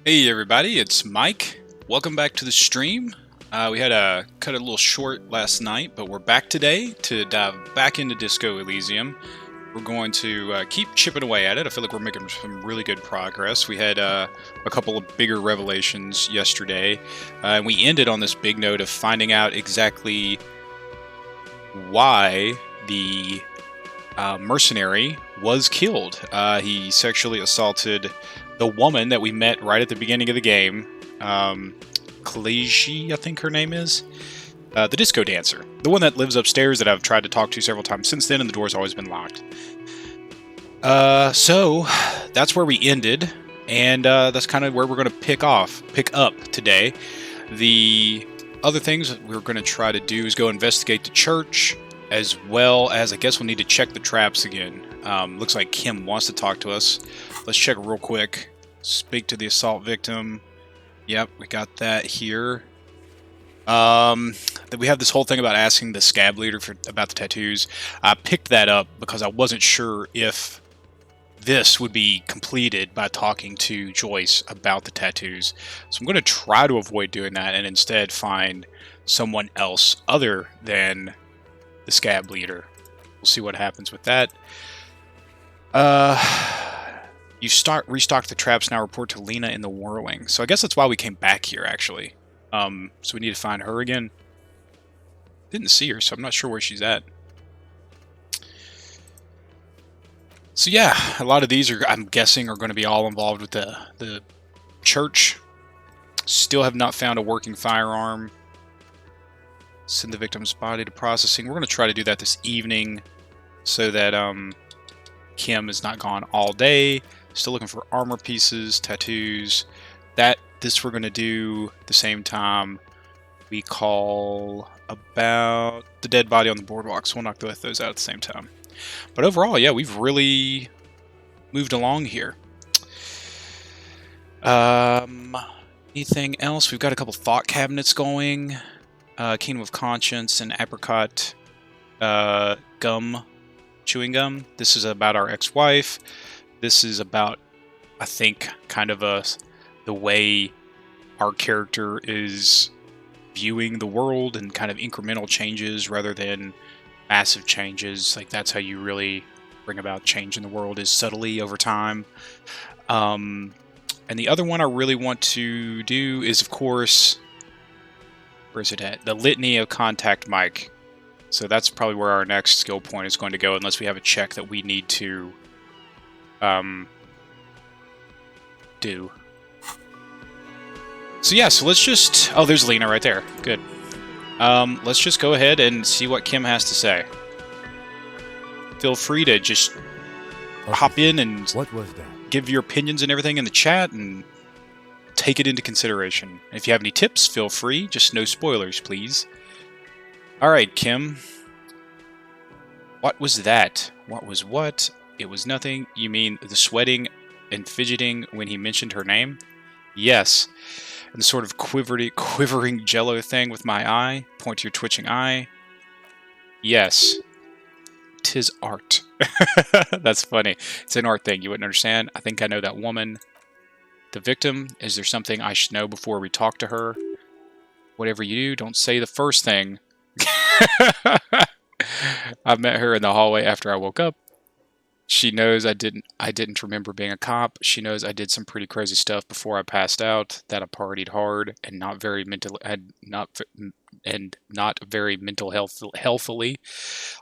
Hey everybody, it's Mike. Welcome back to the stream. We had to cut it a little short last night, but we're back today to dive back into Disco Elysium. We're going to keep chipping away at it. I feel like we're making some really good progress. We had a couple of bigger revelations yesterday, and we ended on this big note of finding out exactly why the mercenary was killed. He sexually assaulted the woman that we met right at the beginning of the game. Kaleji, I think her name is. The disco dancer. The one that lives upstairs that I've tried to talk to several times since then, and the door's always been locked. So that's where we ended, and that's kind of where we're going to pick up today. The other things that we're going to try to do is go investigate the church, as well as I guess we'll need to check the traps again. Looks like Kim wants to talk to us. Let's check real quick. Speak to the assault victim. Yep, we got that here. We have this whole thing about asking the scab leader about the tattoos. I picked that up because I wasn't sure if this would be completed by talking to Joyce about the tattoos. So I'm going to try to avoid doing that and instead find someone else other than the scab leader. We'll see what happens with that. You restock the traps now. Report to Lena in the whirling. So I guess that's why we came back here, actually. So we need to find her again. Didn't see her, so I'm not sure where she's at. So yeah, a lot of these are, I'm guessing, are going to be all involved with the church. Still have not found a working firearm. Send the victim's body to processing. We're going to try to do that this evening so that Kim is not gone all day. Still looking for armor pieces, tattoos. This we're going to do the same time we call about the dead body on the boardwalk. So we'll knock those out at the same time. But overall, yeah, we've really moved along here. Anything else? We've got a couple thought cabinets going. Kingdom of Conscience and apricot chewing gum. This is about our ex-wife. This is about, I think, kind of the way our character is viewing the world and kind of incremental changes rather than massive changes. Like, that's how you really bring about change in the world, is subtly over time. And the other one I really want to do is, of course, where is it at? The Litany of Contact Mike. So that's probably where our next skill point is going to go, unless we have a check that we need to do. So yeah, so let's just... Oh, there's Lena right there. Good. Let's just go ahead and see what Kim has to say. Feel free to just hop in and What was that? give your opinions and everything in the chat and take it into consideration. If you have any tips, feel free. Just no spoilers, please. Alright, Kim. What was that? What was what? It was nothing. You mean the sweating and fidgeting when he mentioned her name? Yes. And the sort of quivering jello thing with my eye? Point to your twitching eye? Yes. 'Tis art. That's funny. It's an art thing. You wouldn't understand. I think I know that woman. The victim, is there something I should know before we talk to her? Whatever you do, don't say the first thing. I met her in the hallway after I woke up. She knows I didn't remember being a cop. She knows I did some pretty crazy stuff before I passed out, that I partied hard and not very healthfully.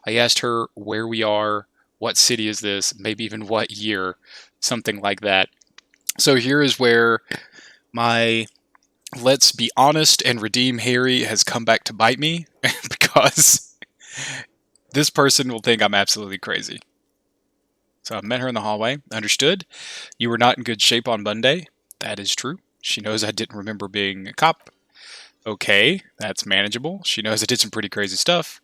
I asked her where we are, what city is this, maybe even what year, something like that. So here is where my let's be honest and redeem Harry has come back to bite me, because this person will think I'm absolutely crazy. So I met her in the hallway. Understood. You were not in good shape on Monday. That is true. She knows I didn't remember being a cop. Okay, that's manageable. She knows I did some pretty crazy stuff.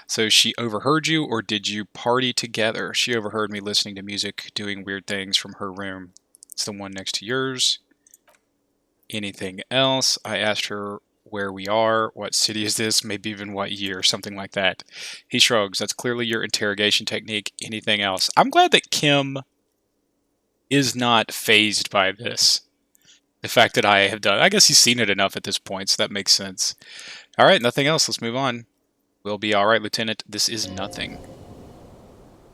So she overheard you, or did you party together? She overheard me listening to music, doing weird things from her room. It's the one next to yours. Anything else? I asked her where we are, what city is this, maybe even what year, something like that. He shrugs. That's clearly your interrogation technique. Anything else? I'm glad that Kim is not fazed by this. The fact that I have done, I guess he's seen it enough at this point, so that makes sense. All right, nothing else. Let's move on. We'll be all right, Lieutenant. This is nothing.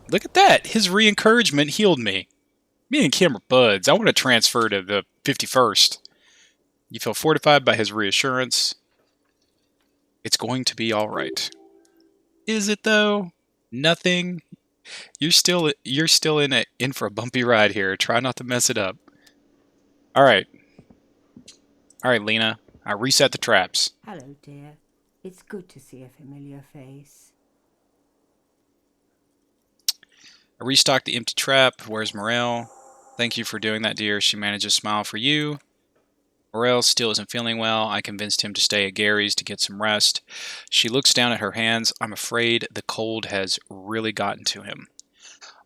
Look at that. His re-encouragement healed me. Me and Kim are buds. I want to transfer to the 51st. You feel fortified by his reassurance. It's going to be all right. Is it though? Nothing. You're still in for a bumpy ride here. Try not to mess it up. All right. All right, Lena. I reset the traps. Hello, dear. It's good to see a familiar face. I restocked the empty trap. Where's Morel? Thank you for doing that, dear. She managed to smile for you. Morel still isn't feeling well. I convinced him to stay at Gary's to get some rest. She looks down at her hands. I'm afraid the cold has really gotten to him.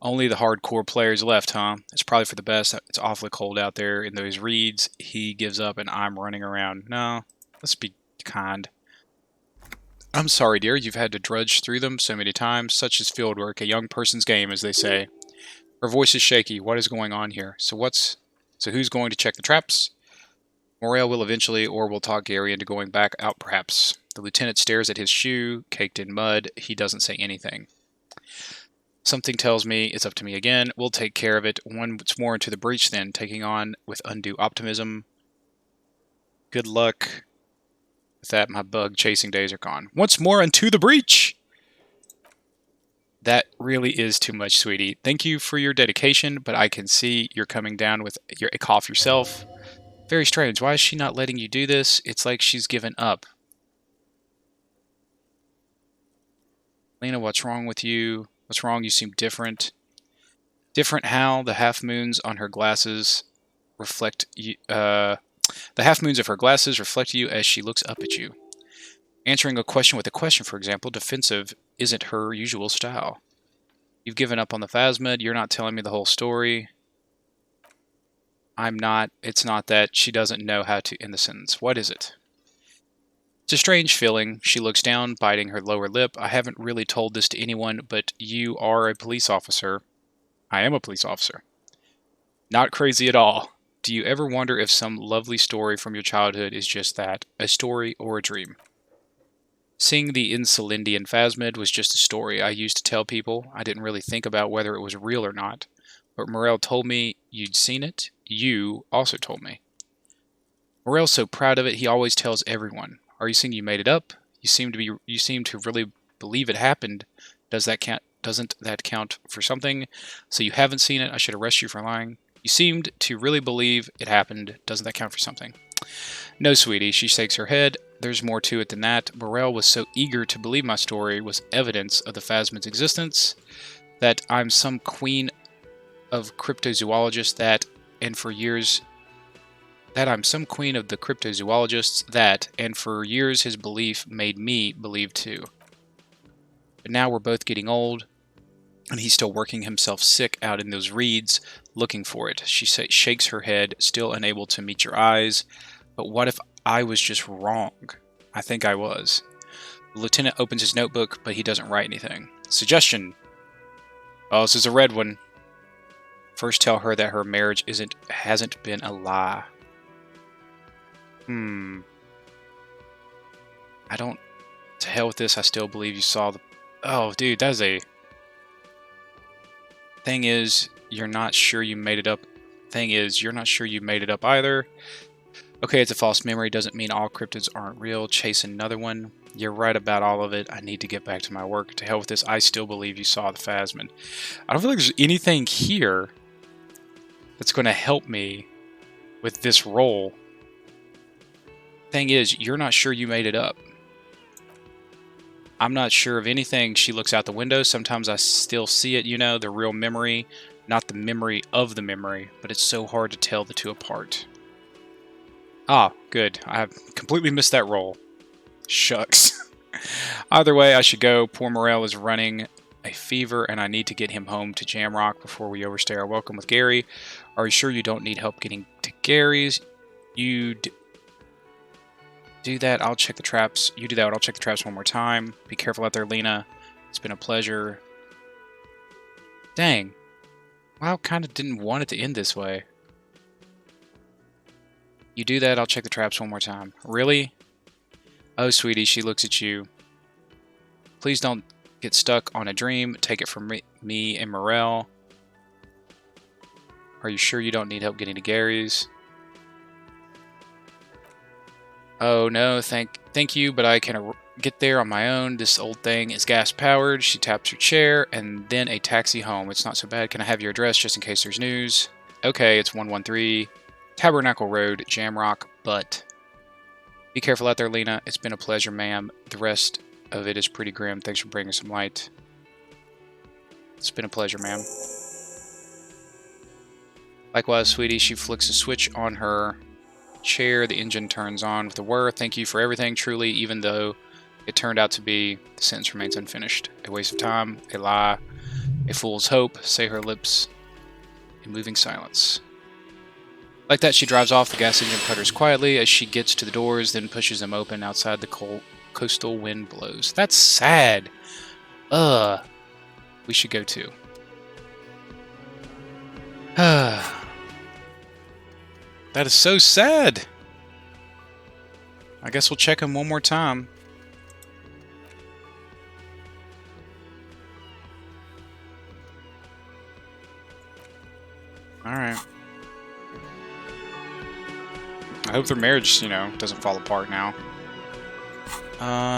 Only the hardcore players left, huh? It's probably for the best. It's awfully cold out there in those reeds. He gives up and I'm running around. No, let's be kind. I'm sorry, dear. You've had to drudge through them so many times. Such is fieldwork, a young person's game, as they say. Her voice is shaky. What is going on here? So who's going to check the traps? Morel will eventually, or we'll talk Gary into going back out perhaps. The lieutenant stares at his shoe, caked in mud. He doesn't say anything. Something tells me it's up to me again. We'll take care of it. Once more into the breach then, taking on with undue optimism. Good luck. With that, my bug chasing days are gone. Once more into the breach! That really is too much, sweetie. Thank you for your dedication, but I can see you're coming down with a cough yourself. Very strange. Why is she not letting you do this? It's like she's given up. Lena, what's wrong with you? What's wrong? You seem different. Different how? The half moons on her glasses reflect you. The half moons of her glasses reflect you as she looks up at you. Answering a question with a question, for example, defensive, isn't her usual style. You've given up on the phasmid. You're not telling me the whole story. I'm not. It's not that she doesn't know how to end the sentence. What is it? It's a strange feeling. She looks down, biting her lower lip. I haven't really told this to anyone, but you are a police officer. I am a police officer. Not crazy at all. Do you ever wonder if some lovely story from your childhood is just that, a story or a dream? Seeing the Insulindian phasmid was just a story I used to tell people. I didn't really think about whether it was real or not. But Morel told me you'd seen it. You also told me. Morel's so proud of it, he always tells everyone. Are you saying you made it up? You seem to really believe it happened. Doesn't that count for something? So you haven't seen it. I should arrest you for lying. You seemed to really believe it happened. Doesn't that count for something? No, sweetie. She shakes her head. There's more to it than that. Morel was so eager to believe my story was evidence of the phasmid's existence, that I'm some queen of cryptozoologists I'm some queen of the cryptozoologists that, and for years his belief made me believe too. But now we're both getting old, and he's still working himself sick out in those reeds, looking for it. She shakes her head, still unable to meet your eyes. But what if I was just wrong? I think I was. The lieutenant opens his notebook, but he doesn't write anything. Suggestion. Oh, this is a red one. First tell her that her marriage hasn't been a lie. To hell with this, I still believe you saw the... Oh, dude, that is a... Thing is, you're not sure you made it up. You're not sure you made it up either. Okay, it's a false memory. Doesn't mean all cryptids aren't real. Chase another one. You're right about all of it. I need to get back to my work. To hell with this, I still believe you saw the phasmid. I don't feel like there's anything here that's going to help me with this role. Thing is, you're not sure you made it up. I'm not sure of anything. She looks out the window. Sometimes I still see it, the real memory. Not the memory of the memory, but it's so hard to tell the two apart. Ah, good. I have completely missed that roll. Shucks. Either way, I should go. Poor Morel is running a fever, and I need to get him home to Jamrock before we overstay our welcome with Gary. Are you sure you don't need help getting to Gary's? You do that. I'll check the traps. You do that. I'll check the traps one more time. Be careful out there, Lena. It's been a pleasure. Dang. Wow, kind of didn't want it to end this way. You do that, I'll check the traps one more time. Really? Oh, sweetie, she looks at you. Please don't get stuck on a dream. Take it from me and Morel. Are you sure you don't need help getting to Gary's? Oh no, thank you, but I can get there on my own. This old thing is gas powered. She taps her chair and then a taxi home. It's not so bad. Can I have your address just in case there's news? Okay, it's 113 Tabernacle Road, Jamrock, but be careful out there, Lena. It's been a pleasure, ma'am. The rest of it is pretty grim. Thanks for bringing some light. It's been a pleasure, ma'am. Likewise, sweetie, she flicks a switch on her chair. The engine turns on with a whir. Thank you for everything, truly, even though it turned out to be, the sentence remains unfinished. A waste of time, a lie, a fool's hope, say her lips in moving silence. Like that, she drives off. The gas engine putters quietly as she gets to the doors, then pushes them open. Outside, the coastal wind blows. That's sad. We should go too. That is so sad. I guess we'll check him one more time. Alright. I hope their marriage, doesn't fall apart now.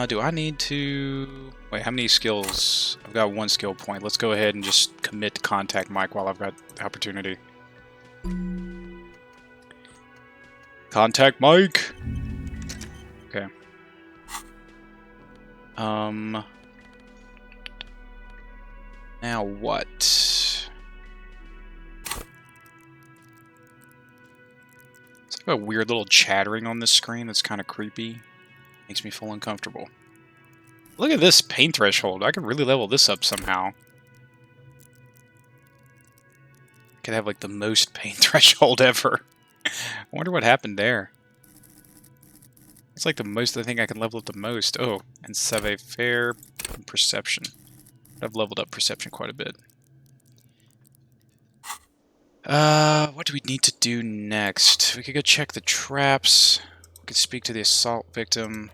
Do I need to... Wait, how many skills? I've got 1 skill point. Let's go ahead and just commit to contact Mike while I've got the opportunity. Contact Mike! Okay. Now what? It's like a weird little chattering on this screen that's kind of creepy. Makes me feel uncomfortable. Look at this pain threshold. I could really level this up somehow. Could have like the most pain threshold ever. I wonder what happened there. It's like the most I think I can level up the most. Oh, and Save Fair Perception. I've leveled up Perception quite a bit. What do we need to do next? We could go check the traps. We could speak to the assault victim.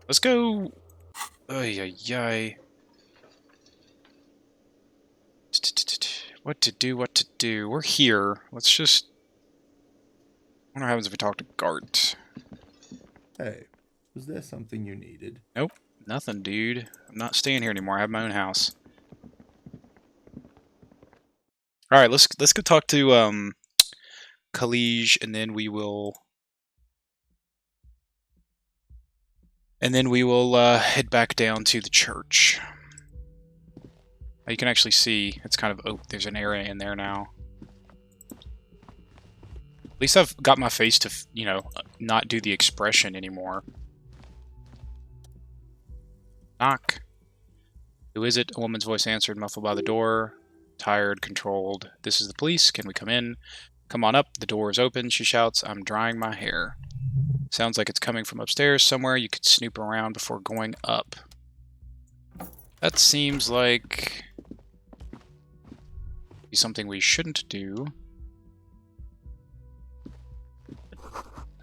Let's go... Ay, ay, ay. What to do. We're here. Let's just... I wonder what happens if we talk to Gart. Hey, was there something you needed? Nope. Nothing, dude. I'm not staying here anymore. I have my own house. Alright, let's go talk to, Khalij, and then we will... head back down to the church. You can actually see, it's kind of, oh, there's an area in there now. At least I've got my face to, not do the expression anymore. Knock. Who is it? A woman's voice answered, muffled by the door. Tired, controlled. This is the police. Can we come in? Come on up. The door is open, she shouts. I'm drying my hair. Sounds like it's coming from upstairs somewhere. You could snoop around before going up. That seems like... something we shouldn't do.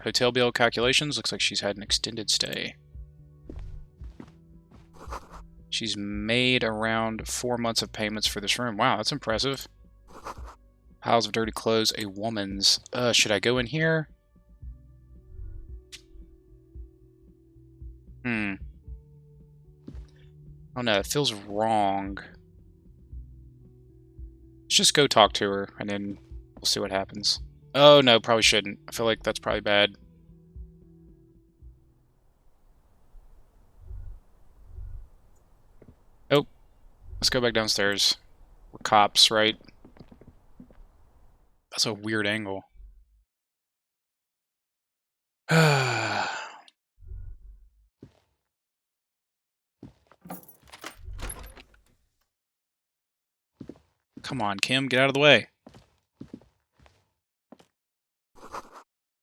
Hotel bill calculations. Looks like she's had an extended stay. She's made around 4 months of payments for this room. Wow, that's impressive. Piles of dirty clothes. A woman's. Should I go in here? Oh no, it feels wrong. Let's just go talk to her, and then we'll see what happens. Oh no, probably shouldn't. I feel like that's probably bad. Oh, let's go back downstairs. We're cops, right? That's a weird angle. Come on, Kim, get out of the way.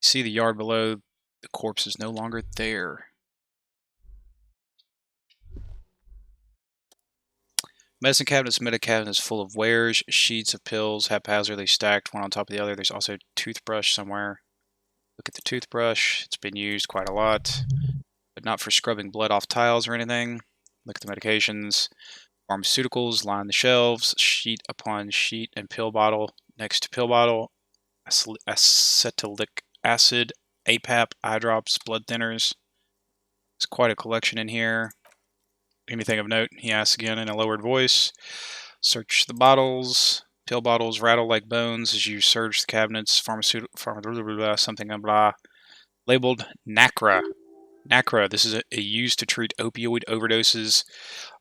See the yard below. The corpse is no longer there. Medicine cabinets, meta cabinets full of wares, sheets of pills haphazardly stacked one on top of the other. There's also a toothbrush somewhere. The Look at the toothbrush. It's been used quite a lot, but not for scrubbing blood off tiles or anything. Look at the medications. Pharmaceuticals line the shelves, sheet upon sheet and pill bottle next to pill bottle. Acetylic acid, APAP, eye drops, blood thinners. There's quite a collection in here. Anything of note? He asks again in a lowered voice. Search the bottles. Pill bottles rattle like bones as you search the cabinets. Pharmaceutical, something blah. Labeled NACRA. NACRA. This is used to treat opioid overdoses.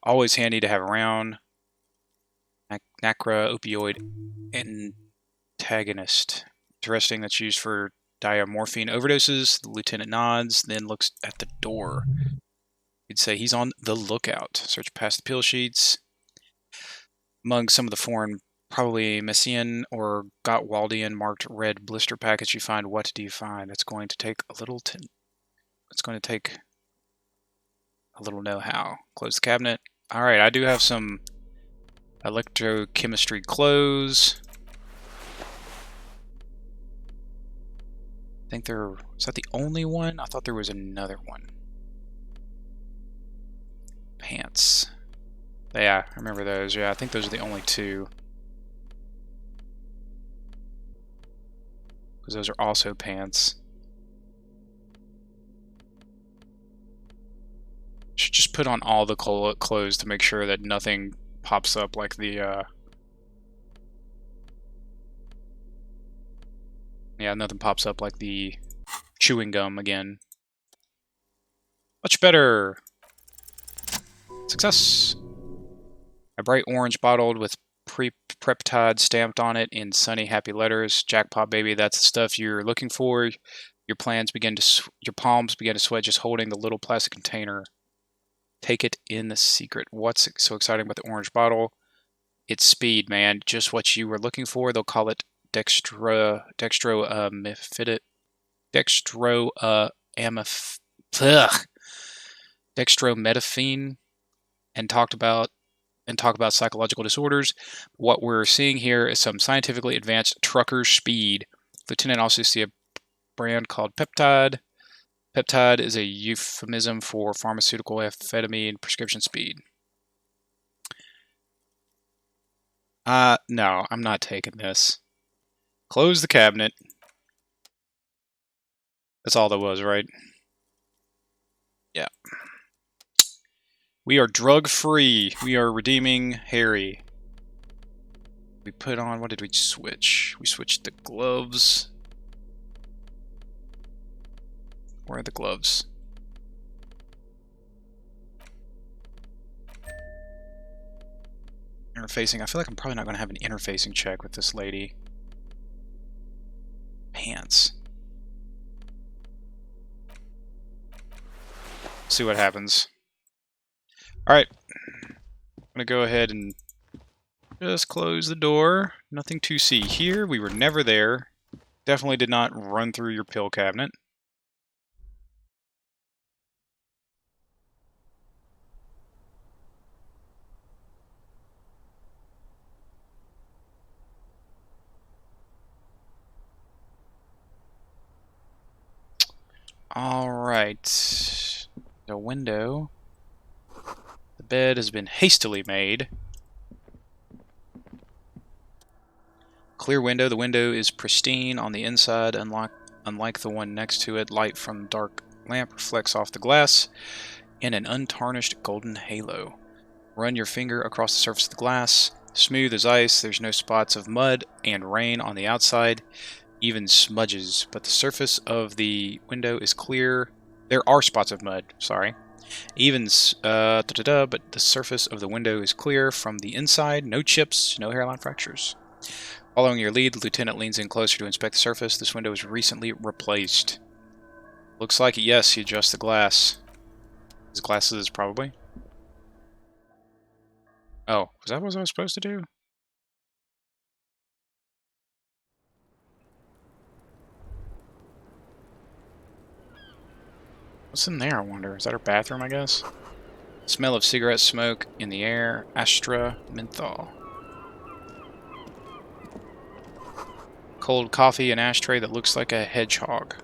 Always handy to have around. NACRA opioid antagonist. Interesting. That's used for diamorphine overdoses. The lieutenant nods, then looks at the door. You'd say he's on the lookout. Search past the pill sheets. Among some of the foreign, probably Messian or Gottwaldian marked red blister packets you find, what do you find? It's going to take a little know-how. Close the cabinet. Alright, I do have some electrochemistry clothes. I think is that the only one? I thought there was another one. Pants. Yeah, I remember those. Yeah, I think those are the only two. Because those are also pants. Should just put on all the clothes to make sure that nothing pops up like the, yeah, nothing pops up like the chewing gum again. Much better! Success! A bright orange bottled with Preptide stamped on it in sunny, happy letters. Jackpot, baby, that's the stuff you're looking for. Your palms begin to sweat just holding the little plastic container. Take it in the secret. What's so exciting about the orange bottle? It's speed, man. Just what you were looking for. They'll call it dextromethamphetamine, and talk about psychological disorders. What we're seeing here is some scientifically advanced trucker speed. Lieutenant also see a brand called Peptide. Peptide is a euphemism for pharmaceutical amphetamine prescription speed. No, I'm not taking this. Close the cabinet. That's all there was, right? Yeah. We are drug-free. We are redeeming Harry. We put on, what did we switch? We switched the gloves. Where are the gloves? Interfacing. I feel like I'm probably not going to have an interfacing check with this lady. Pants. See what happens. Alright. I'm going to go ahead and just close the door. Nothing to see here. We were never there. Definitely did not run through your pill cabinet. Alright. The window. The bed has been hastily made. Clear window. The window is pristine on the inside, unlike the one next to it. Light from dark lamp reflects off the glass in an untarnished golden halo. Run your finger across the surface of the glass. Smooth as ice. There's no spots of mud and rain on the outside. Even smudges, but the surface of the window is clear. There are spots of mud, sorry. But the surface of the window is clear from the inside. No chips, no hairline fractures. Following your lead, the lieutenant leans in closer to inspect the surface. This window was recently replaced. Looks like it, yes, he adjusts the glass. His glasses, probably. Oh, was that what I was supposed to do? What's in there, I wonder? Is that her bathroom, I guess? Smell of cigarette smoke in the air. Astra menthol. Cold coffee, an ashtray that looks like a hedgehog.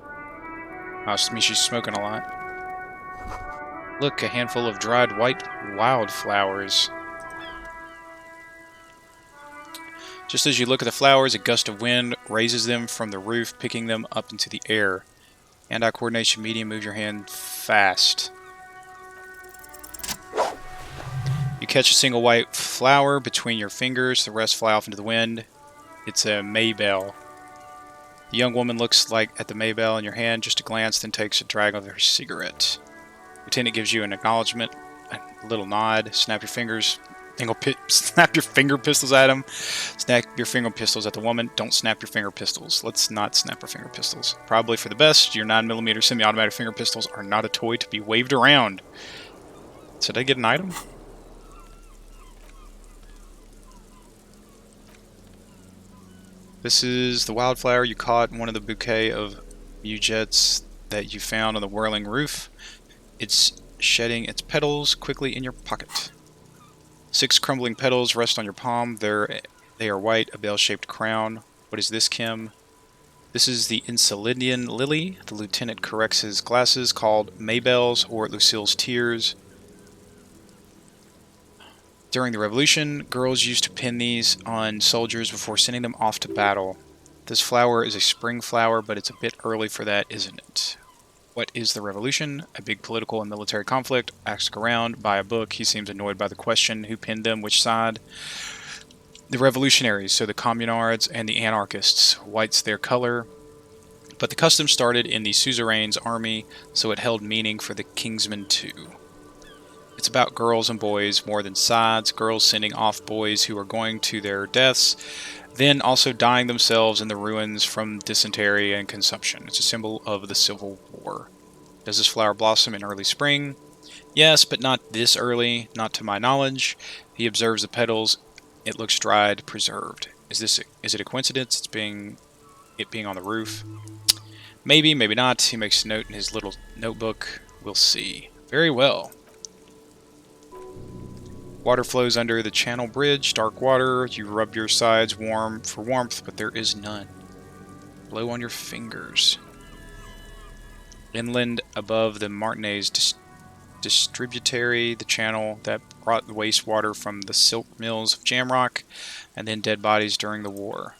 Oh, I mean, she's smoking a lot. Look, a handful of dried white wildflowers. Just as you look at the flowers, a gust of wind raises them from the roof, picking them up into the air. Hand-eye coordination medium, move your hand fast. You catch a single white flower between your fingers, the rest fly off into the wind. It's a maybell. The young woman looks at the maybell in your hand, just a glance, then takes a drag of her cigarette. Lieutenant gives you an acknowledgement, a little nod, snap your snap your finger pistols at him. Snap your finger pistols at the woman. Don't snap your finger pistols. Let's not snap our finger pistols. Probably for the best, your 9mm semi-automatic finger pistols are not a toy to be waved around. So did I get an item? This is the wildflower you caught in one of the bouquet of mujets that you found on the whirling roof. It's shedding its petals quickly in your pocket. 6 crumbling petals rest on your palm. They are white, a bell-shaped crown. What is this, Kim? This is the Insulidian lily. The lieutenant corrects his glasses, called Maybells or Lucille's tears. During the Revolution, girls used to pin these on soldiers before sending them off to battle. This flower is a spring flower, but it's a bit early for that, isn't it? What is the Revolution? A big political and military conflict. Ask around, buy a book. He seems annoyed by the question. Who pinned them? Which side? The revolutionaries, so the communards and the anarchists. White's their color. But the custom started in the suzerain's army, so it held meaning for the kingsmen too. It's about girls and boys more than sides, girls sending off boys who are going to their deaths, then also dying themselves in the ruins from dysentery and consumption. It's a symbol of the Civil War. Does this flower blossom in early spring? Yes, but not this early, not to my knowledge. He observes the petals. It looks dried, preserved. Is it a coincidence? It being on the roof? Maybe, maybe not. He makes a note in his little notebook. We'll see. Very well. Water flows under the channel bridge, dark water. You rub your sides for warmth, but there is none. Blow on your fingers. Inland above the Martinez distributary, the channel that brought the wastewater from the silk mills of Jamrock, and then dead bodies during the war.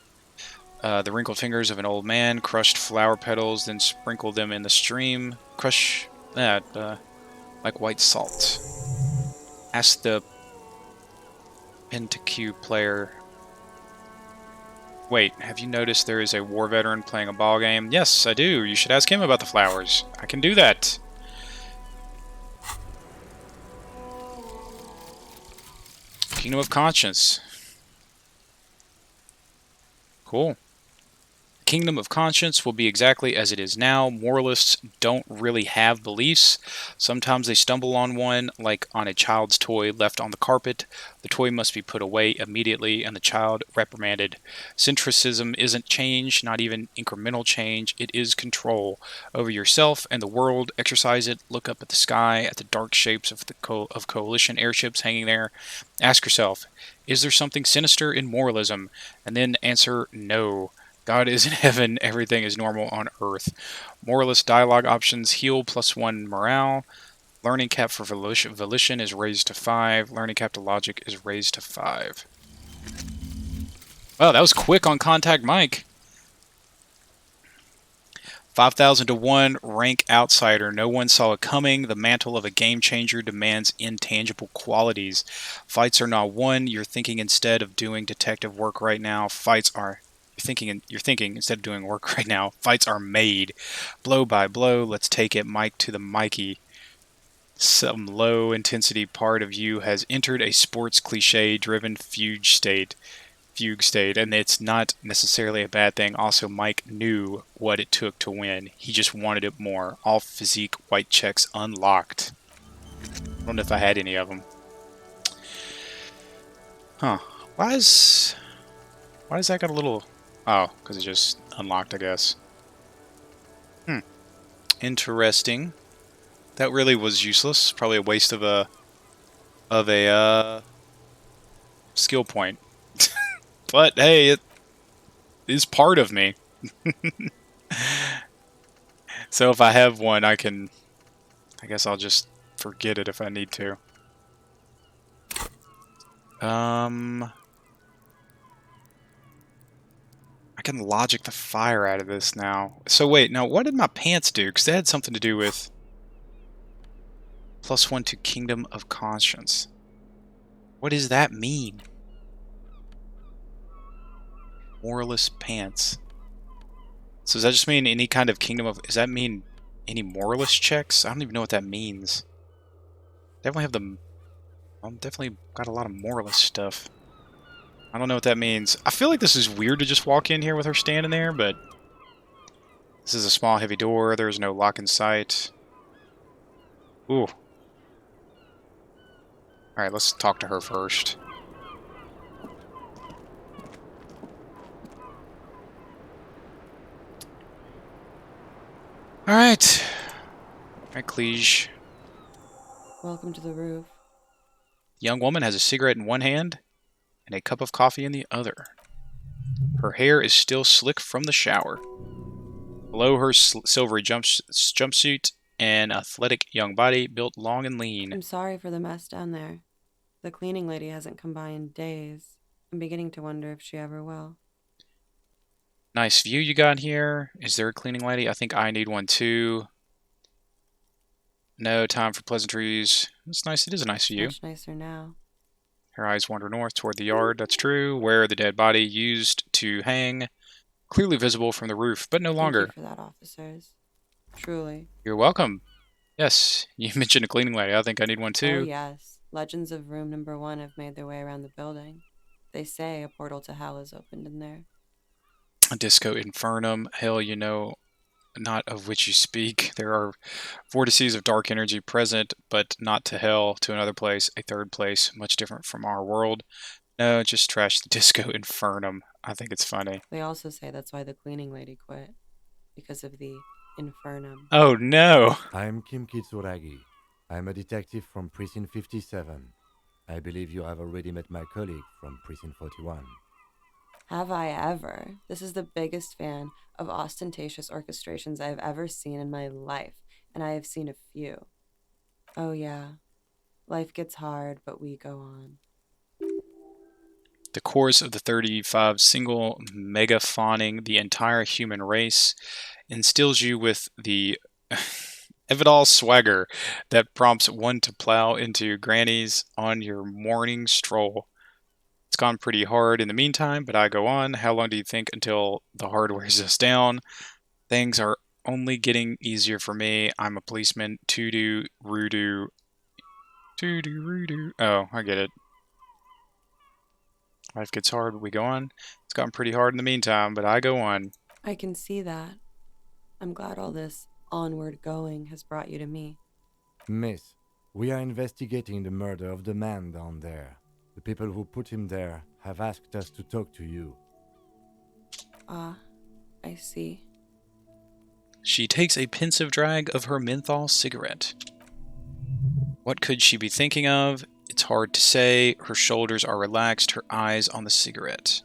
The wrinkled fingers of an old man crushed flower petals, then sprinkled them in the stream. Crush that, like white salt. Ask the Pentaque player. Wait, have you noticed there is a war veteran playing a ball game? Yes, I do. You should ask him about the flowers. I can do that. Kingdom of Conscience. Cool. Kingdom of Conscience will be exactly as it is now. Moralists don't really have beliefs. Sometimes they stumble on one, like on a child's toy left on the carpet. The toy must be put away immediately and the child reprimanded. Centricism isn't change, not even incremental change. It is control over yourself and the world. Exercise it. Look up at the sky, at the dark shapes of of coalition airships hanging there. Ask yourself, is there something sinister in moralism? And then answer no. God is in heaven, everything is normal on earth. Moralist dialogue options: heal +1 morale. Learning cap for volition is raised to 5. Learning cap to logic is raised to 5. Wow, that was quick on Contact Mike. 5,000 to 1, rank outsider. No one saw it coming. The mantle of a game changer demands intangible qualities. Fights are not won. You're thinking instead of doing detective work right now. You're thinking instead of doing work right now. Fights are made. Blow by blow. Let's take it Mike to the Mikey. Some low-intensity part of you has entered a sports cliche-driven fugue state, and it's not necessarily a bad thing. Also, Mike knew what it took to win. He just wanted it more. All physique white checks unlocked. I don't know if I had any of them. Huh. Why does that got a little... Oh, because it just unlocked, I guess. Interesting. That really was useless. Probably a waste of a skill point. But hey, it is part of me. So if I have one, I guess I'll just forget it if I need to. I can logic the fire out of this now. So wait, now what did my pants do? Because they had something to do with +1 to Kingdom of Conscience. What does that mean? Moralist pants. So does that just mean any kind of Kingdom of... Does that mean any moralist checks? I don't even know what that means. Definitely have the... I'm definitely got a lot of moralist stuff. I don't know what that means. I feel like this is weird to just walk in here with her standing there, but... This is a small, heavy door. There's no lock in sight. Ooh. Alright, let's talk to her first. Alright. Alright, Clige. Welcome to the roof. The young woman has a cigarette in one hand and a cup of coffee in the other. Her hair is still slick from the shower. Below her silvery jumpsuit, an athletic young body built long and lean. I'm sorry for the mess down there. The cleaning lady hasn't come by in days. I'm beginning to wonder if she ever will. Nice view you got here. Is there a cleaning lady? I think I need one too. No time for pleasantries. It's nice. It is a nice view. Much nicer now. Her eyes wander north toward the yard. That's true. Where the dead body used to hang. Clearly visible from the roof, but no longer. Thank you for that, officers. Truly. You're welcome. Yes, you mentioned a cleaning lady. I think I need one too. Oh, yes. Legends of room number 1 have made their way around the building. They say a portal to hell is opened in there. A disco infernum. Hell, you know not of which you speak. There are vortices of dark energy present, but not to hell, to another place, a third place, much different from our world. No, just trash the disco infernum. I think it's funny. They also say that's why the cleaning lady quit. Because of the infernum. Oh no! I'm Kim Kitsuragi. I'm a detective from Precinct 57. I believe you have already met my colleague from Precinct 41. Have I ever? This is the biggest fan of ostentatious orchestrations I have ever seen in my life, and I have seen a few. Oh yeah, life gets hard, but we go on. The chorus of the 35 single megaphoning the entire human race instills you with the Evidal swagger that prompts one to plow into grannies on your morning stroll. It's gone pretty hard in the meantime, but I go on. How long do you think until the hard wears us down? Things are only getting easier for me. I'm a policeman. To-do, roo-do. To-do, roo-do. Oh, I get it. Life gets hard, but we go on. It's gotten pretty hard in the meantime, but I go on. I can see that. I'm glad all this onward going has brought you to me. Miss, we are investigating the murder of the man down there. The people who put him there have asked us to talk to you. Ah, I see. She takes a pensive drag of her menthol cigarette. What could she be thinking of? It's hard to say. Her shoulders are relaxed, her eyes on the cigarette.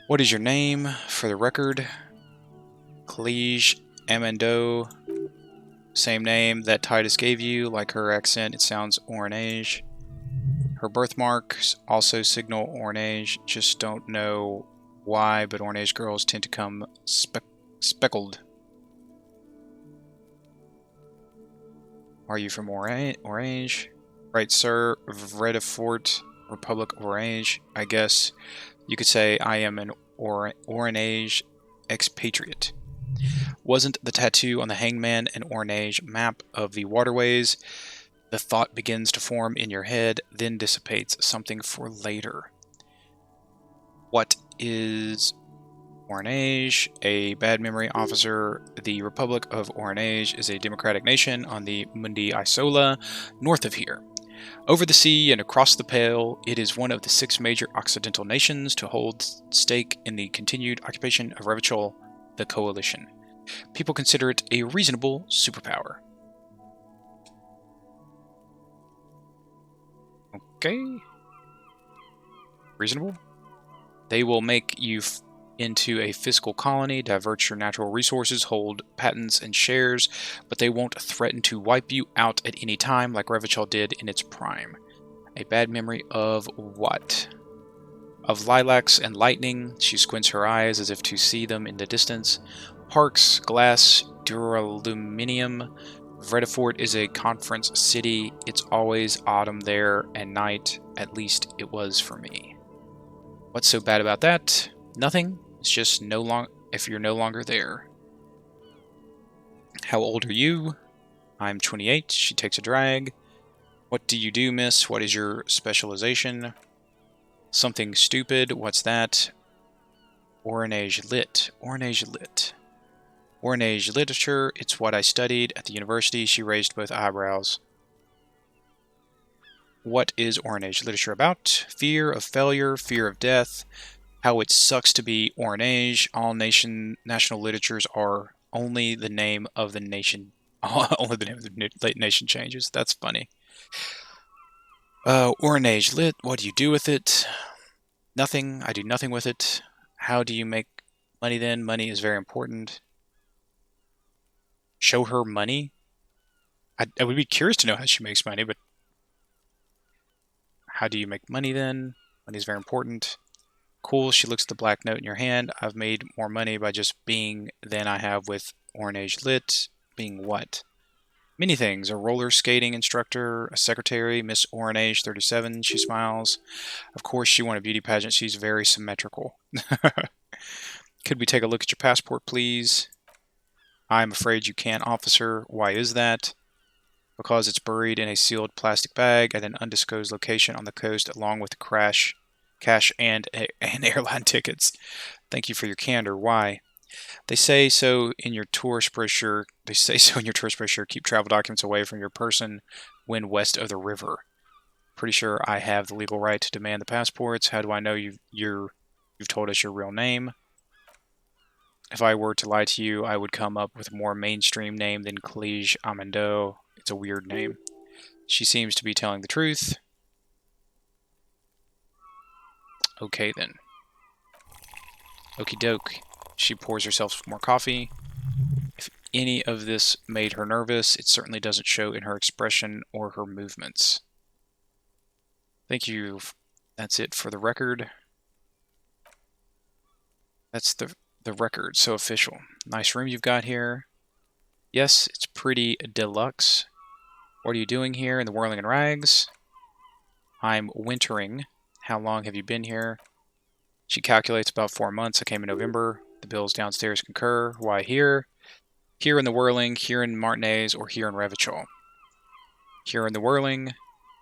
What is your name, for the record? Clige Amando. Same name that Titus gave you, like her accent, it sounds Orange. Her birthmarks also signal Orange, just don't know why, but Orange girls tend to come speckled. Are you from Orange? Right, sir. Vredefort, Republic Orange. I guess you could say I am an Orange expatriate. Wasn't the tattoo on the hangman an Orange map of the waterways? The thought begins to form in your head, then dissipates. Something for later. What is Orange? A bad memory, officer. The Republic of Orange is a democratic nation on the Mundi Isola, north of here. Over the sea and across the Pale, it is one of the 6 major Occidental nations to hold stake in the continued occupation of Revachol, the Coalition. People consider it a reasonable superpower. Okay. Reasonable? They will make you into a fiscal colony, divert your natural resources, hold patents and shares, but they won't threaten to wipe you out at any time like Revachol did in its prime. A bad memory of what? Of lilacs and lightning. She squints her eyes as if to see them in the distance. Parks, glass, duraluminum. Vredefort is a conference city. It's always autumn there and night. At least it was for me. What's so bad about that? Nothing. It's just if you're no longer there. How old are you? I'm 28. She takes a drag. What do you do, miss? What is your specialization? Something stupid. What's that? Orange lit. Orange lit. Orange literature. It's what I studied at the university. She raised both eyebrows. What is Orange literature about? Fear of failure, fear of death, how it sucks to be Orange. All national literatures are only the name of the nation. Only the name of the nation changes. That's funny. Orange lit. What do you do with it? Nothing. I do nothing with it. How do you make money then? Money is very important. Show her money? I would be curious to know how she makes money, but how do you make money then? Money is very important. Cool. She looks at the black note in your hand. I've made more money by just being than I have with Orange lit. Being what? Many things. A roller skating instructor, a secretary, Miss Orange 37. She smiles. Of course, she won a beauty pageant. She's very symmetrical. Could we take a look at your passport, please? I'm afraid you can't, officer. Why is that? Because it's buried in a sealed plastic bag at an undisclosed location on the coast, along with cash and airline tickets. Thank you for your candor. Why? They say so in your tourist brochure. Keep travel documents away from your person when west of the river. Pretty sure I have the legal right to demand the passports. How do I know you've told us your real name? If I were to lie to you, I would come up with a more mainstream name than Clige Amando. It's a weird name. She seems to be telling the truth. Okay then. Okie doke. She pours herself some more coffee. If any of this made her nervous, it certainly doesn't show in her expression or her movements. Thank you. That's it for the record. That's the record, so official. Nice room you've got here. Yes, it's pretty deluxe. What are you doing here in the Whirling in Rags? I'm wintering. How long have you been here? She calculates about 4 months. I came in November. The bills downstairs concur. Why here? Here in the Whirling, here in Martinez, or here in Revachol? Here in the Whirling,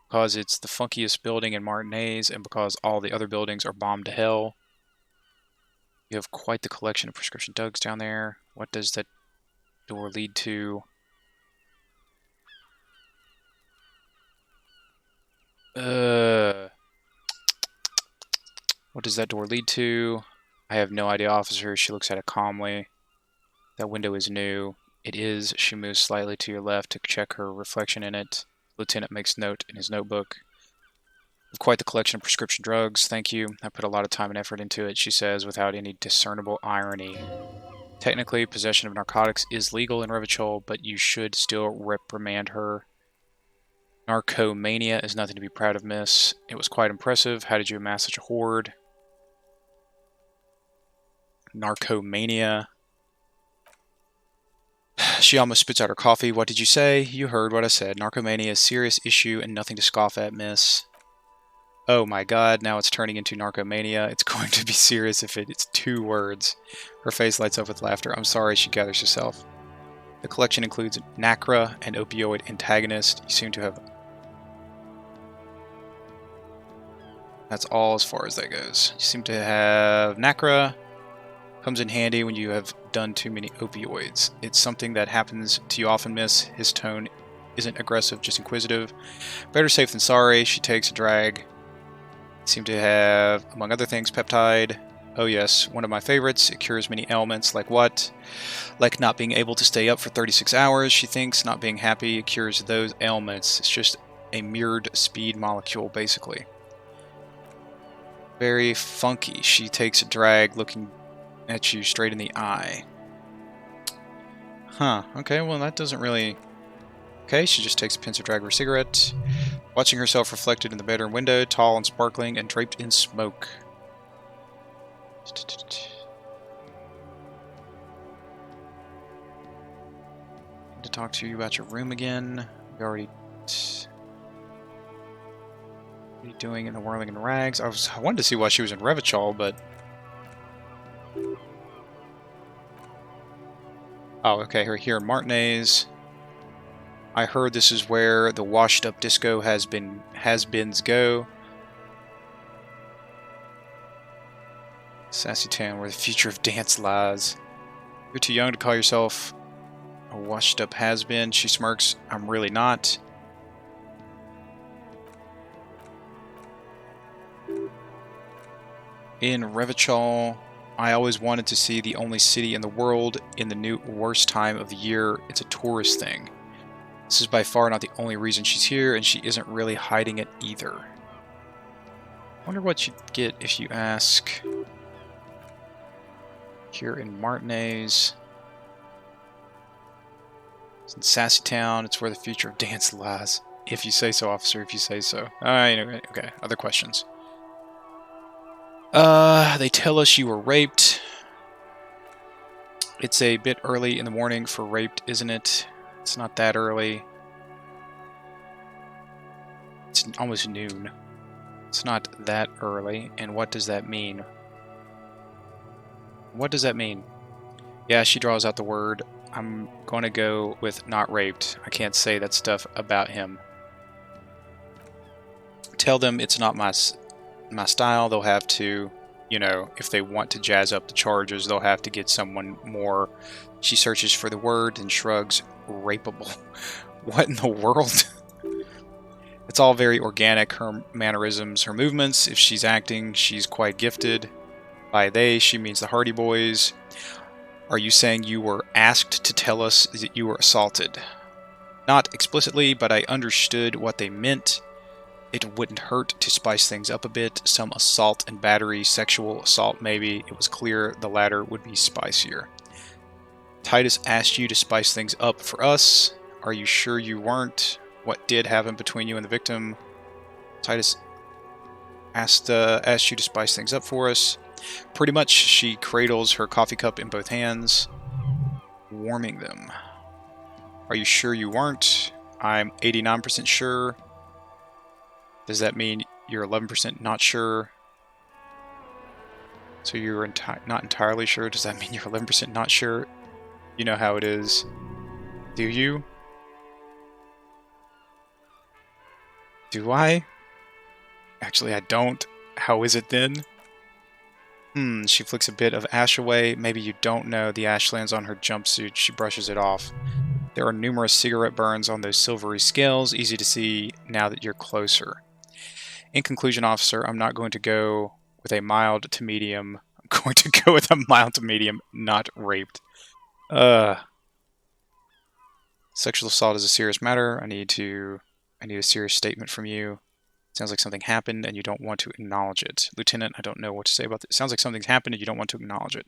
because it's the funkiest building in Martinez, and because all the other buildings are bombed to hell. You have quite the collection of prescription drugs down there. What does that door lead to? What does that door lead to? I have no idea, officer. She looks at it calmly. That window is new. It is. She moves slightly to your left to check her reflection in it. Lieutenant makes note in his notebook. Quite the collection of prescription drugs. Thank you. I put a lot of time and effort into it, she says, without any discernible irony. Technically, possession of narcotics is legal in Revachol, but you should still reprimand her. Narcomania is nothing to be proud of, miss. It was quite impressive. How did you amass such a hoard? Narcomania. She almost spits out her coffee. What did you say? You heard what I said. Narcomania is a serious issue and nothing to scoff at, miss. Oh my god, now it's turning into narcomania. It's going to be serious if it's 2 words. Her face lights up with laughter. I'm sorry, she gathers herself. The collection includes Nacra, an opioid antagonist. You seem to have... That's all as far as that goes. You seem to have Nacra. Comes in handy when you have done too many opioids. It's something that happens to you often, miss. His tone isn't aggressive, just inquisitive. Better safe than sorry. She takes a drag. Seem to have, among other things, peptide. Oh yes, one of my favorites. It cures many ailments. Like what? Like not being able to stay up for 36 hours, she thinks. Not being happy. It cures those ailments. It's just a mirrored speed molecule, basically. Very funky. She takes a drag, looking at you straight in the eye. Huh, okay, well that doesn't really... Okay, she just takes a pensive drag of her cigarette, watching herself reflected in the bedroom window, tall and sparkling and draped in smoke. To talk to you about your room again. We already... What are you doing in the whirling in rags? I wanted to see why she was in Revachol, but... Oh, okay, we're here in Martinez. I heard this is where the washed-up disco has-beens go. Sassy Town, where the future of dance lies. You're too young to call yourself a washed-up has-been, she smirks. I'm really not. In Revachol, I always wanted to see the only city in the world in the new worst time of the year. It's a tourist thing. This is by far not the only reason she's here, and she isn't really hiding it either. Wonder what you'd get if you ask... Here in Martinez. It's in Sassy Town. It's where the future of dance lies. If you say so, officer, if you say so. Anyway, okay, other questions. They tell us you were raped. It's a bit early in the morning for raped, isn't it? It's not that early. It's almost noon. It's not that early. And what does that mean? What does that mean? Yeah, she draws out the word. I'm going to go with not raped. I can't say that stuff about him. Tell them it's not my style. They'll have to, you know, if they want to jazz up the charges, they'll have to get someone more. She searches for the word and shrugs. Rapeable. What in the world? It's all very organic. Her mannerisms, her movements. If she's acting, she's quite gifted. By they, she means the Hardy Boys. Are you saying you were asked to tell us that you were assaulted? Not explicitly, but I understood what they meant. It wouldn't hurt to spice things up a bit. Some assault and battery, sexual assault maybe. It was clear the latter would be spicier. Titus asked you to spice things up for us. Are you sure you weren't? What did happen between you and the victim? Titus asked you to spice things up for us. Pretty much, she cradles her coffee cup in both hands, warming them. Are you sure you weren't? I'm 89% sure. Does that mean you're 11% not sure? So you're not entirely sure? Does that mean you're 11% not sure? You know how it is. Do you? Do I? Actually, I don't. How is it then? She flicks a bit of ash away. Maybe you don't know. The ash lands on her jumpsuit. She brushes it off. There are numerous cigarette burns on those silvery scales. Easy to see now that you're closer. In conclusion, officer, I'm not going to go with a mild to medium. I'm going to go with a mild to medium, not raped. Sexual assault is a serious matter. I need a serious statement from you. Sounds like something happened and you don't want to acknowledge it. Lieutenant, I don't know what to say about this. Sounds like something's happened and you don't want to acknowledge it.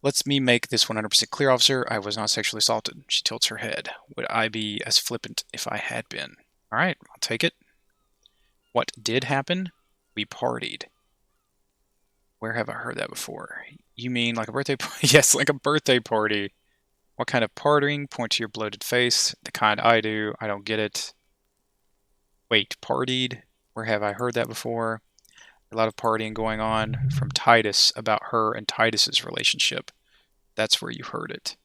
Let me make this 100% clear, officer. I was not sexually assaulted. She tilts her head. Would I be as flippant if I had been? Alright, I'll take it. What did happen? We partied. Where have I heard that before? You mean like a birthday party? Yes, like a birthday party. What kind of partying? Point to your bloated face. The kind I do. I don't get it. Wait, partied? Where have I heard that before? A lot of partying going on from Titus about her and Titus's relationship. That's where you heard it.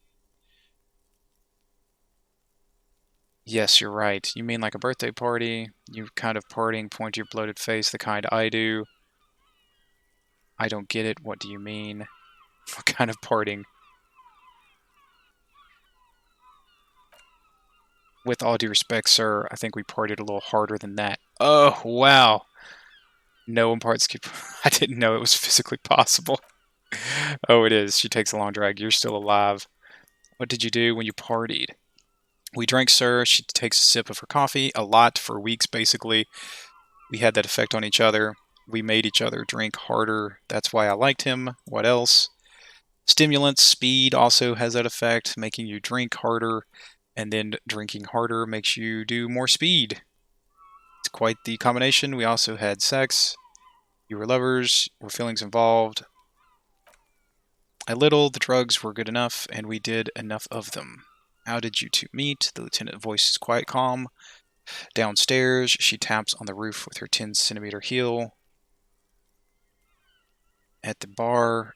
Yes, you're right. You mean like a birthday party? You kind of partying, point to your bloated face, the kind I do. I don't get it. What do you mean? What kind of partying? With all due respect, sir, I think we partied a little harder than that. Oh, wow. No one parts. I didn't know it was physically possible. Oh, it is. She takes a long drag. You're still alive. What did you do when you partied? We drank, sir. She takes a sip of her coffee. A lot for weeks, basically. We had that effect on each other. We made each other drink harder. That's why I liked him. What else? Stimulants, speed also has that effect, making you drink harder, and then drinking harder makes you do more speed. It's quite the combination. We also had sex. You were lovers, were feelings involved. A little, the drugs were good enough, and we did enough of them. How did you two meet? The lieutenant's voice is quite calm. Downstairs, she taps on the roof with her 10-centimeter heel. At the bar,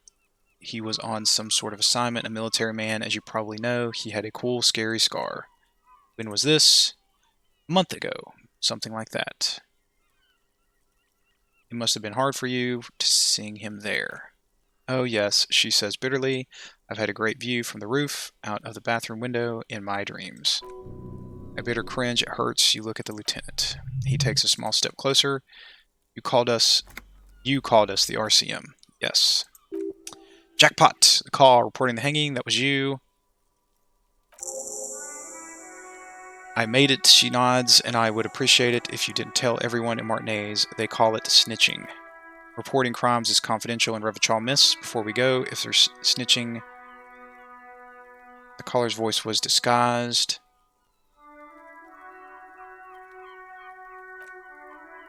he was on some sort of assignment, a military man, as you probably know. He had a cool, scary scar. When was this? A month ago. Something like that. It must have been hard for you to seeing him there. Oh yes, she says bitterly. I've had a great view from the roof, out of the bathroom window, in my dreams. A bitter cringe, it hurts. You look at the lieutenant. He takes a small step closer. You called us the RCM. Yes. Jackpot! The call reporting the hanging, that was you. I made it, she nods, and I would appreciate it if you didn't tell everyone in Martinez. They call it snitching. Reporting crimes is confidential in Revachol Miss. Before we go, if there's snitching... The caller's voice was disguised.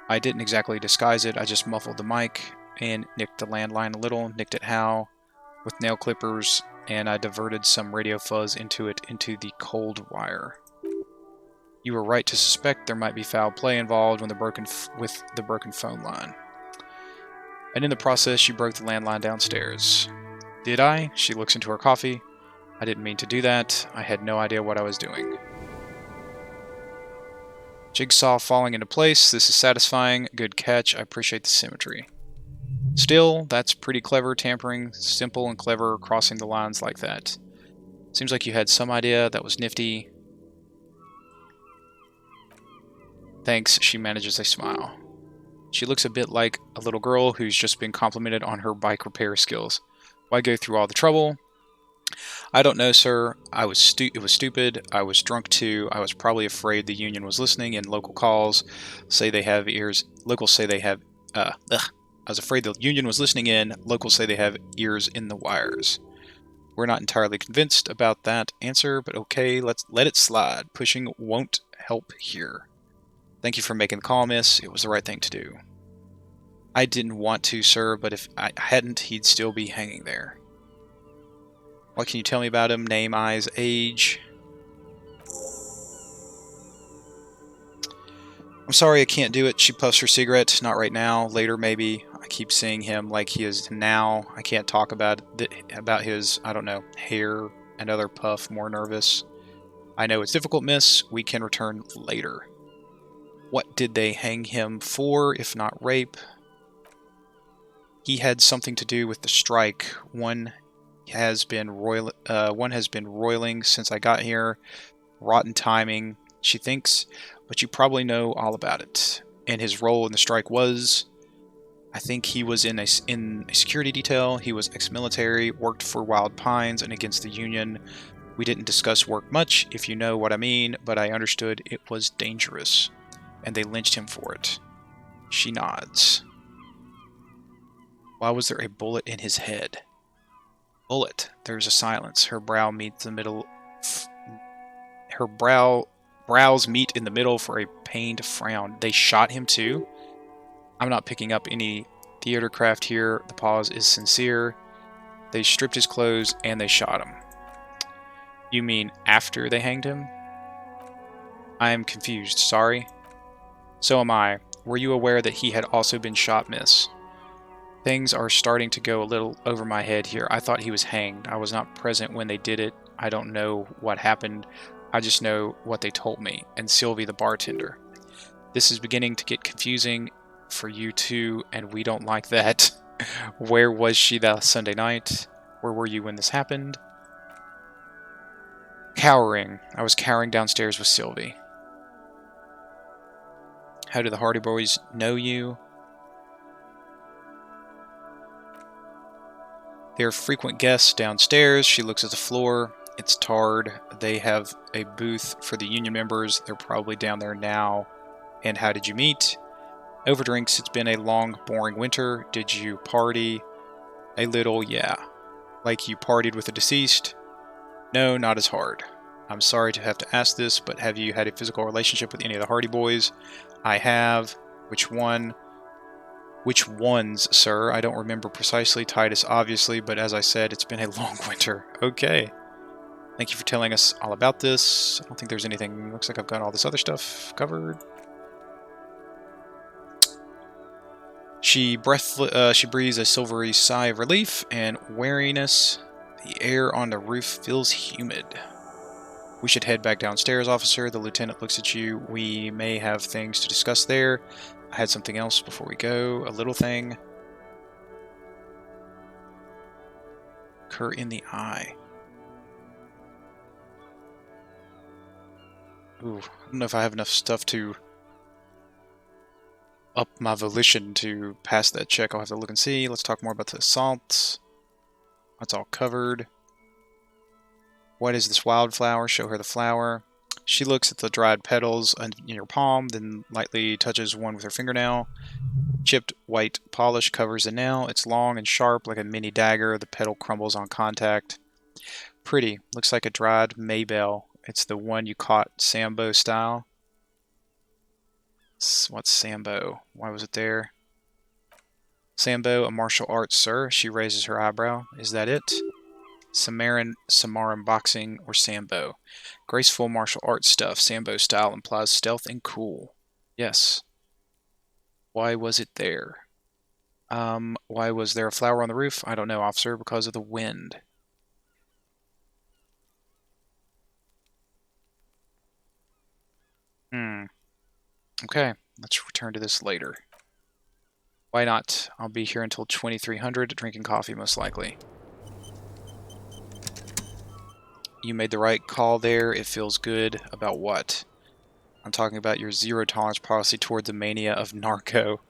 I didn't exactly disguise it, I just muffled the mic and nicked the landline a little, nicked it how? With nail clippers, and I diverted some radio fuzz into the cold wire. You were right to suspect there might be foul play involved with the broken phone line. And in the process, you broke the landline downstairs. Did I? She looks into her coffee. I didn't mean to do that. I had no idea what I was doing. Jigsaw falling into place. This is satisfying. Good catch. I appreciate the symmetry. Still, that's pretty clever tampering. Simple and clever crossing the lines like that. Seems like you had some idea that was nifty. Thanks, she manages a smile. She looks a bit like a little girl who's just been complimented on her bike repair skills. Why go through all the trouble? I don't know, sir. It was stupid. I was drunk too. I was probably afraid the union was listening, and locals say they have ears. I was afraid the union was listening in. Locals say they have ears in the wires. We're not entirely convinced about that answer, but okay, let's let it slide. Pushing won't help here. Thank you for making the call, miss. It was the right thing to do. I didn't want to, sir, but if I hadn't, he'd still be hanging there. What can you tell me about him? Name, eyes, age? I'm sorry I can't do it. She puffs her cigarette. Not right now. Later, maybe. I keep seeing him like he is now. I can't talk about his, I don't know, hair. Another puff, more nervous. I know it's difficult, miss. We can return later. What did they hang him for, if not rape? He had something to do with the strike. One has been roiling since I got here. Rotten timing, she thinks, but you probably know all about it. And his role in the strike was... I think he was in a security detail. He was ex-military, worked for Wild Pines and against the Union. We didn't discuss work much, if you know what I mean, but I understood it was dangerous. And they lynched him for it. She nods. Why was there a bullet in his head? Bullet. There's a silence. Her brow meets the middle. Brows meet in the middle for a pained frown. They shot him too? I'm not picking up any theater craft here. The pause is sincere. They stripped his clothes and they shot him. You mean after they hanged him? I am confused. Sorry. So am I. Were you aware that he had also been shot, miss? Things are starting to go a little over my head here. I thought he was hanged. I was not present when they did it. I don't know what happened. I just know what they told me. And Sylvie, the bartender. This is beginning to get confusing for you two, and we don't like that. Where was she that Sunday night? Where were you when this happened? Cowering. I was cowering downstairs with Sylvie. How do the Hardy Boys know you? They're frequent guests downstairs. She looks at the floor. It's tarred. They have a booth for the union members. They're probably down there now. And how did you meet? Overdrinks, it's been a long, boring winter. Did you party? A little, yeah. Like you partied with the deceased? No, not as hard. I'm sorry to have to ask this, but have you had a physical relationship with any of the Hardy Boys? I have. Which one? Which ones, sir? I don't remember precisely. Titus, obviously, but as I said, it's been a long winter. Okay. Thank you for telling us all about this. I don't think there's anything... Looks like I've got all this other stuff covered. She breathes a silvery sigh of relief and weariness. The air on the roof feels humid. We should head back downstairs, officer. The lieutenant looks at you. We may have things to discuss there. I had something else before we go. A little thing. Look her in the eye. Ooh, I don't know if I have enough stuff to up my volition to pass that check. I'll have to look and see. Let's talk more about the assault. That's all covered. What is this wildflower? Show her the flower. She looks at the dried petals in your palm, then lightly touches one with her fingernail. Chipped white polish covers the nail. It's long and sharp like a mini dagger. The petal crumbles on contact. Pretty. Looks like a dried maybell. It's the one you caught Sambo style. What's Sambo? Why was it there? Sambo, a martial arts, sir. She raises her eyebrow. Is that it? Samaran boxing, or Sambo. Graceful martial arts stuff. Sambo style implies stealth and cool. Yes. Why was it there? Why was there a flower on the roof? I don't know, officer. Because of the wind. Okay, let's return to this later. Why not? I'll be here until 2300, drinking coffee most likely. You made the right call there. It feels good. About what? I'm talking about your zero tolerance policy toward the mania of narco.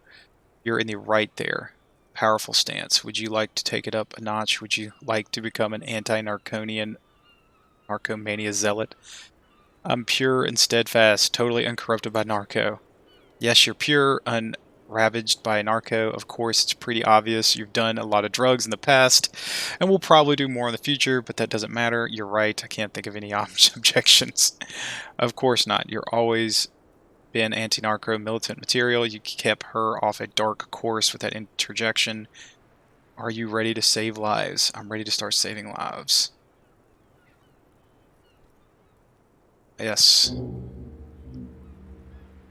You're in the right there. Powerful stance. Would you like to take it up a notch? Would you like to become an anti-narconian narcomania zealot? I'm pure and steadfast, totally uncorrupted by narco. Yes, you're pure, unravaged by narco. Of course, it's pretty obvious. You've done a lot of drugs in the past, and we'll probably do more in the future, but that doesn't matter. You're right. I can't think of any objections. Of course not. You're always been anti-narco militant material. You kept her off a dark course with that interjection. Are you ready to save lives? I'm ready to start saving lives. Yes.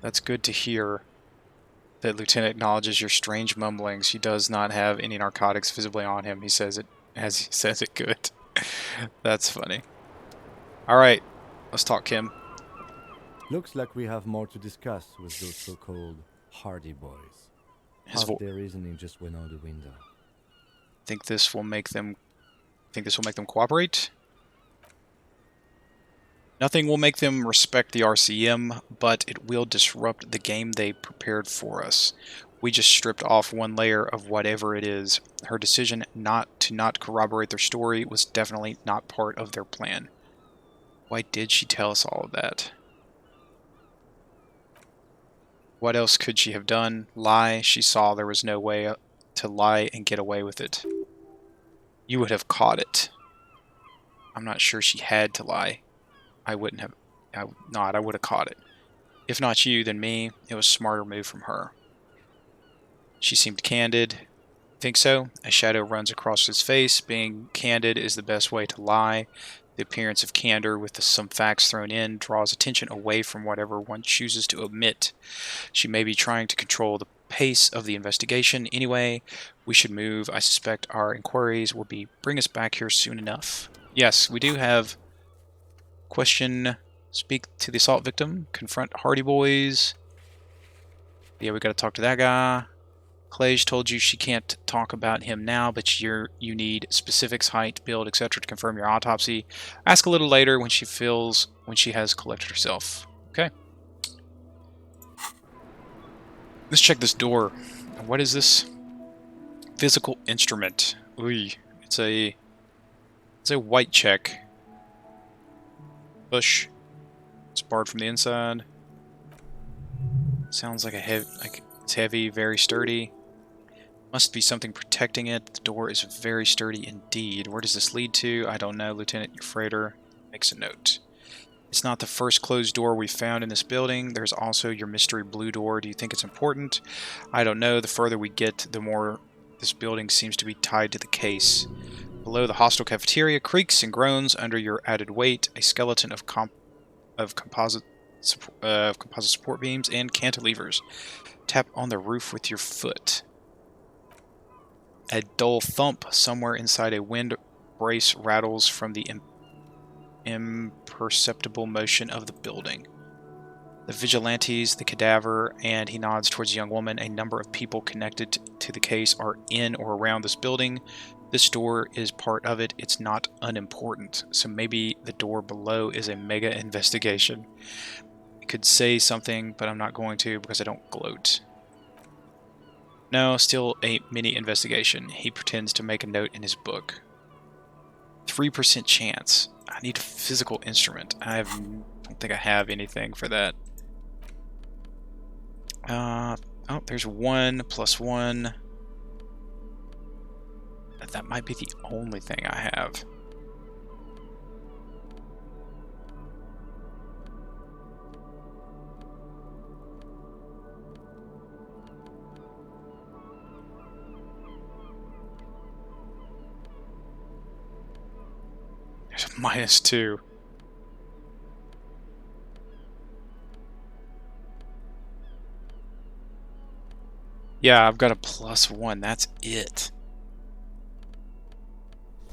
That's good to hear. The lieutenant acknowledges your strange mumblings. He does not have any narcotics visibly on him. He says it as he says it good. That's funny. Alright, let's talk, Kim. Looks like we have more to discuss with those so-called Hardy Boys. His Half their reasoning just went out the window. Think this will make them cooperate? Nothing will make them respect the RCM, but it will disrupt the game they prepared for us. We just stripped off one layer of whatever it is. Her decision not to corroborate their story was definitely not part of their plan. Why did she tell us all of that? What else could she have done? Lie? She saw there was no way to lie and get away with it. You would have caught it. I'm not sure she had to lie. I wouldn't have. I would have caught it. If not you, then me. It was a smarter move from her. She seemed candid. Think so? A shadow runs across his face. Being candid is the best way to lie. The appearance of candor with some facts thrown in draws attention away from whatever one chooses to omit. She may be trying to control the pace of the investigation. Anyway, we should move. I suspect our inquiries will bring us back here soon enough. Yes, we do have... Question, speak to the assault victim, confront Hardy Boys. Yeah, we gotta talk to that guy. Clay's told you she can't talk about him now, but you need specifics, height, build, etc. to confirm your autopsy. Ask a little later when she has collected herself. Okay. Let's check this door. What is this? Physical instrument. Ooh, it's a white check. Push. It's barred from the inside. Sounds like It's heavy, very sturdy. Must be something protecting it. The door is very sturdy indeed. Where does this lead to? I don't know. Lieutenant Freighter makes a note. It's not the first closed door we've found in this building. There's also your mystery blue door. Do you think it's important? I don't know. The further we get, the more this building seems to be tied to the case. Below the hostel cafeteria creaks and groans under your added weight. A skeleton of composite support beams and cantilevers. Tap on the roof with your foot. A dull thump somewhere inside a wind brace rattles from the imperceptible motion of the building. The vigilantes, the cadaver, and he nods towards a young woman. A number of people connected to the case are in or around this building. This door is part of it. It's not unimportant. So maybe the door below is a mega investigation. I could say something, but I'm not going to because I don't gloat. No, still a mini investigation. He pretends to make a note in his book. 3% chance. I need a physical instrument. don't think I have anything for that. Oh, there's 1 + 1. That might be the only thing I have. There's a -2. Yeah, I've got a +1. That's it.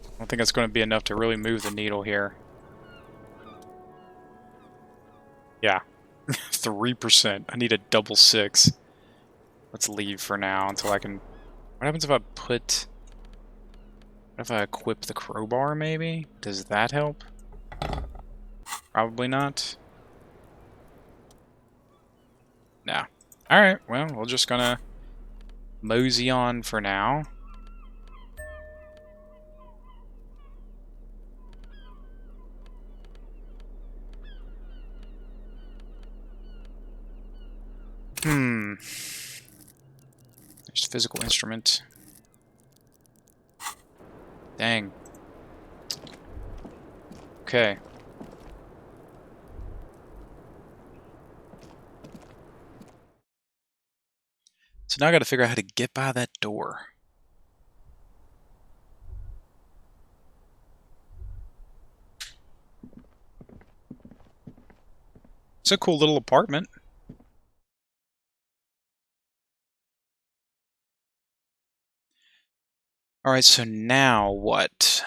I don't think it's going to be enough to really move the needle here. Yeah. 3%. I need a double 6. Let's leave for now until I can... What happens if I put... What if I equip the crowbar, maybe? Does that help? Probably not. Nah. Alright, well, we're just gonna mosey on for now. There's physical instrument. Dang. Okay. So now I gotta figure out how to get by that door. It's a cool little apartment. Alright, so now what?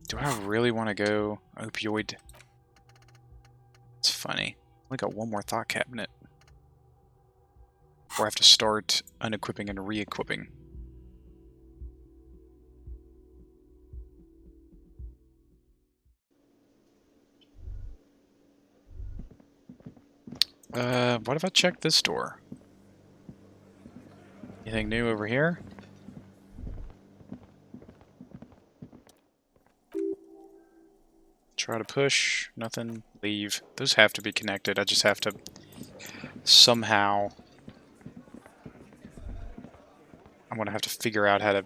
Do I really want to go opioid? It's funny. I got one more thought cabinet. Or I have to start unequipping and re-equipping. What if I check this door? Anything new over here? Try to push. Nothing. Leave. Those have to be connected. I just have to somehow... I'm gonna have to figure out how to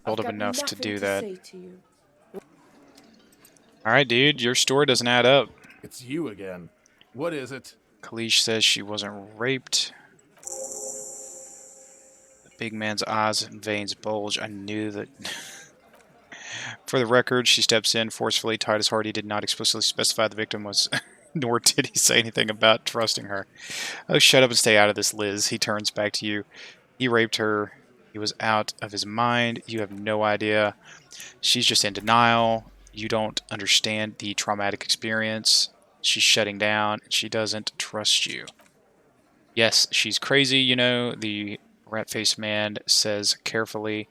build up enough to do that. Alright, dude. Your story doesn't add up. It's you again. What is it? Kalish says she wasn't raped. The big man's eyes and veins bulge. I knew that... For the record, she steps in forcefully. Titus Hardy did not explicitly specify the victim was... nor did he say anything about trusting her. Oh, shut up and stay out of this, Liz. He turns back to you. He raped her. He was out of his mind. You have no idea. She's just in denial. You don't understand the traumatic experience. She's shutting down. She doesn't trust you. Yes, she's crazy, you know, the rat-faced man says carefully.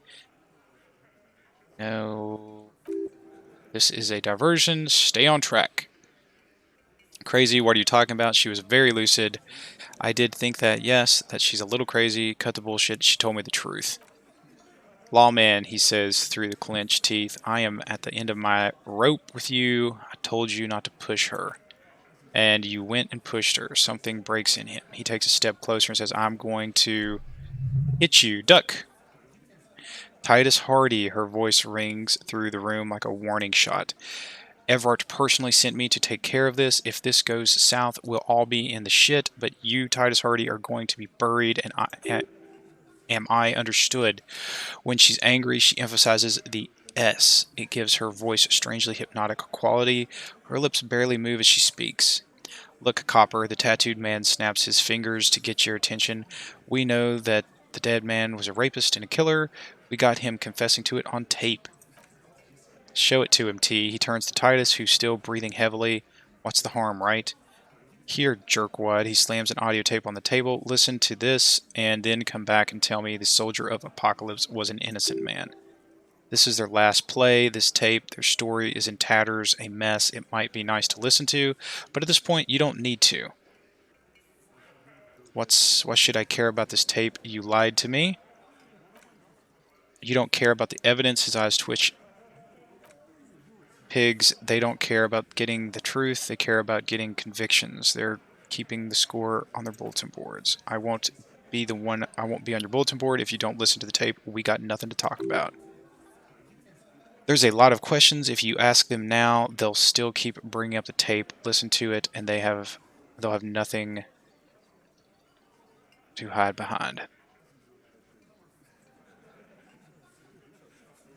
No. This is a diversion. Stay on track. Crazy, what are you talking about? She was very lucid. I did think that, yes, that she's a little crazy. Cut the bullshit. She told me the truth. Lawman, he says through the clenched teeth, I am at the end of my rope with you. I told you not to push her. And you went and pushed her. Something breaks in him. He takes a step closer and says, I'm going to hit you. Duck. Titus Hardy, her voice rings through the room like a warning shot. Everett personally sent me to take care of this. If this goes south, we'll all be in the shit, but you, Titus Hardy, are going to be buried, and am I understood? When she's angry, she emphasizes the S. It gives her voice a strangely hypnotic quality. Her lips barely move as she speaks. Look, Copper, the tattooed man snaps his fingers to get your attention. We know that the dead man was a rapist and a killer. We got him confessing to it on tape. Show it to him, T. He turns to Titus, who's still breathing heavily. What's the harm, right? Here, jerkwad. He slams an audio tape on the table. Listen to this, and then come back and tell me the soldier of Apocalypse was an innocent man. This is their last play, this tape. Their story is in tatters, a mess. It might be nice to listen to, but at this point, you don't need to. What should I care about this tape? You lied to me. You don't care about the evidence. His eyes twitch. Pigs, they don't care about getting the truth. They care about getting convictions. They're keeping the score on their bulletin boards. I won't be on your bulletin board if you don't listen to the tape. We got nothing to talk about. There's a lot of questions. If you ask them now, they'll still keep bringing up the tape, listen to it, and they'll have nothing to hide behind.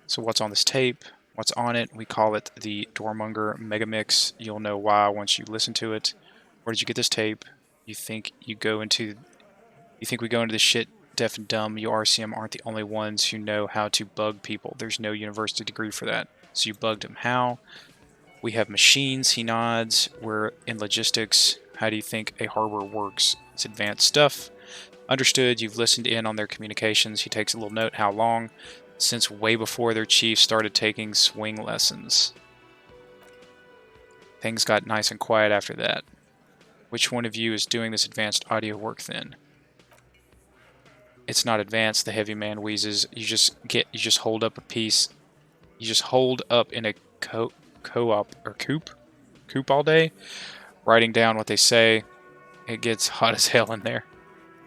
So what's on this tape? What's on it? We call it the Dormonger Megamix. You'll know why once you listen to it. Where did you get this tape? You think we go into this shit deaf and dumb? You RCM aren't the only ones who know how to bug people. There's no university degree for that. So you bugged them. How? We have machines. He nods. We're in logistics. How do you think a harbor works? It's advanced stuff. Understood. You've listened in on their communications. He takes a little note. How long? Since way before their chief started taking swing lessons. Things got nice and quiet after that. Which one of you is doing this advanced audio work then? It's not advanced, the heavy man wheezes. You just hold up a piece. You just hold up in a co-op or coop all day, writing down what they say. It gets hot as hell in there.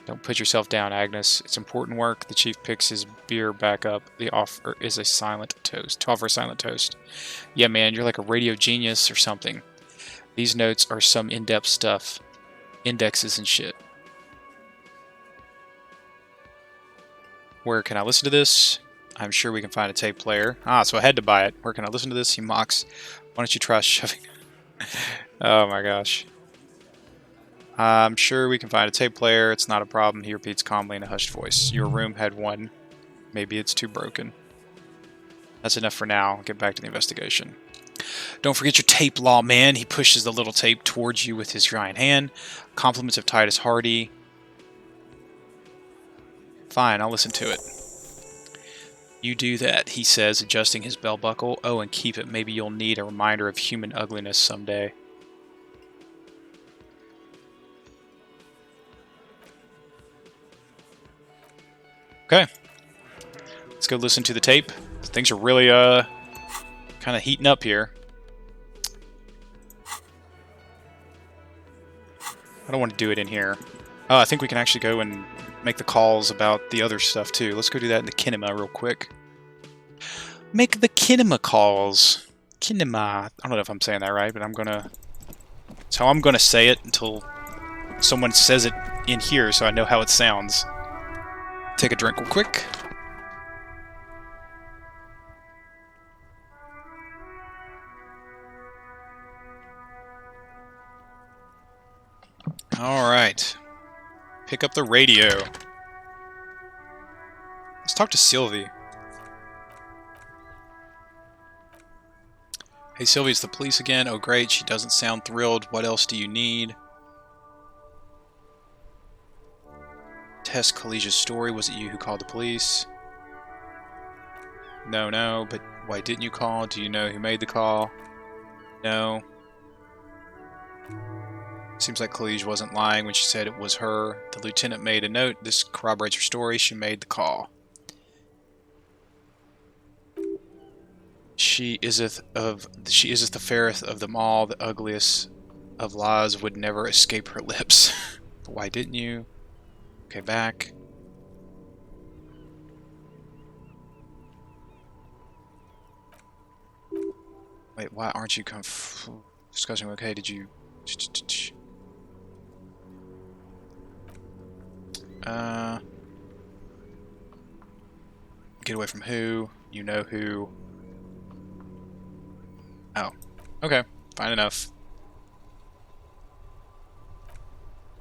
Don't put yourself down, Agnes. It's important work. The chief picks his beer back up. The offer is a silent toast. To offer a silent toast. Yeah, man, you're like a radio genius or something. These notes are some in-depth stuff. Indexes and shit. Where can I listen to this? I'm sure we can find a tape player. So I had to buy it. Where can I listen to this? He mocks. Why don't you try shoving? Oh my gosh. I'm sure we can find a tape player. It's not a problem. He repeats calmly in a hushed voice. Your room had one. Maybe it's too broken. That's enough for now. Get back to the investigation. Don't forget your tape, Lawman. He pushes the little tape towards you with his giant hand. Compliments of Titus Hardy. Fine, I'll listen to it. You do that, he says, adjusting his belt buckle. Oh, and keep it. Maybe you'll need a reminder of human ugliness someday. Okay. Let's go listen to the tape. Things are really, kind of heating up here. I don't want to do it in here. I think we can actually go and make the calls about the other stuff, too. Let's go do that in the kinema real quick. Make the kinema calls. Kinema. I don't know if I'm saying that right, but I'm gonna... That's how I'm gonna say it until someone says it in here so I know how it sounds. Take a drink real quick. Alright. Pick up the radio. Let's talk to Sylvie. Hey Sylvie, it's the police again. Oh great, she doesn't sound thrilled. What else do you need? Tess Collegia's story. Was it you who called the police? No, but why didn't you call? Do you know who made the call? No. Seems like Collegia wasn't lying when she said it was her. The lieutenant made a note. This corroborates her story. She made the call. She iseth the fairest of them all, the ugliest of lies would never escape her lips. Why didn't you? Okay, back. Wait, why aren't you discussing? Okay, did you? Get away from who? You know who? Oh, okay, fine enough.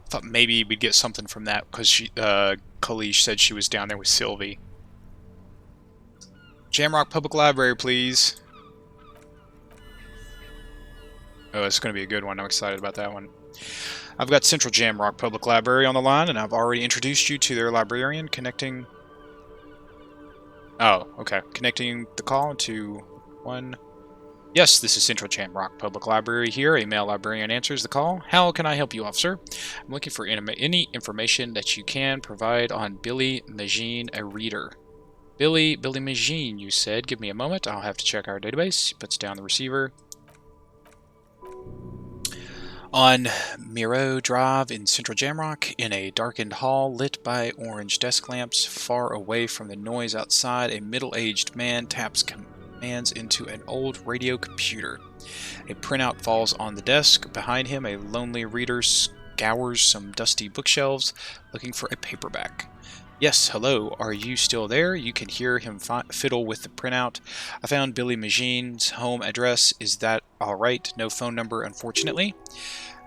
Thought maybe we'd get something from that because Kalish said she was down there with Sylvie. Jamrock Public Library, please. Oh, it's going to be a good one. I'm excited about that one. I've got Central Jamrock Public Library on the line, and I've already introduced you to their librarian, connecting... Oh, okay. Connecting the call to one... Yes, this is Central Jamrock Public Library here. A male librarian answers the call. How can I help you, officer? I'm looking for any information that you can provide on Billy Magine, a reader. Billy Magine, you said. Give me a moment. I'll have to check our database. He puts down the receiver. On Miro Drive in Central Jamrock, in a darkened hall lit by orange desk lamps, far away from the noise outside, a middle-aged man taps commands into an old radio computer. A printout falls on the desk. Behind him, a lonely reader scours some dusty bookshelves, looking for a paperback. Yes, hello, are you still there? You can hear him fiddle with the printout. I found Billy Magine's home address. Is that alright? No phone number, unfortunately.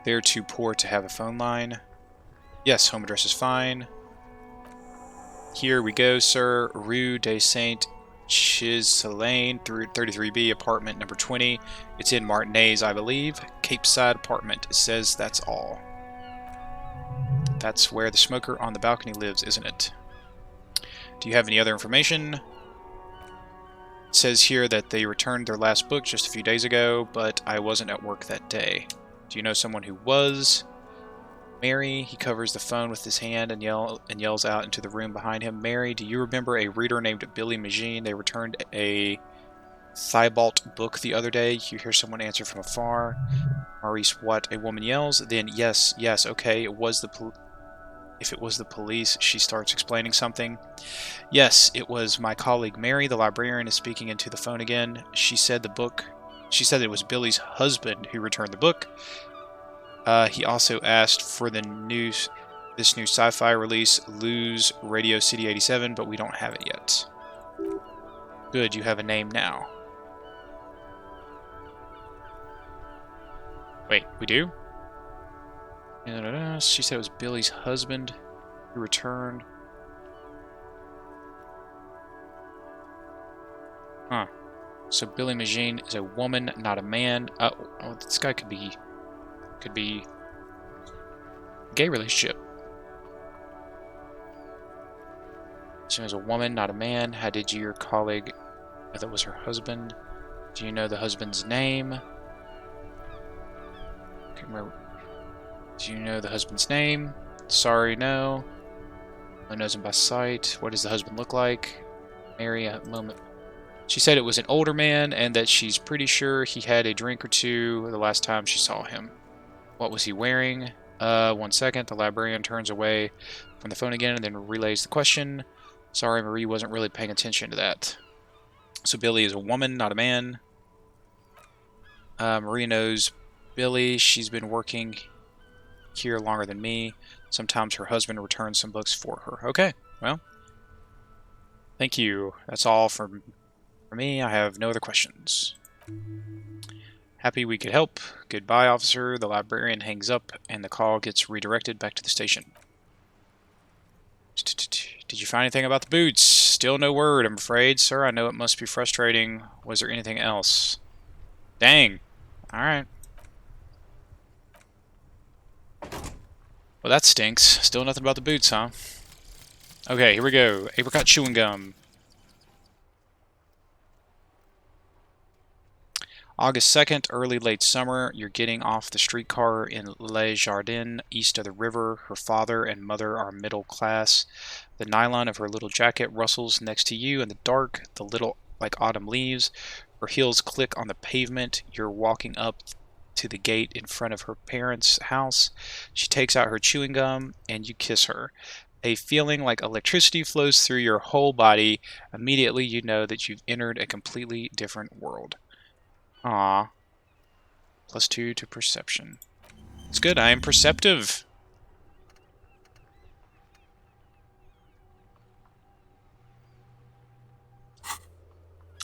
They're too poor to have a phone line. Yes, home address is fine. Here we go, sir. Rue de Saint Chiselane, 33B, apartment number 20. It's in Martinez, I believe. Cape Side apartment. It says that's all. That's where the smoker on the balcony lives, isn't it? Do you have any other information? It says here that they returned their last book just a few days ago, but I wasn't at work that day. Do you know someone who was? Mary, he covers the phone with his hand and yells out into the room behind him. Mary, do you remember a reader named Billy Magine? They returned a Thibault book the other day. You hear someone answer from afar. Maurice, what? A woman yells. Then, yes, okay, it was the if it was the police, she starts explaining something. Yes, it was my colleague Mary, the librarian, is speaking into the phone again. She said that it was Billy's husband who returned the book. He also asked for this new sci-fi release, Lose Radio City 87, but we don't have it yet. Good, you have a name now. Wait, we do? She said it was Billy's husband who returned. Huh. So Billy Magine is a woman, not a man. Oh, this guy could be a gay relationship. She was a woman, not a man. How did your colleague know that was her husband? Do you know the husband's name? Can't remember. Do you know the husband's name? Sorry, no. No knows him by sight. What does the husband look like? Mary, a moment. She said it was an older man and that she's pretty sure he had a drink or two the last time she saw him. What was he wearing? 1 second. The librarian turns away from the phone again and then relays the question. Sorry, Marie wasn't really paying attention to that. So Billy is a woman, not a man. Marie knows Billy. She's been working here longer than me. Sometimes her husband returns some books for her. Okay, well, thank you. That's all for me. I have no other questions. Happy we could help. Goodbye, officer. The librarian hangs up and the call gets redirected back to the station. Did you find anything about the boots? Still no word, I'm afraid. Sir, I know it must be frustrating. Was there anything else? Dang. Alright. Well, that stinks. Still nothing about the boots, huh? Okay, here we go. Apricot chewing gum. August 2nd, early late summer. You're getting off the streetcar in Les Jardins, east of the river. Her father and mother are middle class. The nylon of her little jacket rustles next to you in the dark, the little like autumn leaves. Her heels click on the pavement. You're walking up to the gate in front of her parents' house. She takes out her chewing gum, and you kiss her. A feeling like electricity flows through your whole body. Immediately, you know that you've entered a completely different world. Ah, +2 to perception. It's good. I am perceptive.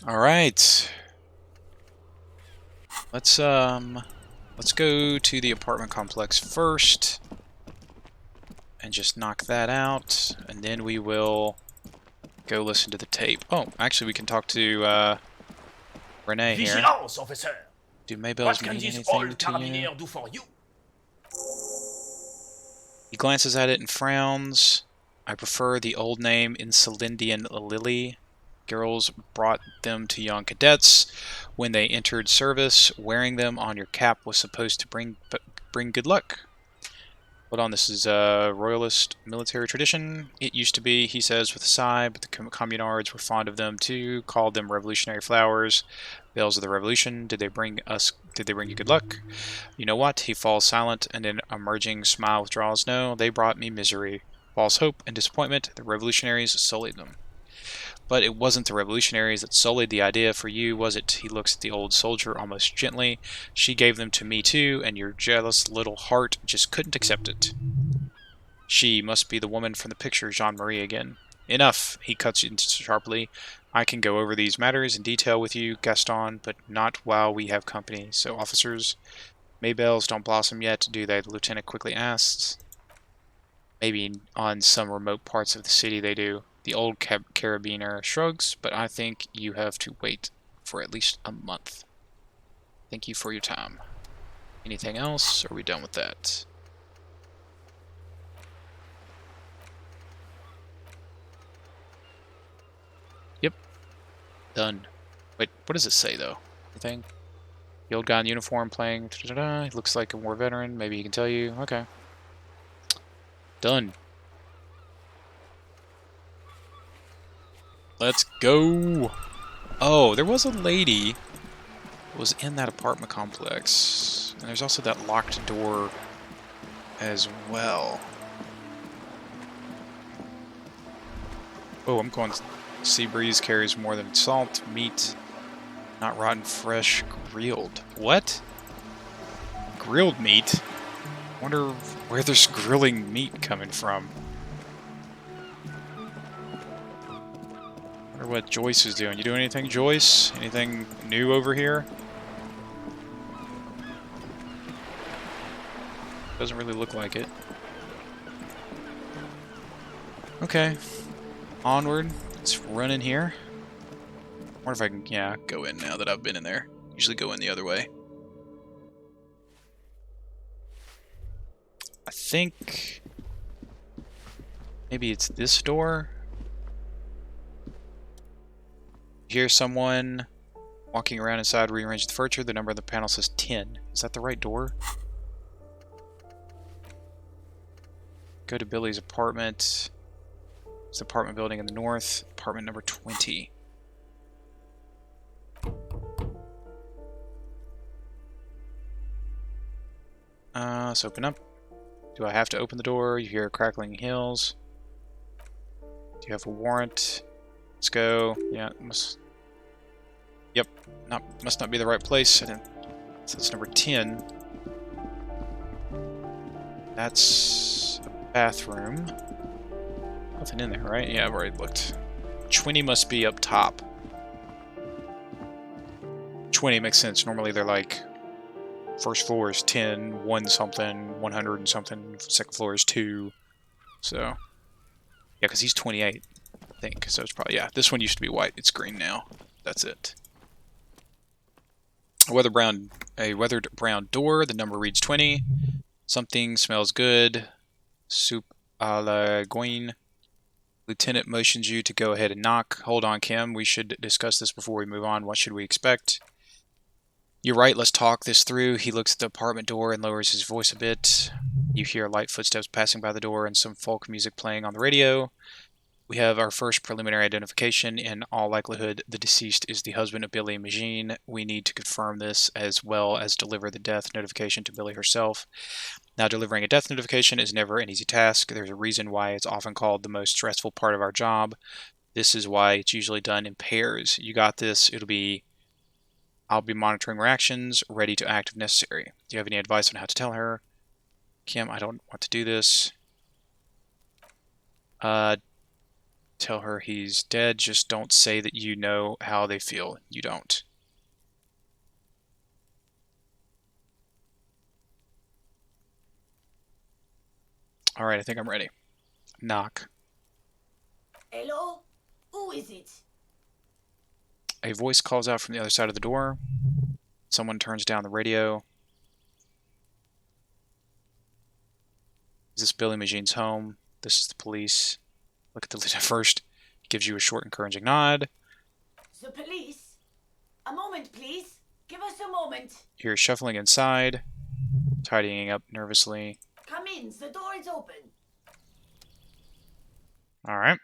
All right. Let's go to the apartment complex first and just knock that out, and then we will go listen to the tape. Oh, actually, we can talk to Renee here. Vigilance, officer! Do Maybells What can mean this anything old to you? carabinier do for you? He glances at it and frowns. I prefer the old name Insulindian Lily. Girls brought them to young cadets when they entered service. Wearing them on your cap was supposed to bring good luck. Hold on, this is a royalist military tradition. It used to be, he says with a sigh, but the communards were fond of them too, called them revolutionary flowers. Bells of the revolution, did they bring you good luck? You know what? He falls silent, and an emerging smile withdraws. No, they brought me misery. False hope and disappointment, the revolutionaries sullied them. But it wasn't the revolutionaries that sullied the idea for you, was it? He looks at the old soldier almost gently. She gave them to me too, and your jealous little heart just couldn't accept it. She must be the woman from the picture, Jean-Marie again. Enough, he cuts in sharply. I can go over these matters in detail with you, Gaston, but not while we have company. So, officers, Maybells don't blossom yet, do they? The lieutenant quickly asks. Maybe on some remote parts of the city they do. The old carabiner shrugs, but I think you have to wait for at least a month. Thank you for your time. Anything else? Or are we done with that? Yep. Done. Wait, what does it say, though? Anything? The old guy in uniform playing. He looks like a war veteran. Maybe he can tell you. Okay. Done. Let's go. Oh, there was a lady that was in that apartment complex. And there's also that locked door as well. Oh, I'm going. Sea breeze carries more than salt, meat, not rotten, fresh, grilled. What? Grilled meat? Wonder where there's grilling meat coming from. Wonder what Joyce is doing. You doing anything, Joyce? Anything new over here? Doesn't really look like it. Okay. Onward. Let's run in here. Wonder if I can, yeah, go in now that I've been in there. Usually go in the other way. I think maybe it's this door. You hear someone walking around inside, rearrange the furniture. The number on the panel says 10. Is that the right door? Go to Billy's apartment. It's the apartment building in the north. Apartment number 20. Let's open up. Do I have to open the door? You hear crackling heels. Do you have a warrant? Let's go. Yeah, must. Yep, must not be the right place. So that's number 10. That's a bathroom. Nothing in there, right? Yeah, I've already looked. 20 must be up top. 20 makes sense. Normally they're like, first floor is 10, 1 something, 100 and something. Second floor is 2. So, yeah, because he's 28, I think. So it's probably, yeah, this one used to be white. It's green now. That's it. A weathered brown door. The number reads 20. Something smells good. Soup a la guine. Lieutenant motions you to go ahead and knock. Hold on, Kim. We should discuss this before we move on. What should we expect? You're right. Let's talk this through. He looks at the apartment door and lowers his voice a bit. You hear light footsteps passing by the door and some folk music playing on the radio. We have our first preliminary identification. In all likelihood, the deceased is the husband of Billy Magine. We need to confirm this as well as deliver the death notification to Billy herself. Now, delivering a death notification is never an easy task. There's a reason why it's often called the most stressful part of our job. This is why it's usually done in pairs. You got this. I'll be monitoring reactions, ready to act if necessary. Do you have any advice on how to tell her? Kim, I don't want to do this. Tell her he's dead. Just don't say that you know how they feel. You don't. Alright, I think I'm ready. Knock. Hello? Who is it? A voice calls out from the other side of the door. Someone turns down the radio. Is this Billy Magine's home? This is the police. Look at the lieutenant first. He gives you a short, encouraging nod. The police? A moment, please. Give us a moment. You're shuffling inside, tidying up nervously. Come in. The door is open. Alright.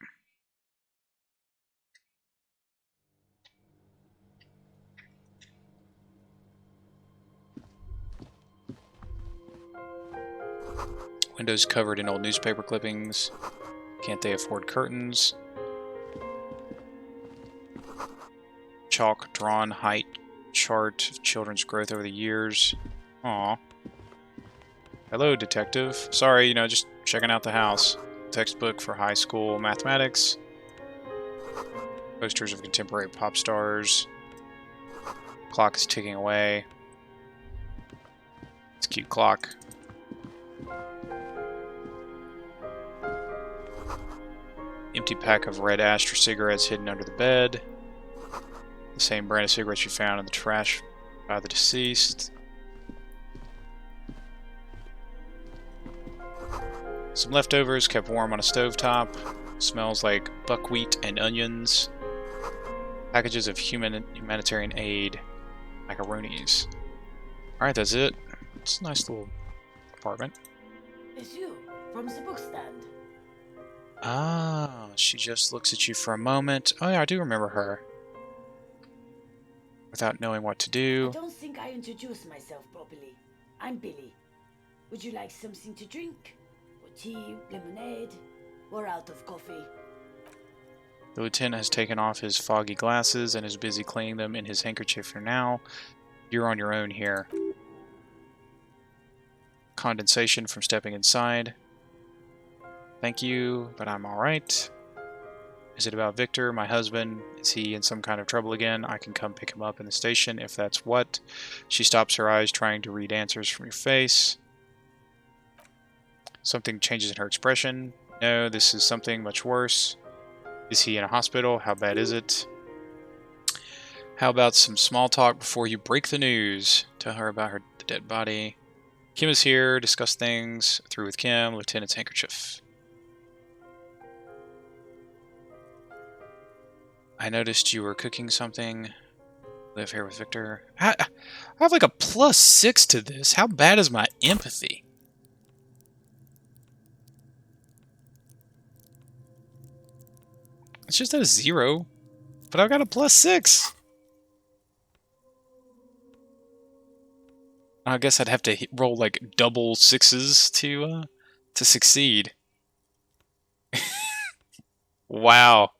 Windows covered in old newspaper clippings. Can't they afford curtains? Chalk drawn height chart of children's growth over the years. Aw. Hello, detective. Sorry, just checking out the house. Textbook for high school mathematics. Posters of contemporary pop stars. Clock is ticking away. It's a cute clock. Empty pack of red Astra cigarettes hidden under the bed. The same brand of cigarettes you found in the trash by the deceased. Some leftovers kept warm on a stovetop. Smells like buckwheat and onions. Packages of humanitarian aid. Macaronis. Alright, that's it. It's a nice little apartment. It's you, from the bookstand. Ah, she just looks at you for a moment. Oh yeah, I do remember her. Without knowing what to I do. don't think I introduced myself properly. I'm Billy. Would you like something to drink? Or tea, lemonade? We're out of coffee. The lieutenant has taken off his foggy glasses and is busy cleaning them in his handkerchief for now. You're on your own here. Condensation from stepping inside. Thank you, but I'm alright. Is it about Victor, my husband? Is he in some kind of trouble again? I can come pick him up in the station if that's what. She stops her eyes, trying to read answers from your face. Something changes in her expression. No, this is something much worse. Is he in a hospital? How bad is it? How about some small talk before you break the news? Tell her about the dead body. Kim is here. Discuss things. Through with Kim. Lieutenant's handkerchief. I noticed you were cooking something. Live here with Victor. I have like a +6 to this. How bad is my empathy? It's just at a 0, but I've got a +6. I guess I'd have to roll like double 6s to succeed. Wow.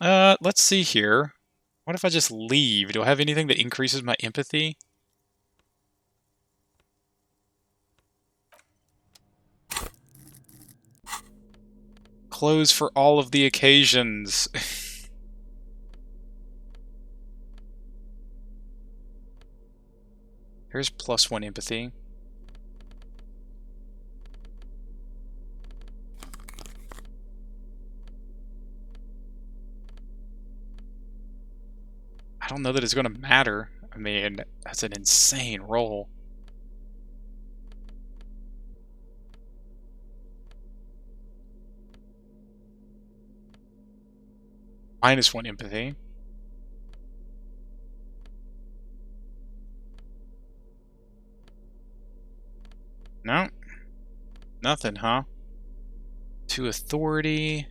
Let's see here. What if I just leave? Do I have anything that increases my empathy? Clothes for all of the occasions. Here's +1 empathy. I don't know that it's going to matter. I mean, that's an insane roll. -1 empathy. No. Nothing, huh? 2 authority.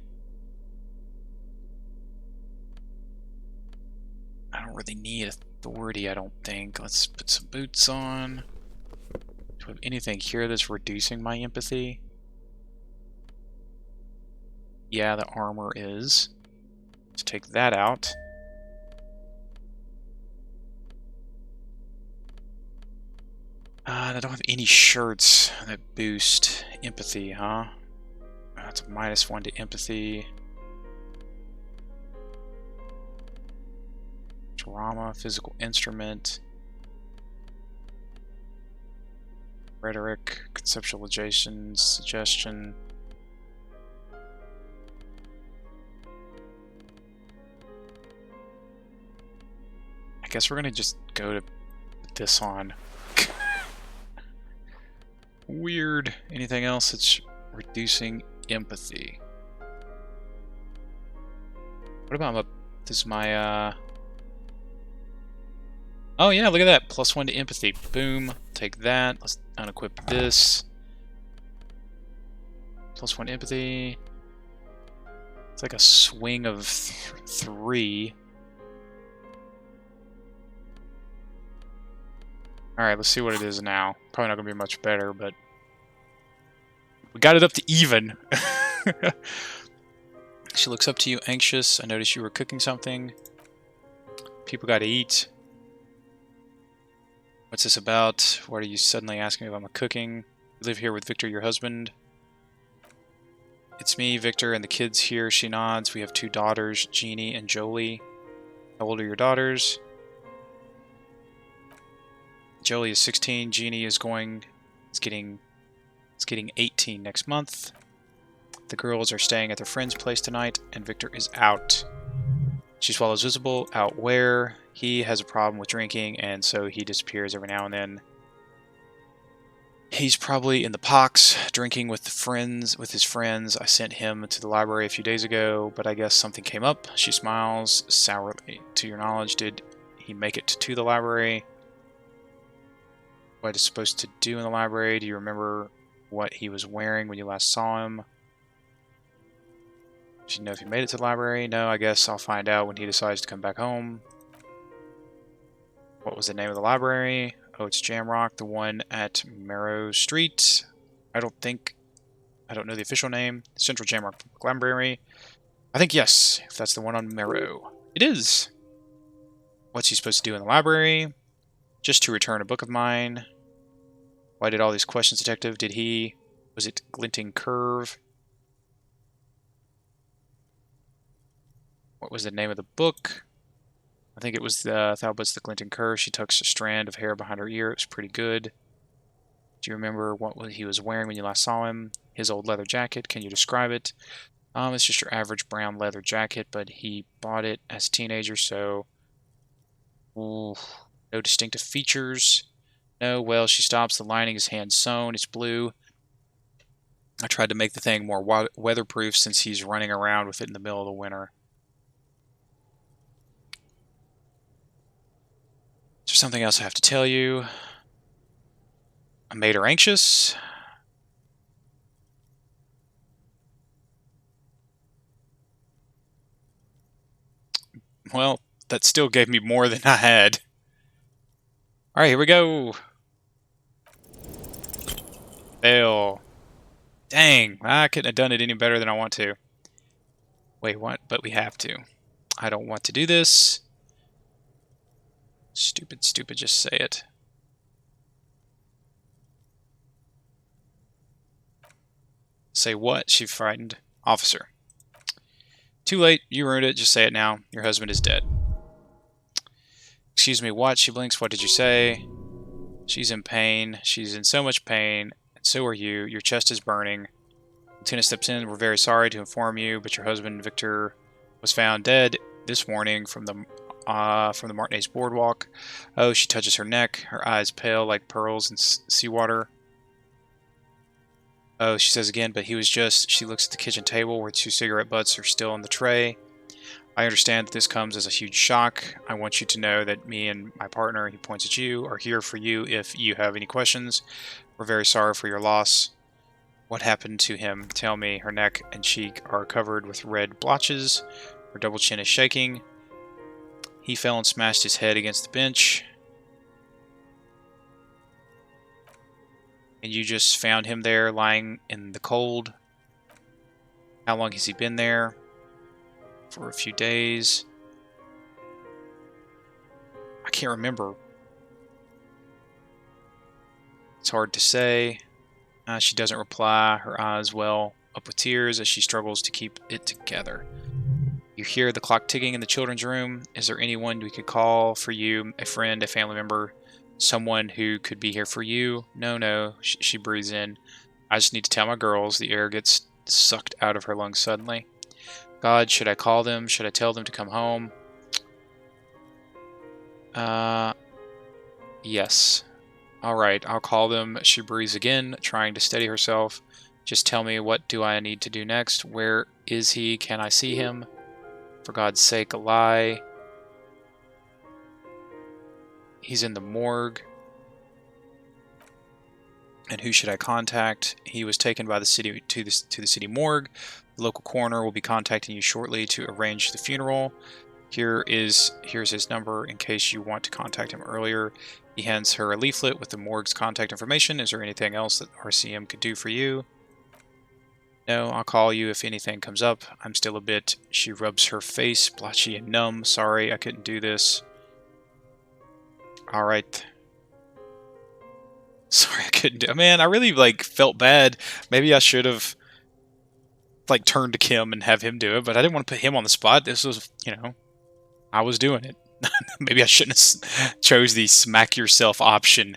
don't really need authority, I don't think. Let's put some boots on. Do we have anything here that's reducing my empathy? Yeah, the armor is. Let's take that out. I don't have any shirts that boost empathy, huh? That's a -1 to empathy. Drama, physical instrument. Rhetoric, conceptualization, suggestion. I guess we're gonna just go to put this on. Weird. Anything else that's reducing empathy? What about this is my oh yeah, look at that. +1 to empathy. Boom. Take that. Let's unequip this. +1 empathy. It's like a swing of 3. Alright, let's see what it is now. Probably not going to be much better, but... we got it up to even! She looks up to you, anxious. I noticed you were cooking something. People gotta eat. What's this about? Why are you suddenly asking me about my cooking? You live here with Victor, your husband? It's me, Victor, and the kids here. She nods. We have 2 daughters, Jeannie and Jolie. How old are your daughters? Jolie is 16. Jeannie is getting 18 next month. The girls are staying at their friend's place tonight, and Victor is out. She swallows visible. Out where? He has a problem with drinking, and so he disappears every now and then. He's probably in the pox, drinking with his friends. I sent him to the library a few days ago, but I guess something came up. She smiles sourly. To your knowledge, did he make it to the library? What is supposed to do in the library? Do you remember what he was wearing when you last saw him? Do you know if he made it to the library? No, I guess I'll find out when he decides to come back home. What was the name of the library? Oh, it's Jamrock, the one at Marrow Street. I don't know the official name. Central Jamrock Library. I think yes, if that's the one on Marrow. It is! What's he supposed to do in the library? Just to return a book of mine. Why did all these questions, detective? Was it Glinting Curve? What was the name of the book? I think it was Thalbot's The Glinting Curve. She tucks a strand of hair behind her ear. It was pretty good. Do you remember what he was wearing when you last saw him? His old leather jacket. Can you describe it? It's just your average brown leather jacket, but he bought it as a teenager, so... Ooh, no distinctive features. No, well, she stops. The lining is hand sewn. It's blue. I tried to make the thing more weatherproof since he's running around with it in the middle of the winter. Is there something else I have to tell you? I made her anxious. Well, that still gave me more than I had. Alright, here we go. Fail. Dang, I couldn't have done it any better than I want to. Wait, what? But we have to. I don't want to do this. Stupid, just say it. Say what? She frightened. Officer. Too late. You ruined it. Just say it now. Your husband is dead. Excuse me, what? She blinks. What did you say? She's in pain. She's in so much pain. And so are you. Your chest is burning. Lieutenant steps in. We're very sorry to inform you, but your husband, Victor, was found dead this morning from the Martinez boardwalk. Oh, she touches her neck. Her eyes pale like pearls in seawater. Oh, she says again, but he was just... She looks at the kitchen table where 2 cigarette butts are still on the tray. I understand that this comes as a huge shock. I want you to know that me and my partner, he points at you, are here for you if you have any questions. We're very sorry for your loss. What happened to him? Tell me. Her neck and cheek are covered with red blotches. Her double chin is shaking. He fell and smashed his head against the bench. And you just found him there lying in the cold. How long has he been there? For a few days. I can't remember. It's hard to say. She doesn't reply, her eyes well up with tears as she struggles to keep it together. You hear the clock ticking in the children's room. Is there anyone we could call for you? A friend, a family member, someone who could be here for you? No. She breathes in. I just need to tell my girls. The air gets sucked out of her lungs suddenly. God, should I call them? Should I tell them to come home? Yes. Alright, I'll call them. She breathes again, trying to steady herself. Just tell me, what do I need to do next? Where is he? Can I see him? For God's sake, a lie. He's in the morgue. And who should I contact? He was taken by the city to the city morgue. The local coroner will be contacting you shortly to arrange the funeral. Here's his number in case you want to contact him earlier. He hands her a leaflet with the morgue's contact information. Is there anything else that RCM could do for you? No, I'll call you if anything comes up. I'm still a bit... She rubs her face, blotchy and numb. Sorry, I couldn't do this. Alright. Sorry, I couldn't do it. Man, I really, felt bad. Maybe I should have, turned to Kim and have him do it, but I didn't want to put him on the spot. This was, I was doing it. Maybe I shouldn't have chose the smack yourself option.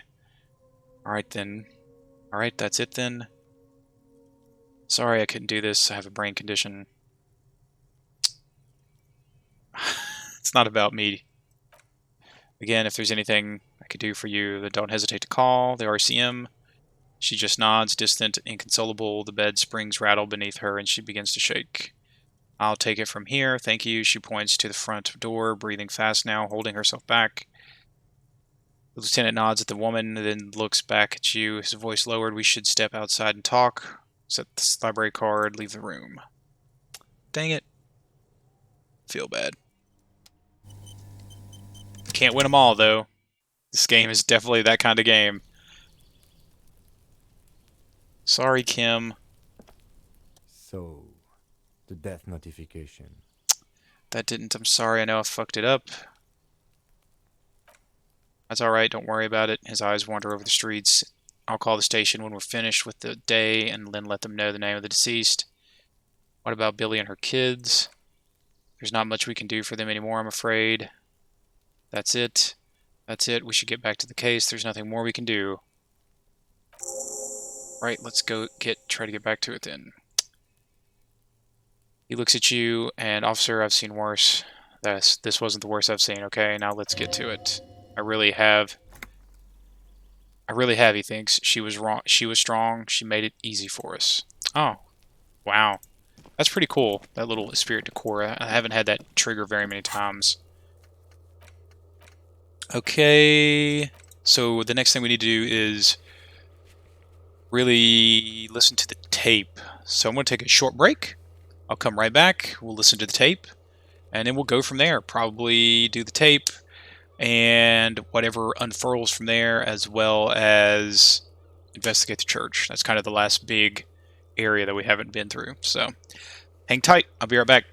Alright then. Alright, that's it then. Sorry I couldn't do this. I have a brain condition. It's not about me. Again, if there's anything I could do for you, then don't hesitate to call the RCM. She just nods, distant, inconsolable. The bed springs rattle beneath her and she begins to shake. I'll take it from here. Thank you. She points to the front door, breathing fast now, holding herself back. The lieutenant nods at the woman, then looks back at you, his voice lowered. We should step outside and talk. Set the library card, leave the room. Dang it. Feel bad. Can't win them all, though. This game is definitely that kind of game. Sorry, Kim. So, the death notification. That didn't... I'm sorry, I know I fucked it up. That's alright, don't worry about it. His eyes wander over the streets. I'll call the station when we're finished with the day and then let them know the name of the deceased. What about Billy and her kids? There's not much we can do for them anymore, I'm afraid. That's it. That's it. We should get back to the case. There's nothing more we can do. Right, let's go try to get back to it then. He looks at you, and officer, I've seen worse. This wasn't the worst I've seen, okay? Now let's get to it. I really have, he thinks. She was wrong. She was strong. She made it easy for us. Oh, wow. That's pretty cool, that little spirit decor. I haven't had that trigger very many times. Okay, so the next thing we need to do is really listen to the tape. So I'm going to take a short break. I'll come right back. We'll listen to the tape, and then we'll go from there. Probably do the tape and whatever unfurls from there, as well as investigate the church. That's kind of the last big area that we haven't been through. So hang tight. I'll be right back.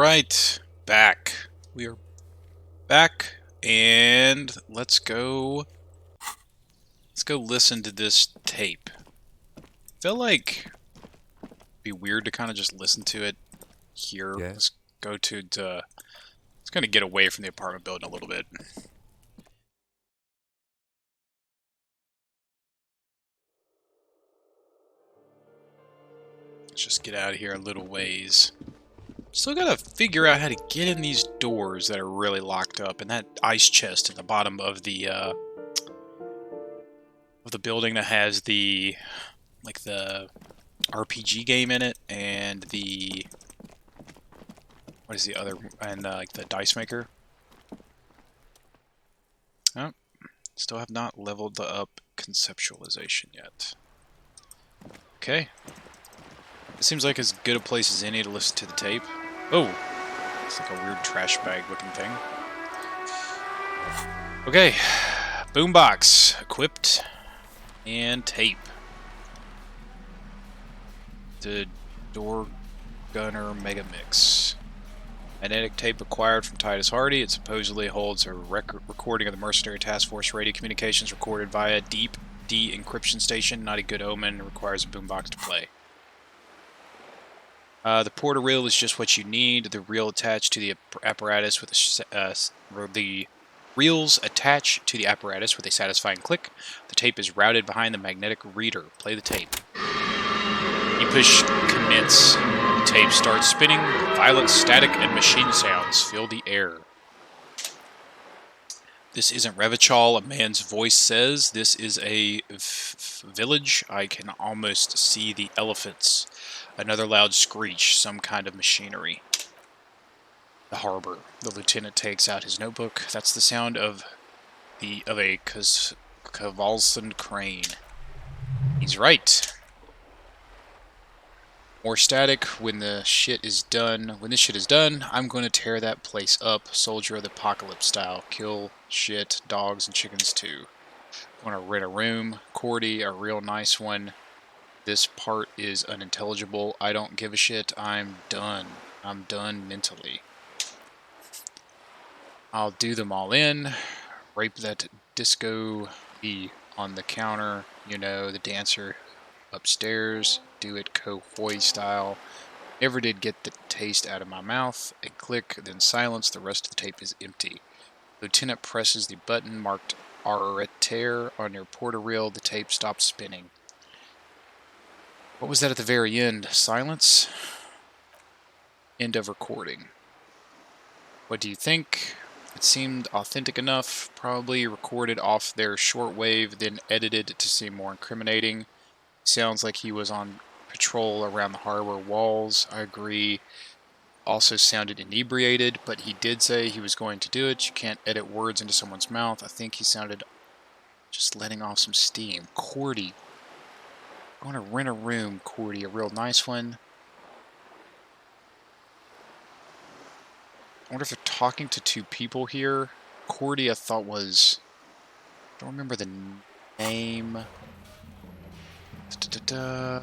right, back. We are back, and let's go listen to this tape. I feel like it'd be weird to kind of just listen to it here. Yeah. Let's go to let's kind of get away from the apartment building a little bit. Let's just get out of here a little ways. Still gotta figure out how to get in these doors that are really locked up, and that ice chest at the bottom of the building that has the RPG game in it, and the what is the other, and like the dice maker. Oh, still have not leveled up conceptualization yet. Okay. It seems like as good a place as any to listen to the tape. Oh! It's like a weird trash bag looking thing. Okay. Boombox equipped. And tape. The Door Gunner Mega Mix. Magnetic tape acquired from Titus Hardy. It supposedly holds a recording of the Mercenary Task Force radio communications recorded via deep D encryption station. Not a good omen. It requires a boombox to play. The porter reel is just what you need. The reel attached to the apparatus with the reels attach to the apparatus with a satisfying click. The tape is routed behind the magnetic reader. Play the tape. You push commence. The tape starts spinning. Violent static and machine sounds fill the air. This isn't Revachol, a man's voice says. This is a village. I can almost see the elephants. Another loud screech, some kind of machinery. The harbor. The lieutenant takes out his notebook. That's the sound of a cavalcent crane. He's right. More static. When the shit is done. When this shit is done, I'm going to tear that place up. Soldier of the Apocalypse style. Kill, shit, dogs, and chickens too. Want to rent a room. Cordy, a real nice one. This part is unintelligible. I don't give a shit. I'm done. I'm done mentally. I'll do them all in. Rape that disco bee on the counter. You know, the dancer upstairs. Do it Ko-Foi style. Never did get the taste out of my mouth. A click, then silence. The rest of the tape is empty. Lieutenant presses the button marked Arrêter on your porter reel. The tape stops spinning. What was that at the very end? Silence? End of recording. What do you think? It seemed authentic enough. Probably recorded off their shortwave, then edited to seem more incriminating. Sounds like he was on patrol around the harbor walls. I agree. Also sounded inebriated, but he did say he was going to do it. You can't edit words into someone's mouth. I think he sounded just letting off some steam. Cordy. I want to rent a room, Cordy, a real nice one. I wonder if they're talking to two people here. Cordy, I thought was... I don't remember the name. Da-da-da-da.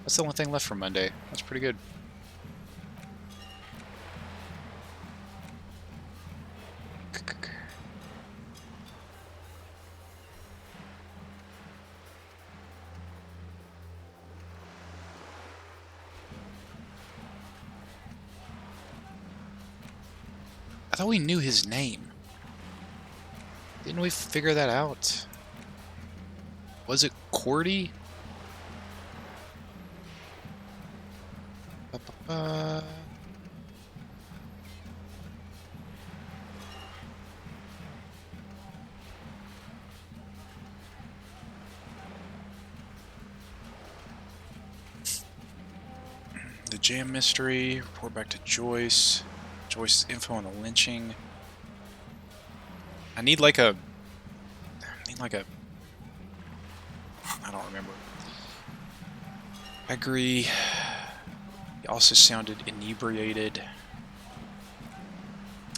That's the only thing left for Monday. That's pretty good. I thought we knew his name. Didn't we figure that out? Was it Cordy? Ba-ba-ba. The jam mystery. Report back to Joyce. Joyce's info on the lynching. I need like a... I don't remember. I agree. He also sounded inebriated.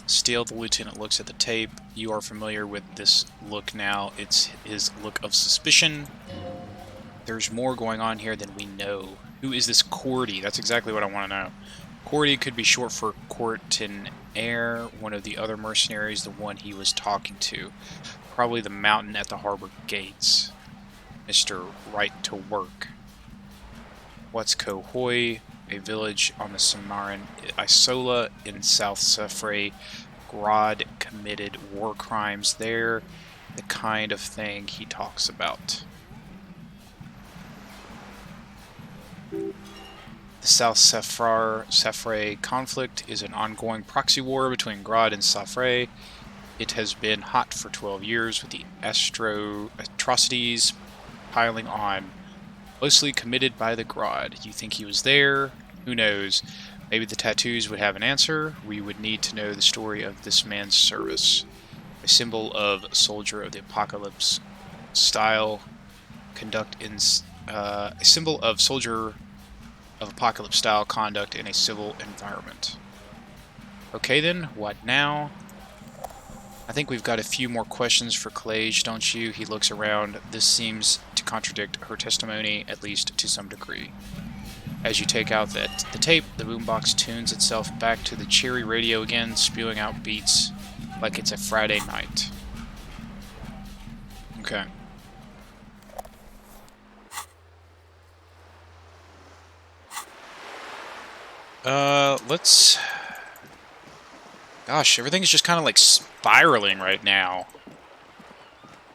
Still, the lieutenant looks at the tape. You are familiar with this look now. It's his look of suspicion. There's more going on here than we know. Who is this Cordy? That's exactly what I want to know. Cordy could be short for Cortin Air, one of the other mercenaries, the one he was talking to. Probably the mountain at the harbor gates. Mr. Right to Work. What's Kohoi? A village on the Samaran Isola in South Sefre. Grodd committed war crimes there. The kind of thing he talks about. The South Sefre conflict is an ongoing proxy war between Grodd and Safre. It has been hot for 12 years with the atrocities piling on. Mostly committed by the Grodd. You think he was there? Who knows? Maybe the tattoos would have an answer. We would need to know the story of this man's service. A symbol of soldier of the apocalypse style conduct in a symbol of soldier of apocalypse style conduct in a civil environment. Okay then, what now? I think we've got a few more questions for Clage, don't you? He looks around. This seems to contradict her testimony, at least to some degree. As you take out the tape, the boombox tunes itself back to the cheery radio again, spewing out beats like it's a Friday night. Okay. Let's... Gosh, everything's just kind of like spiraling right now.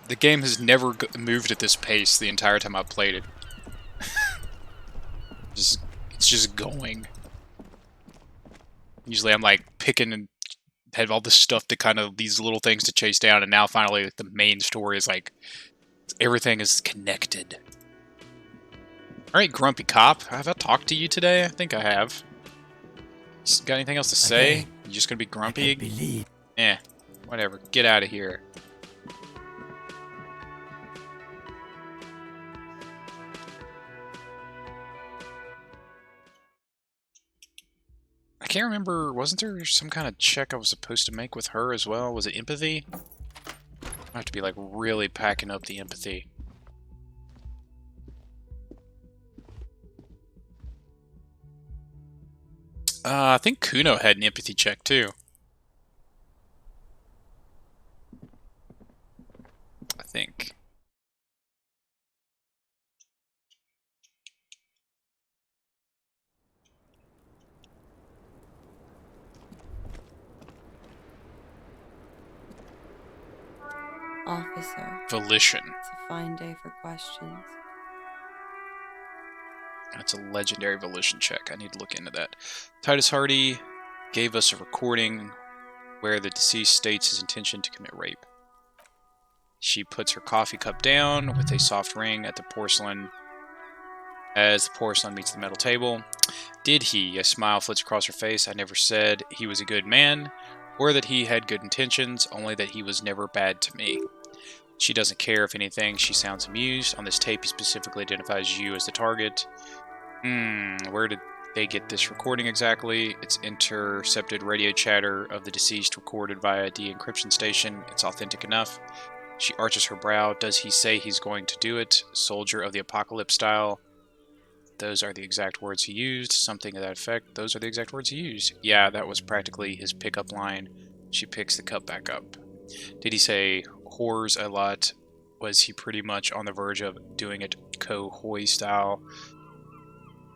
The game has never moved at this pace the entire time I've played it. It's just going. Usually I'm like picking and have all this stuff to kind of, these little things to chase down, and now finally like, the main story is like, everything is connected. Alright, Grumpy Cop, have I talked to you today? I think I have. Got anything else to say? You just gonna be grumpy? Believe. Whatever. Get out of here. I can't remember, wasn't there some kind of check I was supposed to make with her as well? Was it empathy? I have to be like really packing up the empathy. I think Kuno had an empathy check too. I think. Officer, Volition. it's a fine day for questions. That's a legendary volition check. I need to look into that. Titus Hardy gave us a recording where the deceased states his intention to commit rape. She puts her coffee cup down with a soft ring at the porcelain as the porcelain meets the metal table. Did he? A smile flits across her face. I never said he was a good man or that he had good intentions, only that he was never bad to me. She doesn't care if anything. She sounds amused. On this tape, he specifically identifies you as the target. Where did they get this recording exactly? It's intercepted radio chatter of the deceased recorded via de-encryption station. It's authentic enough. She arches her brow. Does he say he's going to do it? Soldier of the apocalypse style. Those are the exact words he used. Something to that effect. Those are the exact words he used. Yeah, that was practically his pickup line. She picks the cup back up. Did he say whores a lot? Was he pretty much on the verge of doing it Kohoi style?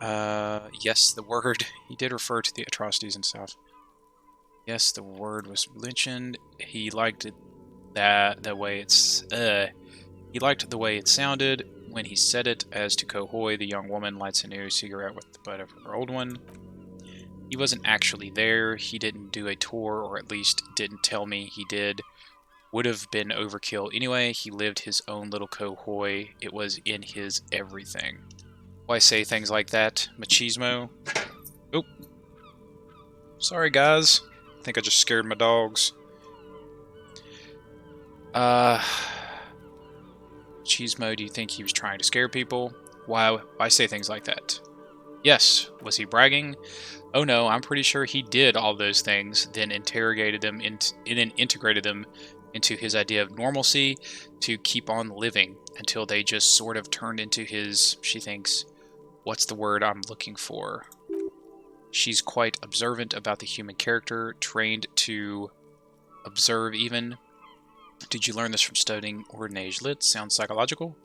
Yes, the word. He did refer to the atrocities and stuff. Yes, the word was mentioned. He liked it the way it's he liked the way it sounded when he said it. As to Kohoi, the young woman lights a new cigarette with the butt of her old one. He wasn't actually there. He didn't do a tour, or at least didn't tell me he did. Would have been overkill anyway. He lived his own little Kohoi. It was in his everything. Why say things like that? Machismo? Oop. Sorry, guys. I think I just scared my dogs. Machismo, do you think he was trying to scare people? Why say things like that? Yes. Was he bragging? Oh no, I'm pretty sure he did all those things, then integrated them into his idea of normalcy to keep on living until they just sort of turned into his, she thinks, what's the word I'm looking for? She's quite observant about the human character, trained to observe even. Did you learn this from studying Ordinage Lit? Sounds psychological.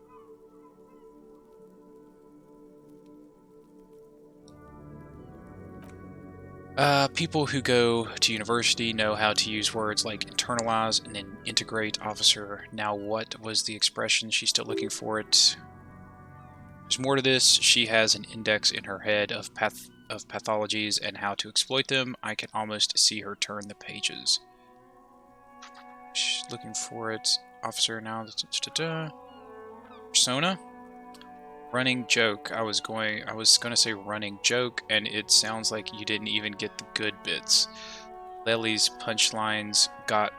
People who go to university know how to use words like internalize and then integrate. Officer, now what was the expression? She's still looking for it. There's more to this. She has an index in her head of pathologies and how to exploit them. I can almost see her turn the pages. She's looking for it. Officer, now. Persona? Running joke. I was gonna say running joke, and it sounds like you didn't even get the good bits. Lely's punchlines got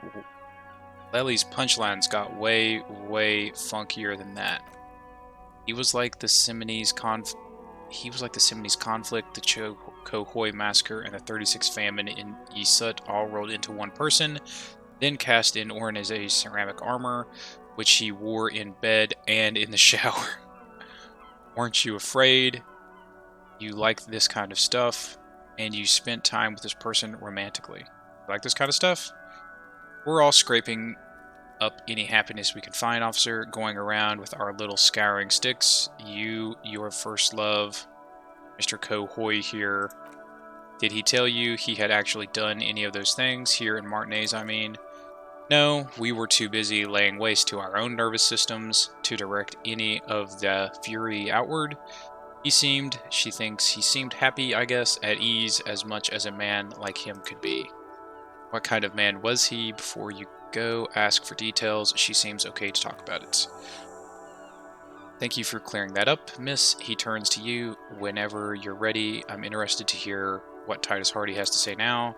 way funkier than that. He was like the Simone's conflict, the Chokohoi massacre, and the 36 famine in Yisut all rolled into one person, then cast in Orneze's ceramic armor, which he wore in bed and in the shower. Weren't you afraid? You like this kind of stuff, and you spent time with this person romantically. You like this kind of stuff? We're all scraping up any happiness we can find, officer, going around with our little scouring sticks. Your first love, Mr. Kohoi here. Did he tell you he had actually done any of those things here in Martinez, I mean? No, we were too busy laying waste to our own nervous systems to direct any of the fury outward. She thinks he seemed happy, I guess, at ease, as much as a man like him could be. What kind of man was he? Before you go, ask for details. She seems okay to talk about it. Thank you for clearing that up, miss. He turns to you. Whenever you're ready, I'm interested to hear what Titus Hardy has to say now.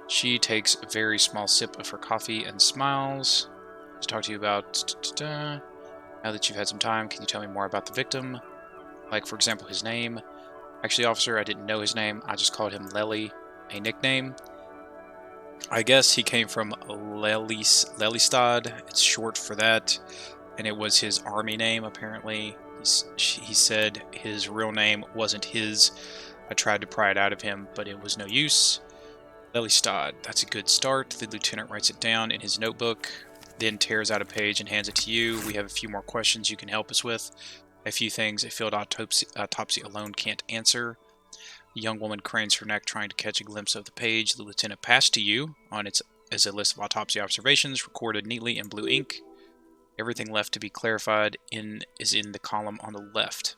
She takes a very small sip of her coffee and smiles. To talk to you about... Now that you've had some time, can you tell me more about the victim? Like, for example, his name. Actually, officer, I didn't know his name. I just called him Lely, a nickname. I guess he came from Lelystad. It's short for that. And it was his army name, apparently. He said his real name wasn't his. I tried to pry it out of him, but it was no use. Lelystad, that's a good start. The lieutenant writes it down in his notebook, then tears out a page and hands it to you. We have a few more questions you can help us with. A few things a field autopsy alone can't answer. The young woman cranes her neck, trying to catch a glimpse of the page the lieutenant passed to you. On it is a list of autopsy observations, recorded neatly in blue ink. Everything left to be clarified is in the column on the left.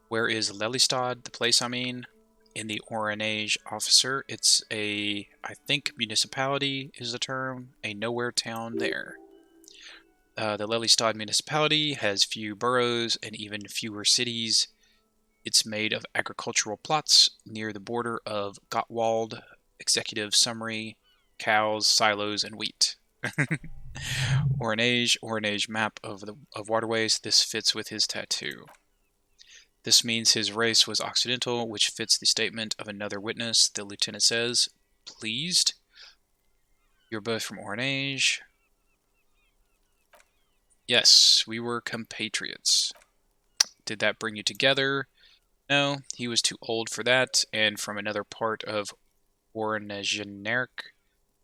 Where is Lelystad, the place I mean? In the Orange, officer. It's I think municipality is the term, a nowhere town there. The Lelystad municipality has few boroughs and even fewer cities. It's made of agricultural plots near the border of Gottwald. Executive summary: cows, silos, and wheat. Orange map of waterways. This fits with his tattoo. This means his race was Occidental, which fits the statement of another witness. The lieutenant says, pleased. You're both from Orange. Yes, we were compatriots. Did that bring you together? No, he was too old for that, and from another part of Orange-generic.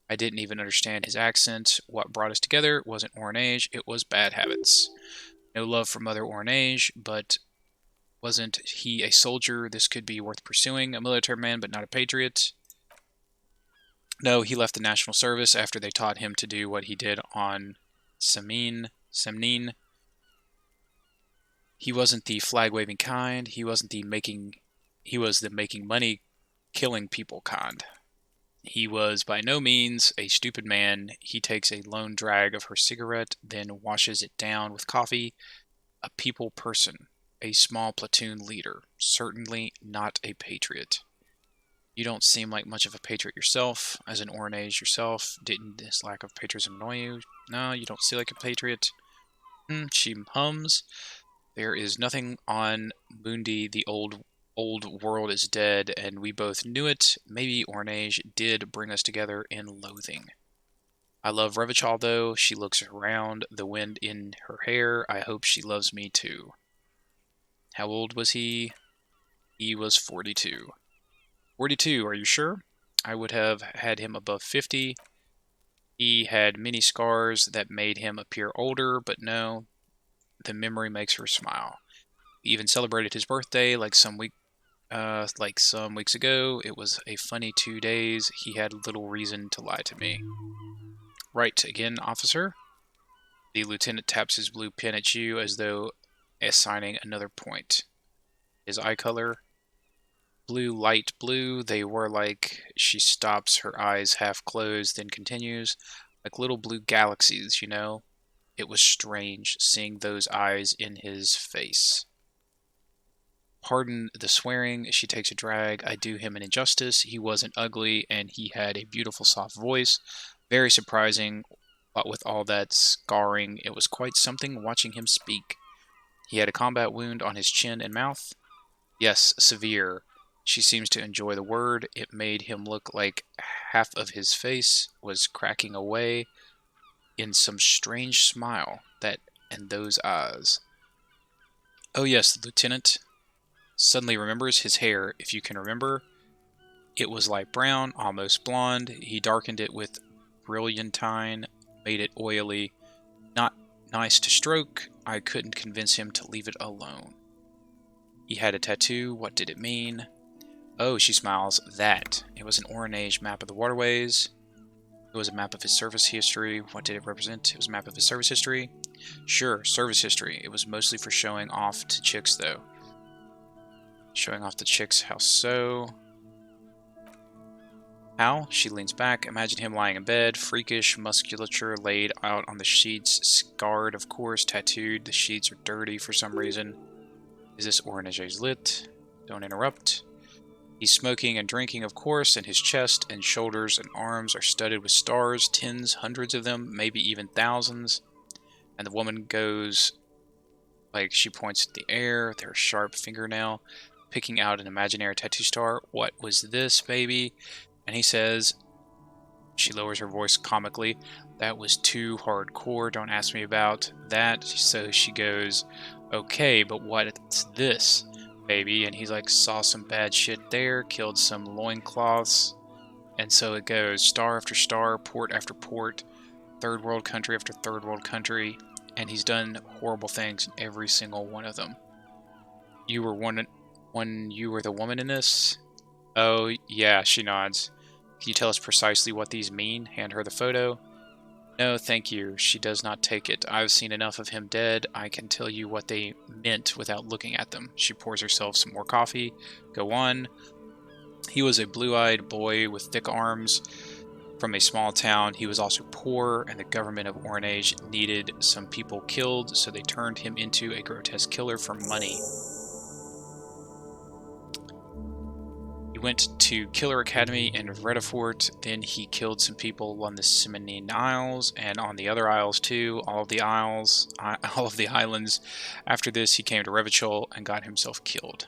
I didn't even understand his accent. What brought us together wasn't Orange, it was bad habits. No love for Mother Orange, but wasn't he a soldier? This could be worth pursuing. A military man, but not a patriot. No, he left the national service after they taught him to do what he did on Semnine. He wasn't the flag-waving kind. He was the making money, killing people kind. He was by no means a stupid man. He takes a lone drag of her cigarette, then washes it down with coffee. A people person. A small platoon leader. Certainly not a patriot. You don't seem like much of a patriot yourself. As an Orange yourself, didn't this lack of patriotism annoy you? No, you don't see like a patriot. She hums. There is nothing on Mundi. The old world is dead, and we both knew it. Maybe Orange did bring us together in loathing. I love Revichal, though. She looks around, the wind in her hair. I hope she loves me, too. How old was he? He was 42. 42, are you sure? I would have had him above 50. He had many scars that made him appear older, but no, the memory makes her smile. We even celebrated his birthday like some weeks ago. It was a funny 2 days. He had little reason to lie to me. Right again, officer. The lieutenant taps his blue pen at you as though assigning another point. His eye color, blue, light blue. They were like, she stops, her eyes half closed, then continues, like little blue galaxies, you know? It was strange seeing those eyes in his face. Pardon the swearing, she takes a drag. I do him an injustice. He wasn't ugly, and he had a beautiful soft voice. Very surprising, but with all that scarring, it was quite something watching him speak. He had a combat wound on his chin and mouth. Yes, severe. She seems to enjoy the word. It made him look like half of his face was cracking away in some strange smile and those eyes. Oh yes, the lieutenant suddenly remembers his hair, if you can remember. It was light brown, almost blonde. He darkened it with brilliantine, made it oily. Not nice to stroke. I couldn't convince him to leave it alone. He had a tattoo. What did it mean? Oh, she smiles. That. It was an orange map of the waterways. It was a map of his service history. What did it represent? It was a map of his service history. Sure, service history. It was mostly for showing off to chicks, though. Showing off to chicks, how so? How? She leans back. Imagine him lying in bed, freakish, musculature laid out on the sheets, scarred, of course, tattooed. The sheets are dirty for some reason. Is this orange lit? Don't interrupt. He's smoking and drinking, of course, and his chest and shoulders and arms are studded with stars, tens, hundreds of them, maybe even thousands. And the woman goes, like, she points at the air, their sharp fingernail, picking out an imaginary tattoo star. What was this, baby? And he says, she lowers her voice comically, that was too hardcore, don't ask me about that. So she goes, okay, but what's this, baby? And he's like, saw some bad shit there, killed some loincloths. And so it goes, star after star, port after port, third world country after third world country, and he's done horrible things in every single one of them. You were you were the woman in this? Oh, yeah, she nods. Can you tell us precisely what these mean? Hand her the photo. No, thank you. She does not take it. I've seen enough of him dead. I can tell you what they meant without looking at them. She pours herself some more coffee. Go on. He was a blue-eyed boy with thick arms from a small town. He was also poor, and the government of Orange needed some people killed, so they turned him into a grotesque killer for money. He went to Killer Academy in Redefort, then he killed some people on the Simonine Isles, and on the other isles too, all of the islands. After this, he came to Revachol and got himself killed.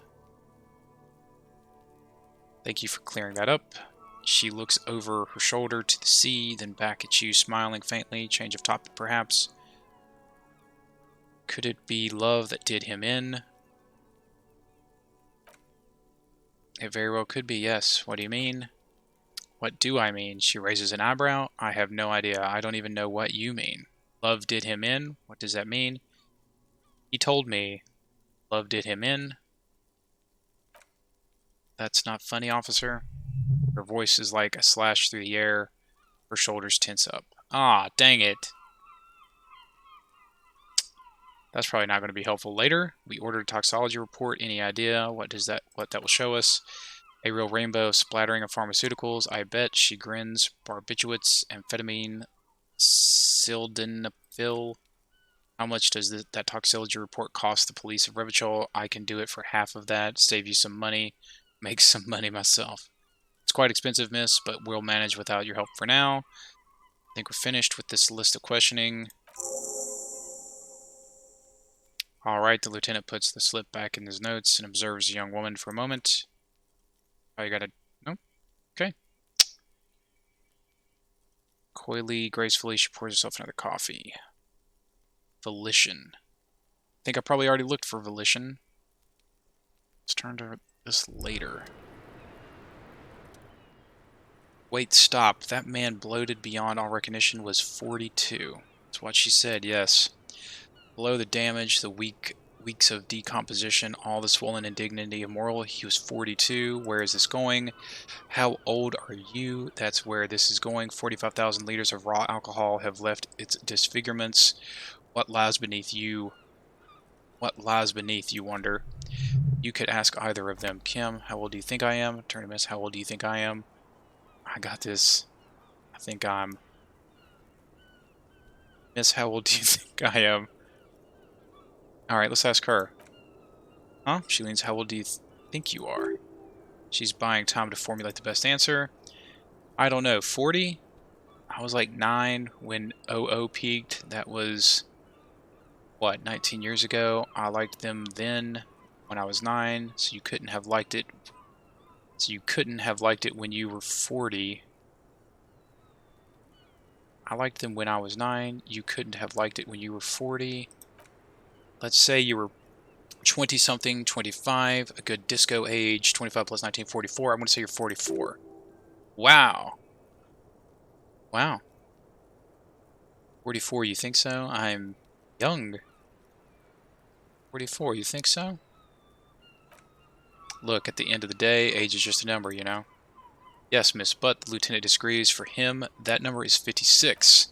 Thank you for clearing that up. She looks over her shoulder to the sea, then back at you, smiling faintly. Change of topic, perhaps. Could it be love that did him in? It very well could be, yes. What do you mean? What do I mean? She raises an eyebrow. I have no idea. I don't even know what you mean. Love did him in? What does that mean? He told me love did him in. That's not funny, officer. Her voice is like a slash through the air. Her shoulders tense up. Ah, dang it. That's probably not going to be helpful later. We ordered a toxology report. Any idea what that will show us? A real rainbow of splattering of pharmaceuticals. I bet. She grins. Barbiturates, amphetamine, sildenafil. How much does that toxology report cost the police of Revachol? I can do it for half of that. Save you some money. Make some money myself. It's quite expensive, miss, but we'll manage without your help for now. I think we're finished with this list of questioning. Alright, the lieutenant puts the slip back in his notes and observes the young woman for a moment. Oh, you gotta... No? Okay. Coyly, gracefully, she pours herself another coffee. Volition. I think I probably already looked for volition. Let's turn to this later. Wait, stop. That man bloated beyond all recognition was 42. That's what she said, yes. Below the damage, the weeks of decomposition, all the swollen indignity of moral, he was 42. Where is this going? How old are you? That's where this is going. 45,000 liters of raw alcohol have left its disfigurements. What lies beneath you? What lies beneath, you wonder? You could ask either of them. Kim, how old do you think I am? Turn to Miss, how old do you think I am? I got this. I think I'm... Miss, how old do you think I am? Alright, let's ask her. Huh? She leans, how old do you think you are? She's buying time to formulate the best answer. I don't know, 40? I was like 9 when OO peaked. That was, what, 19 years ago? I liked them then when I was 9, so you couldn't have liked it. So you couldn't have liked it when you were 40. I liked them when I was 9. You couldn't have liked it when you were 40. Let's say you were 20-something, 25, a good disco age, 25 plus 19, 44. I'm going to say you're 44. Wow. Wow. 44, you think so? I'm young. 44, you think so? Look, at the end of the day, age is just a number, you know? Yes, miss, but the lieutenant disagrees. For him, that number is 56.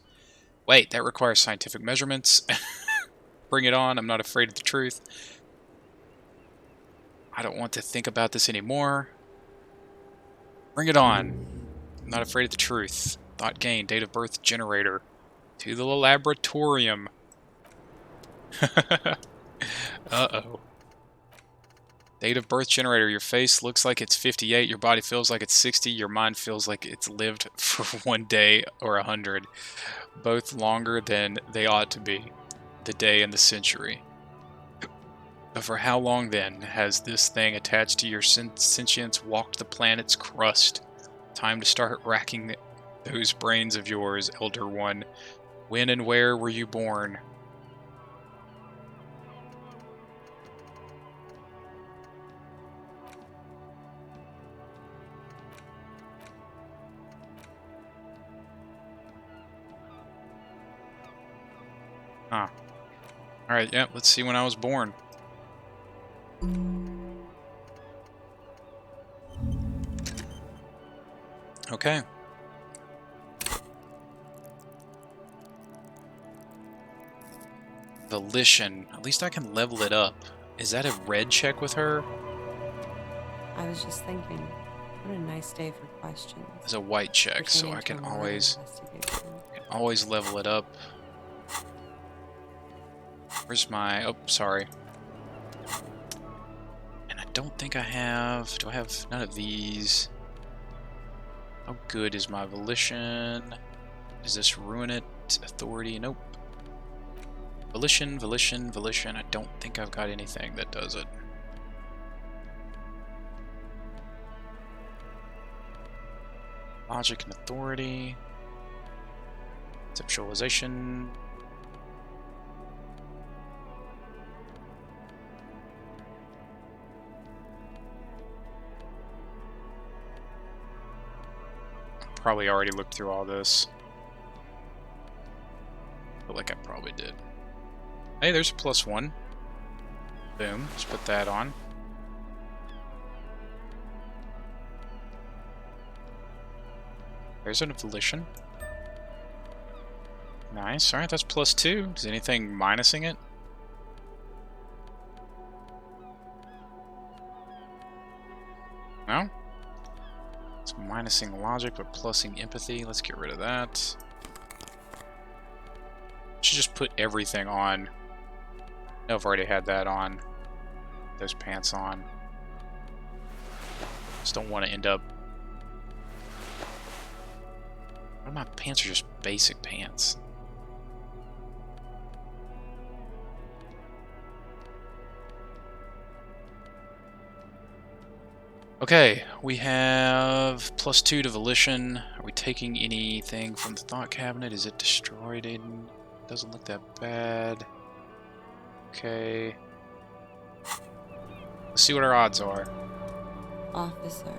Wait, that requires scientific measurements. Bring it on, I'm not afraid of the truth. I don't want to think about this anymore. Bring it on. I'm not afraid of the truth. Thought gain, date of birth generator. To the laboratorium. Uh-oh. Date of birth generator. Your face looks like it's 58. Your body feels like it's 60. Your mind feels like it's lived for 1 day or 100. Both longer than they ought to be. The day and the century. But for how long, then, has this thing attached to your sentience walked the planet's crust? Time to start racking those brains of yours, Elder One. When and where were you born? Huh. Alright, yeah, let's see when I was born. Okay. Volition. At least I can level it up. Is that a red check with her? I was just thinking, what a nice day for questions. It's a white check, so Pertaining I to a can murder investigation. always level it up. Where's my... Oh, sorry. And I don't think I have... Do I have none of these? How good is my volition? Does this ruin it? Authority? Nope. Volition, volition, volition. I don't think I've got anything that does it. Logic and authority. Conceptualization. Probably already looked through all this. Feel like I probably did. Hey, there's a +1. Boom. Let's put that on. There's an volition. Nice. Alright, that's +2. Is anything minusing it? No? It's minusing logic, but plusing empathy. Let's get rid of that. Should just put everything on. No, I've already had that on. Those pants on. Just don't want to end up... What, my pants are just basic pants. Okay, we have +2 to volition. Are we taking anything from the thought cabinet? Is it destroyed? Doesn't look that bad. Okay. Let's see what our odds are. Officer.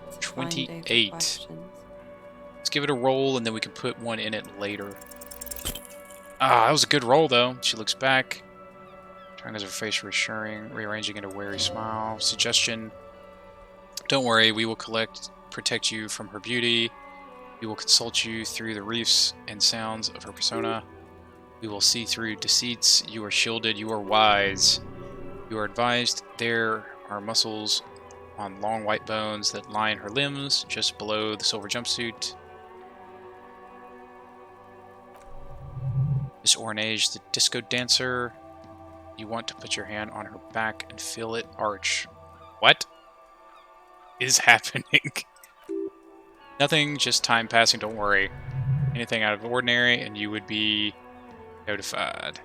It's a fine day for 28. questions. Let's give it a roll, and then we can put one in it later. Ah, that was a good roll, though. She looks back. Triangles her face reassuring, rearranging into a wary smile. Suggestion. Don't worry, we will protect you from her beauty. We will consult you through the reefs and sounds of her persona. We will see through deceits. You are shielded. You are wise. You are advised. There are muscles on long white bones that line her limbs, just below the silver jumpsuit. Miss Ornage, the disco dancer. You want to put your hand on her back and feel it arch. What is happening? Nothing, just time passing, don't worry. Anything out of the ordinary and you would be notified.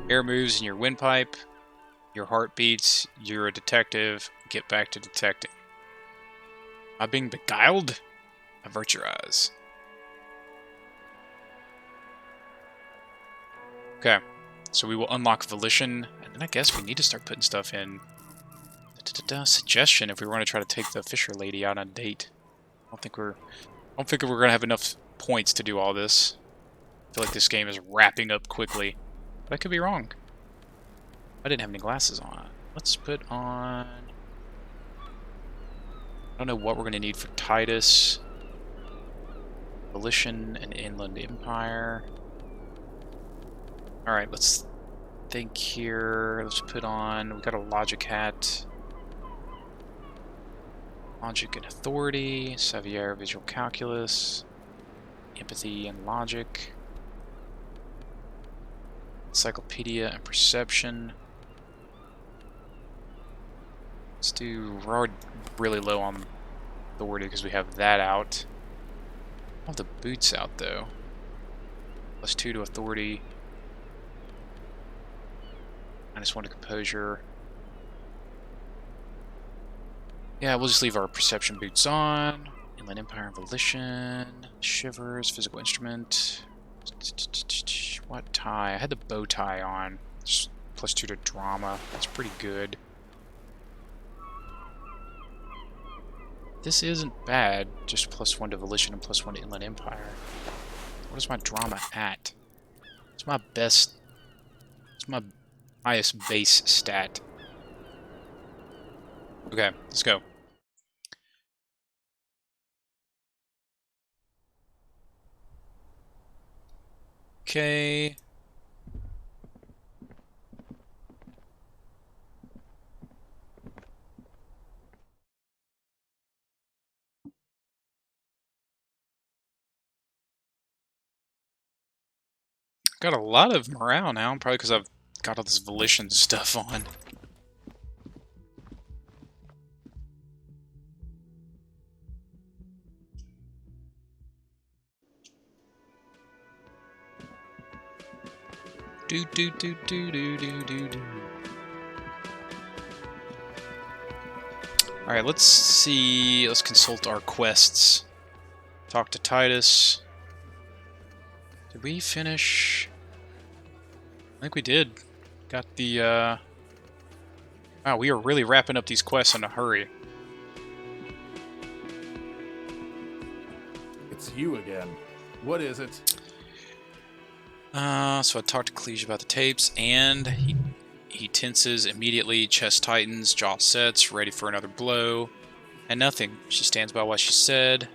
Air moves in your windpipe. Your heart beats. You're a detective. Get back to detecting. Am I being beguiled? Avert your eyes. Okay. So we will unlock Volition, and then I guess we need to start putting stuff in. Suggestion if we want to try to take the Fisher lady out on a date. I don't think we're gonna have enough points to do all this. I feel like this game is wrapping up quickly, but I could be wrong. I didn't have any glasses on. Let's put on. I don't know what we're gonna need for Titus. Volition and Inland Empire. All right, let's think here. Let's put on. We got a logic hat. Logic and authority. Xavier, visual calculus. Empathy and logic. Encyclopedia and perception. Let's do. We're already really low on authority because we have that out. I have the boots out though. +2 to authority. -1 to composure. Yeah, we'll just leave our perception boots on. Inland Empire and Volition. Shivers, physical instrument. What tie? I had the bow tie on. Just +2 to drama. That's pretty good. This isn't bad. Just +1 to Volition and +1 to Inland Empire. What is my drama at? It's my best. It's my highest base stat. Okay, let's go. Okay. Got a lot of morale now, probably because I've got all this Volition stuff on. Do do do do do do do do. Alright, let's see. Let's consult our quests. Talk to Titus. Did we finish? I think we did. Got the, Wow, we are really wrapping up these quests in a hurry. It's you again. What is it? So I talked to Cleage about the tapes, and he tenses immediately, chest tightens, jaw sets, ready for another blow. And nothing. She stands by what she said.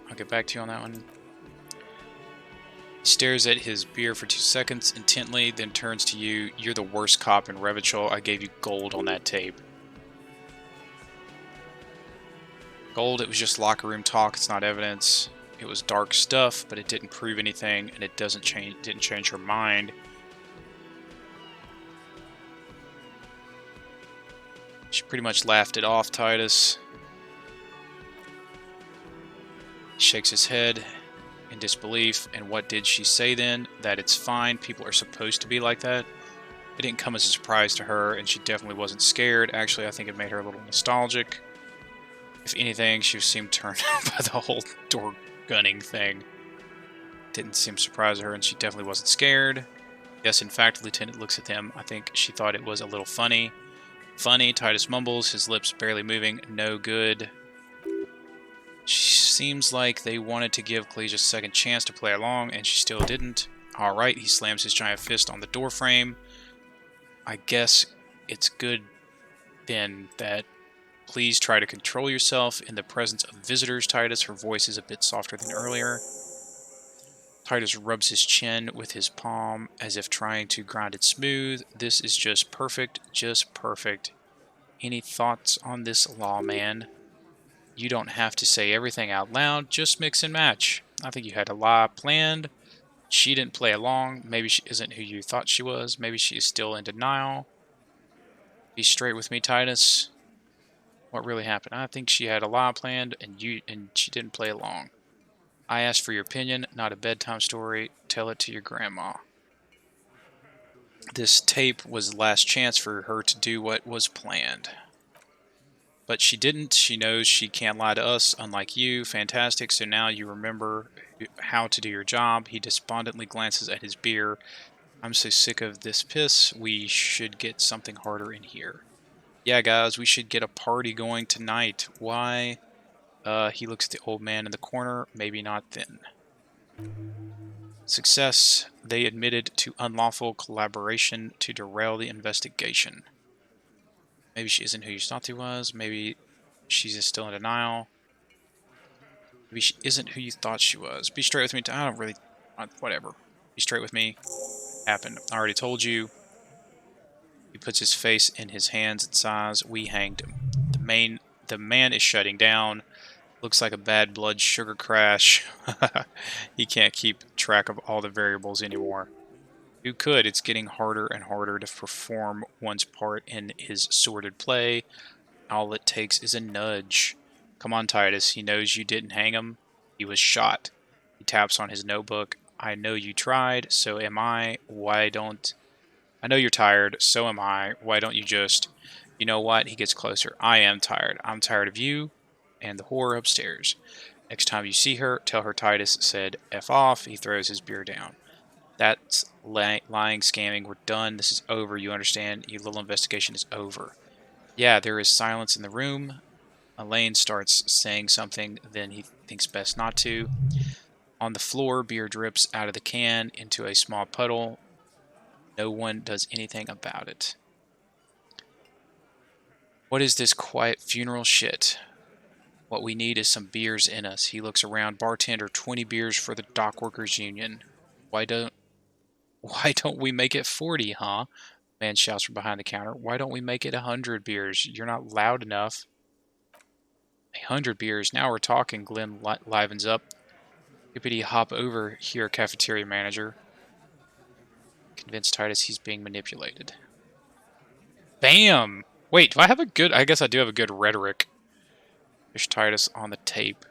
I'll get back to you on that one. He stares at his beer for 2 seconds intently, then turns to you. You're the worst cop in Revachol. I gave you gold on that tape. Gold, it was just locker room talk. It's not evidence. It was dark stuff, but it didn't prove anything, and it didn't change her mind. She pretty much laughed it off, Titus. He shakes his head in disbelief. And what did she say then? That it's fine, people are supposed to be like that? It didn't come as a surprise to her, and she definitely wasn't scared. Actually, I think it made her a little nostalgic. If anything, she seemed turned by the whole door gunning thing. Didn't seem surprised to her, and she definitely wasn't scared. Yes, in fact, the lieutenant looks at him. I think she thought it was a little funny. Funny, Titus mumbles, his lips barely moving. No good. Seems like they wanted to give Khaleesi a second chance to play along, and she still didn't. Alright, he slams his giant fist on the doorframe. I guess it's good then that please try to control yourself in the presence of visitors, Titus. Her voice is a bit softer than earlier. Titus rubs his chin with his palm as if trying to grind it smooth. This is just perfect, just perfect. Any thoughts on this, lawman? You don't have to say everything out loud, just mix and match. I think you had a lie planned. She didn't play along. Maybe she isn't who you thought she was. Maybe she is still in denial. Be straight with me, Titus. What really happened? I think she had a lie planned and she didn't play along. I asked for your opinion, not a bedtime story. Tell it to your grandma. This tape was the last chance for her to do what was planned. But she didn't. She knows she can't lie to us, unlike you. Fantastic. So now you remember how to do your job. He despondently glances at his beer. I'm so sick of this piss. We should get something harder in here. Yeah, guys, we should get a party going tonight. Why? He looks at the old man in the corner. Maybe not then. Success. They admitted to unlawful collaboration to derail the investigation. Maybe she isn't who you thought she was. Maybe she's still in denial. Maybe she isn't who you thought she was. Be straight with me. I don't really... whatever. Be straight with me. Happened. I already told you. He puts his face in his hands and sighs. We hanged him. The man is shutting down. Looks like a bad blood sugar crash. He can't keep track of all the variables anymore. Who could? It's getting harder and harder to perform one's part in his sordid play. All it takes is a nudge. Come on, Titus. He knows you didn't hang him. He was shot. He taps on his notebook. I know you tried. So am I. Why don't... I know you're tired. So am I. Why don't you just... You know what? He gets closer. I am tired. I'm tired of you and the whore upstairs. Next time you see her, tell her Titus said F off. He throws his beer down. That's lying, scamming. We're done. This is over. You understand? Your little investigation is over. Yeah, there is silence in the room. Elaine starts saying something, then he thinks best not to. On the floor, beer drips out of the can into a small puddle. No one does anything about it. What is this quiet funeral shit? What we need is some beers in us. He looks around. Bartender, 20 beers for the Dockworkers Union. Why don't we make it 40, huh? Man shouts from behind the counter. Why don't we make it 100 beers? You're not loud enough. 100 beers. Now we're talking. Glenn livens up. Hippity hop over here, cafeteria manager. Convince Titus he's being manipulated. Bam! Wait, do I have a good... I guess I do have a good rhetoric. There's Titus on the tape.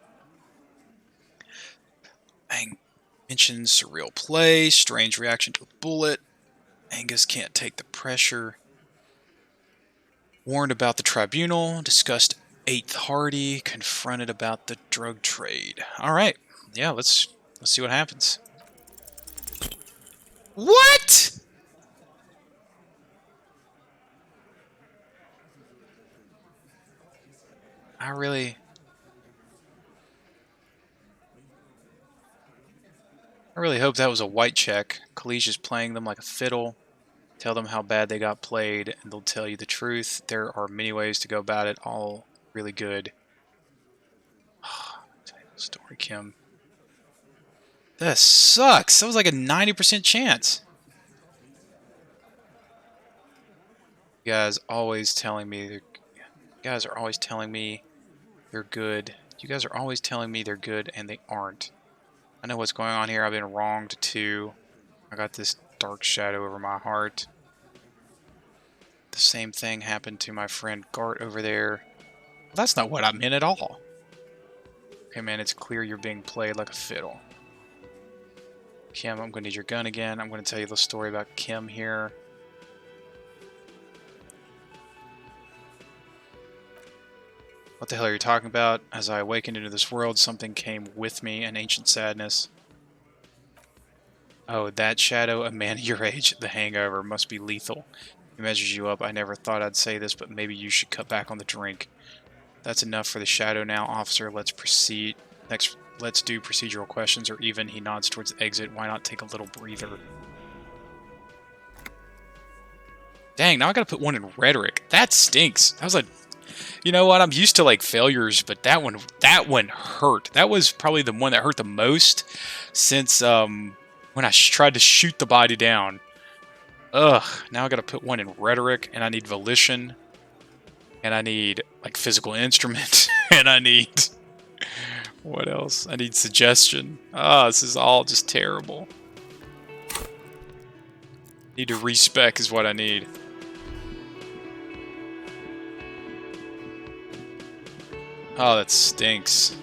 Bang. Mentions surreal play. Strange reaction to a bullet. Angus can't take the pressure. Warned about the tribunal. Discussed 8th Hardy. Confronted about the drug trade. Alright. Yeah, let's see what happens. What?! I really hope that was a white check. Khaleesi's playing them like a fiddle. Tell them how bad they got played, and they'll tell you the truth. There are many ways to go about it, all really good. Tell you the story, Kim. That sucks. That was like a 90% chance. You guys always telling me you guys are always telling me they're good. You guys are always telling me they're good, and they aren't. I know what's going on here. I've been wronged too. I got this dark shadow over my heart. The same thing happened to my friend Gart over there. Well, that's not what I meant at all. Okay, man, it's clear you're being played like a fiddle. Kim, I'm going to need your gun again. I'm going to tell you the story about Kim here. What the hell are you talking about? As I awakened into this world, something came with me, an ancient sadness. Oh, that shadow, a man your age, the hangover, must be lethal. It measures you up. I never thought I'd say this, but maybe you should cut back on the drink. That's enough for the shadow now, officer. Let's proceed. Next, let's do procedural questions, or even he nods towards the exit. Why not take a little breather? Dang, now I gotta put one in rhetoric. That stinks. That was a... You know what? I'm used to like failures, but that one hurt. That was probably the one that hurt the most since when I tried to shoot the body down. Ugh, now I gotta put one in rhetoric, and I need volition, and I need like physical instrument, and I need... What else? I need suggestion. Ah, this is all just terrible. Need to respec is what I need. Oh, that stinks.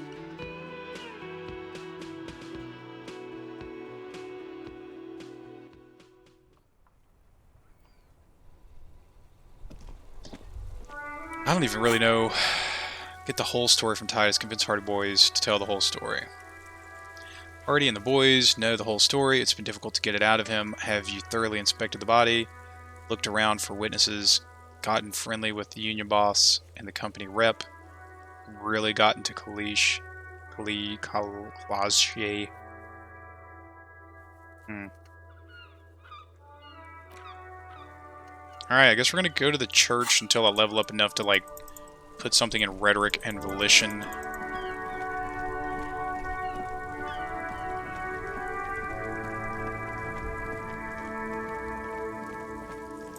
I don't even really know. Get the whole story from Titus. Convince Hardy Boys to tell the whole story. Hardy and the boys know the whole story. It's been difficult to get it out of him. Have you thoroughly inspected the body? Looked around for witnesses? Gotten friendly with the union boss and the company rep? Really gotten to Kalish? Kalazje? Alright, I guess we're gonna go to the church until I level up enough to, like, put something in rhetoric and volition.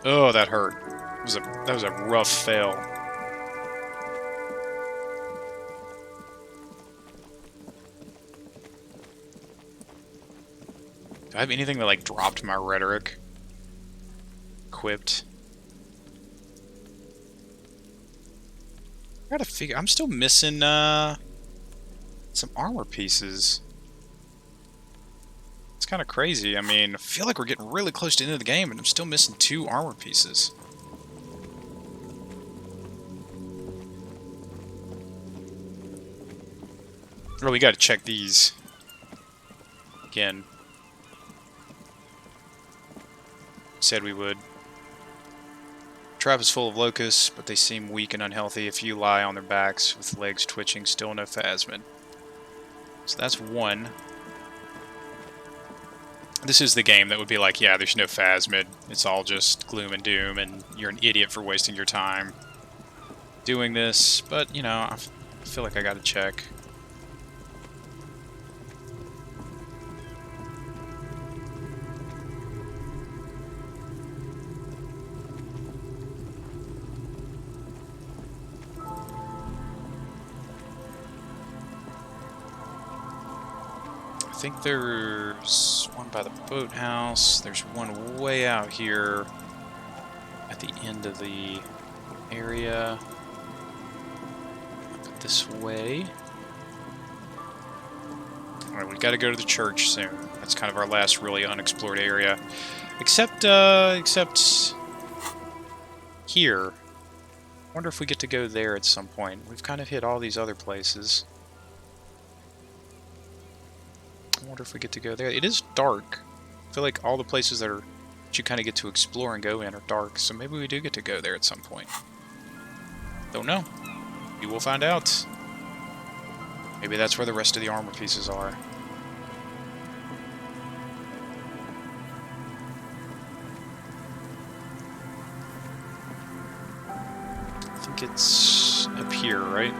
Oh, that hurt. That was a rough fail. Do I have anything that, like, dropped my rhetoric? Equipped. I gotta figure... I'm still missing, some armor pieces. It's kind of crazy. I mean, I feel like we're getting really close to the end of the game, and I'm still missing 2 armor pieces. Oh, we gotta check these. Again. Said we would. Trap is full of locusts, but they seem weak and unhealthy. A few lie on their backs with legs twitching, still no phasmid. So that's 1. This is the game that would be like, yeah, there's no phasmid. It's all just gloom and doom, and you're an idiot for wasting your time doing this. But, you know, I feel like I gotta check. I think there's one by the boathouse. There's one way out here at the end of the area. Up this way. Alright, we gotta go to the church soon. That's kind of our last really unexplored area. Except here. I wonder if we get to go there at some point. We've kind of hit all these other places. I wonder if we get to go there. It is dark. I feel like all the places that you kind of get to explore and go in are dark, so maybe we do get to go there at some point. Don't know. You will find out. Maybe that's where the rest of the armor pieces are. I think it's up here, right?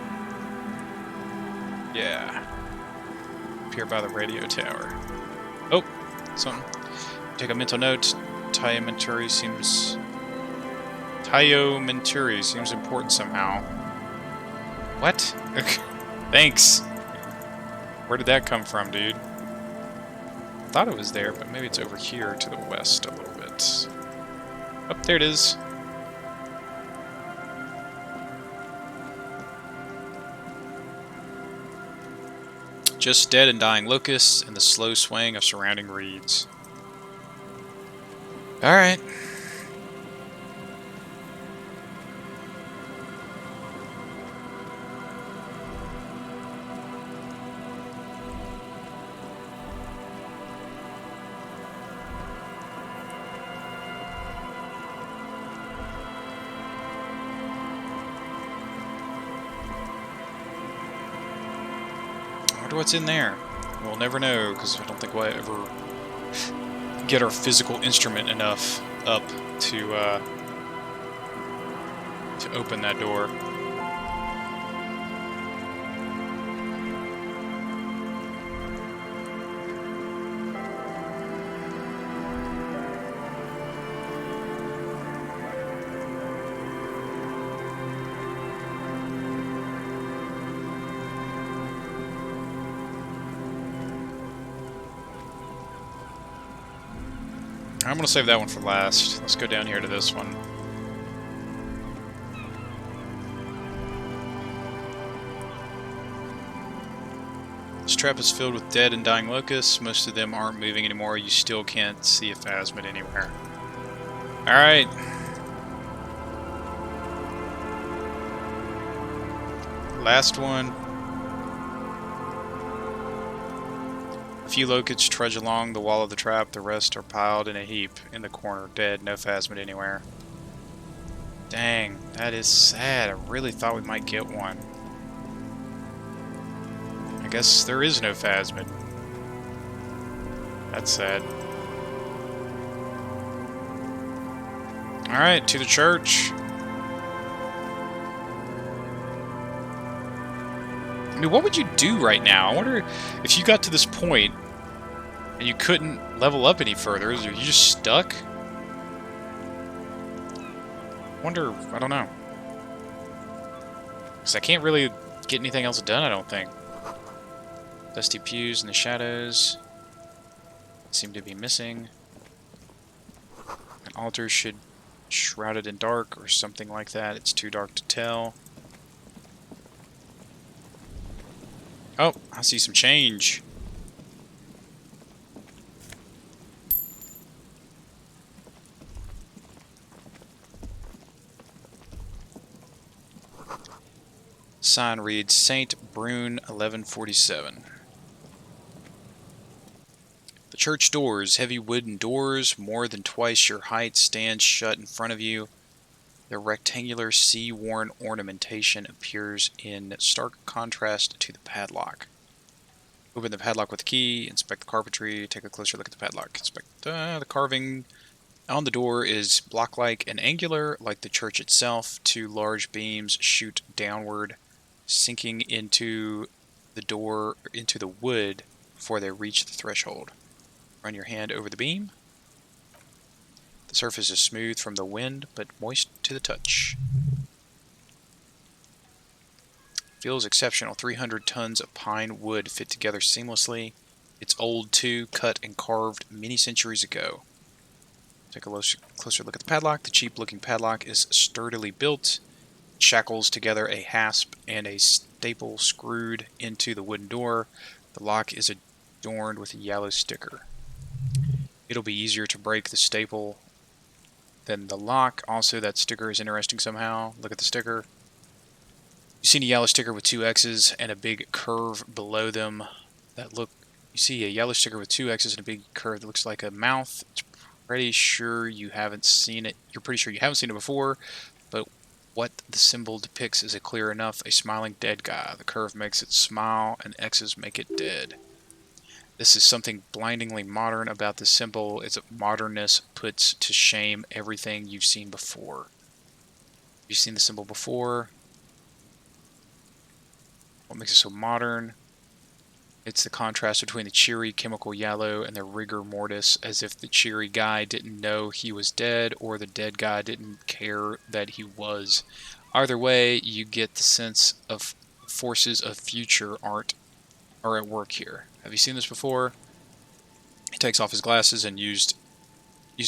Yeah. Here by the radio tower. Oh, something. Take a mental note. Tayo Menturi seems important somehow. What? Thanks. Where did that come from, dude? I thought it was there, but maybe it's over here to the west a little bit. Oh, there it is. Just dead and dying locusts and the slow swaying of surrounding reeds. Alright. Wonder what's in there. We'll never know, because I don't think we'll ever get our physical instrument enough up to open that door. I'm going to save that one for last. Let's go down here to this one. This trap is filled with dead and dying locusts. Most of them aren't moving anymore. You still can't see a phasmid anywhere. Alright. Last one. A few locusts trudge along the wall of the trap. The rest are piled in a heap in the corner. Dead. No phasmid anywhere. Dang. That is sad. I really thought we might get one. I guess there is no phasmid. That's sad. Alright, to the church. I mean, what would you do right now? I wonder if you got to this point and you couldn't level up any further. Are you just stuck? I wonder, I don't know. Because I can't really get anything else done, I don't think. Dusty pews in the shadows seem to be missing. An altar should be shrouded in dark or something like that. It's too dark to tell. Oh, I see some change. Sign reads Saint Brune 1147. The church doors, heavy wooden doors, more than twice your height, stand shut in front of you. Their rectangular, sea-worn ornamentation appears in stark contrast to the padlock. Open the padlock with the key, inspect the carpentry, take a closer look at the padlock. Inspect the carving. On the door is block-like and angular, like the church itself. Two large beams shoot downward, sinking into the door, into the wood, before they reach the threshold. Run your hand over the beam. The surface is smooth from the wind, but moist to the touch. Feels exceptional. 300 tons of pine wood fit together seamlessly. It's old too, cut and carved many centuries ago. Take a closer look at the padlock. The cheap-looking padlock is sturdily built. It shackles together a hasp and a staple screwed into the wooden door. The lock is adorned with a yellow sticker. It'll be easier to break the staple than the lock. Also, that sticker is interesting somehow. Look at the sticker. You see a yellow sticker with two X's and a big curve below them. You see a yellow sticker with two X's and a big curve that looks like a mouth. It's pretty sure you haven't seen it. You're pretty sure you haven't seen it before, but what the symbol depicts is clear enough. A smiling dead guy. The curve makes it smile and X's make it dead. This is something blindingly modern about this symbol. Its modernness puts to shame everything you've seen before. Have you seen the symbol before? What makes it so modern? It's the contrast between the cheery chemical yellow and the rigor mortis, as if the cheery guy didn't know he was dead or the dead guy didn't care that he was. Either way, you get the sense of forces of future are at work here. Have you seen this before? He takes off his glasses and uses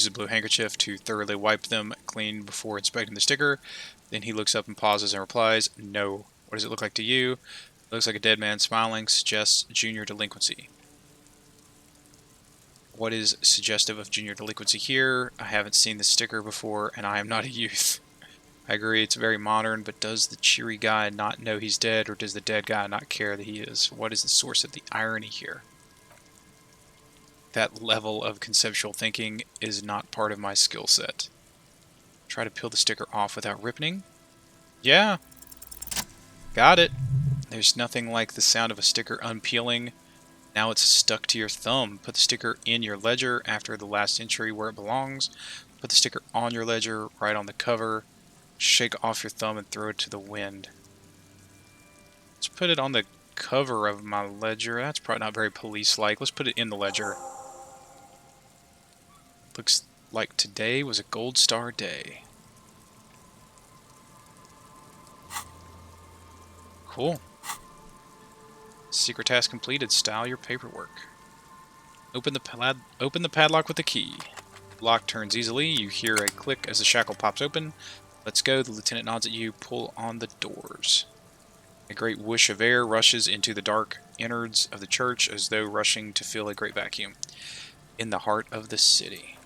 a blue handkerchief to thoroughly wipe them clean before inspecting the sticker. Then he looks up and pauses and replies, "No. What does it look like to you?" It looks like a dead man smiling, suggests junior delinquency. What is suggestive of junior delinquency here? I haven't seen this sticker before, and I am not a youth. I agree, it's very modern, but does the cheery guy not know he's dead, or does the dead guy not care that he is? What is the source of the irony here? That level of conceptual thinking is not part of my skill set. Try to peel the sticker off without ripping. Yeah. Got it. There's nothing like the sound of a sticker unpeeling. Now it's stuck to your thumb. Put the sticker in your ledger after the last entry where it belongs. Put the sticker on your ledger, right on the cover. Shake off your thumb and throw it to the wind. Let's put it on the cover of my ledger. That's probably not very police-like. Let's put it in the ledger. Looks like today was a gold star day. Cool. Secret task completed. Style your paperwork. Open the padlock with the key. Lock turns easily. You hear a click as the shackle pops open. Let's go. The lieutenant nods at you. Pull on the doors. A great whoosh of air rushes into the dark innards of the church as though rushing to fill a great vacuum in the heart of the city.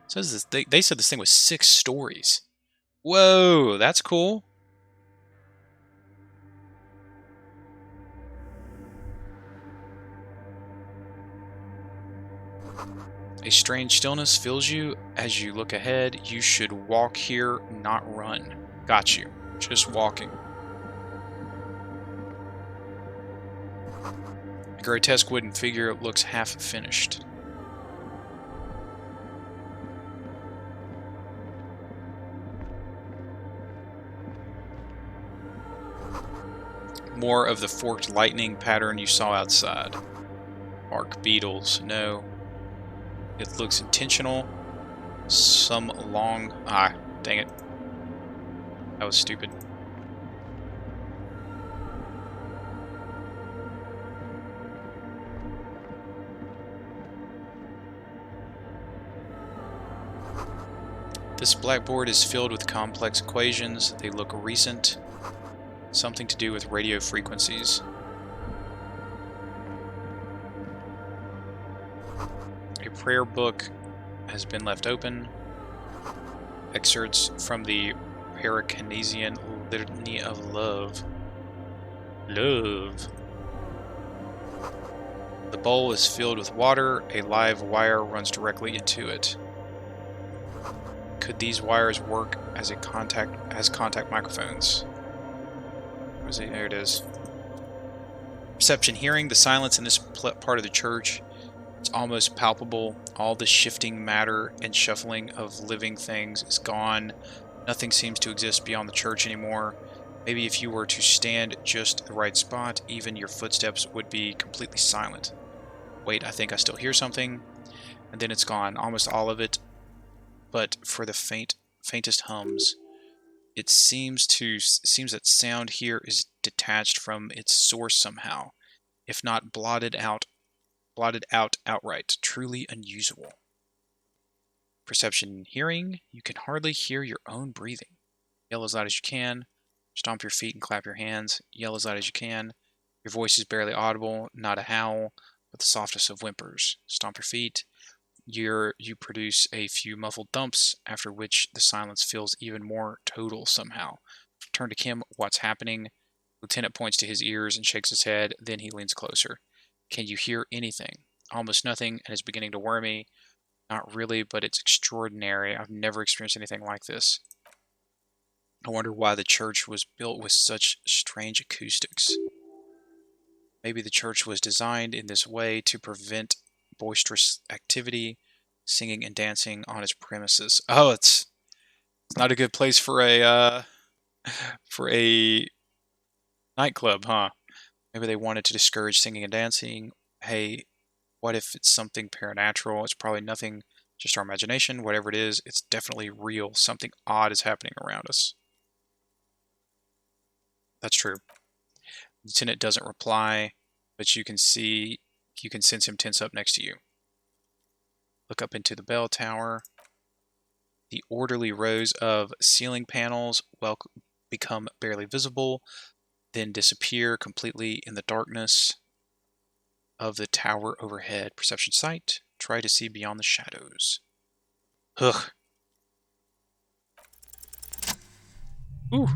It says this, they said this thing was 6 stories. Whoa, that's cool. A strange stillness fills you as you look ahead. You should walk here, not run. Got you. Just walking. A grotesque wooden figure looks half finished. More of the forked lightning pattern you saw outside. Bark beetles, no. It looks intentional. Some long... Ah, dang it. That was stupid. This blackboard is filled with complex equations. They look recent. Something to do with radio frequencies. A prayer book has been left open. Excerpts from the Paracanesian Litany of Love. Love. The bowl is filled with water. A live wire runs directly into it. Could these wires work as contact microphones? Where is it? There it is. Perception hearing. The silence in this part of the church. It's almost palpable. All the shifting matter and shuffling of living things is gone. Nothing seems to exist beyond the church anymore. Maybe if you were to stand just the right spot, even your footsteps would be completely silent. Wait, I think I still hear something. And then it's gone. Almost all of it. But for the faintest hums. It seems that sound here is detached from its source somehow, if not blotted out outright. Truly unusual. Perception hearing. You can hardly hear your own breathing. Yell as loud as you can. Stomp your feet and clap your hands. Yell as loud as you can. Your voice is barely audible, not a howl, but the softest of whimpers. Stomp your feet. You produce a few muffled thumps, after which the silence feels even more total somehow. Turn to Kim. What's happening? Lieutenant points to his ears and shakes his head. Then he leans closer. Can you hear anything? Almost nothing, and it's beginning to worry me. Not really, but it's extraordinary. I've never experienced anything like this. I wonder why the church was built with such strange acoustics. Maybe the church was designed in this way to prevent boisterous activity, singing and dancing on its premises. Oh, it's not a good place for a nightclub, huh? Maybe they wanted to discourage singing and dancing. Hey, what if it's something paranormal? It's probably nothing, just our imagination. Whatever it is, it's definitely real. Something odd is happening around us. That's true. Lieutenant doesn't reply, but you can sense him tense up next to you. Look up into the bell tower. The orderly rows of ceiling panels become barely visible, then disappear completely in the darkness of the tower overhead. Perception sight. Try to see beyond the shadows. Ugh. Ooh.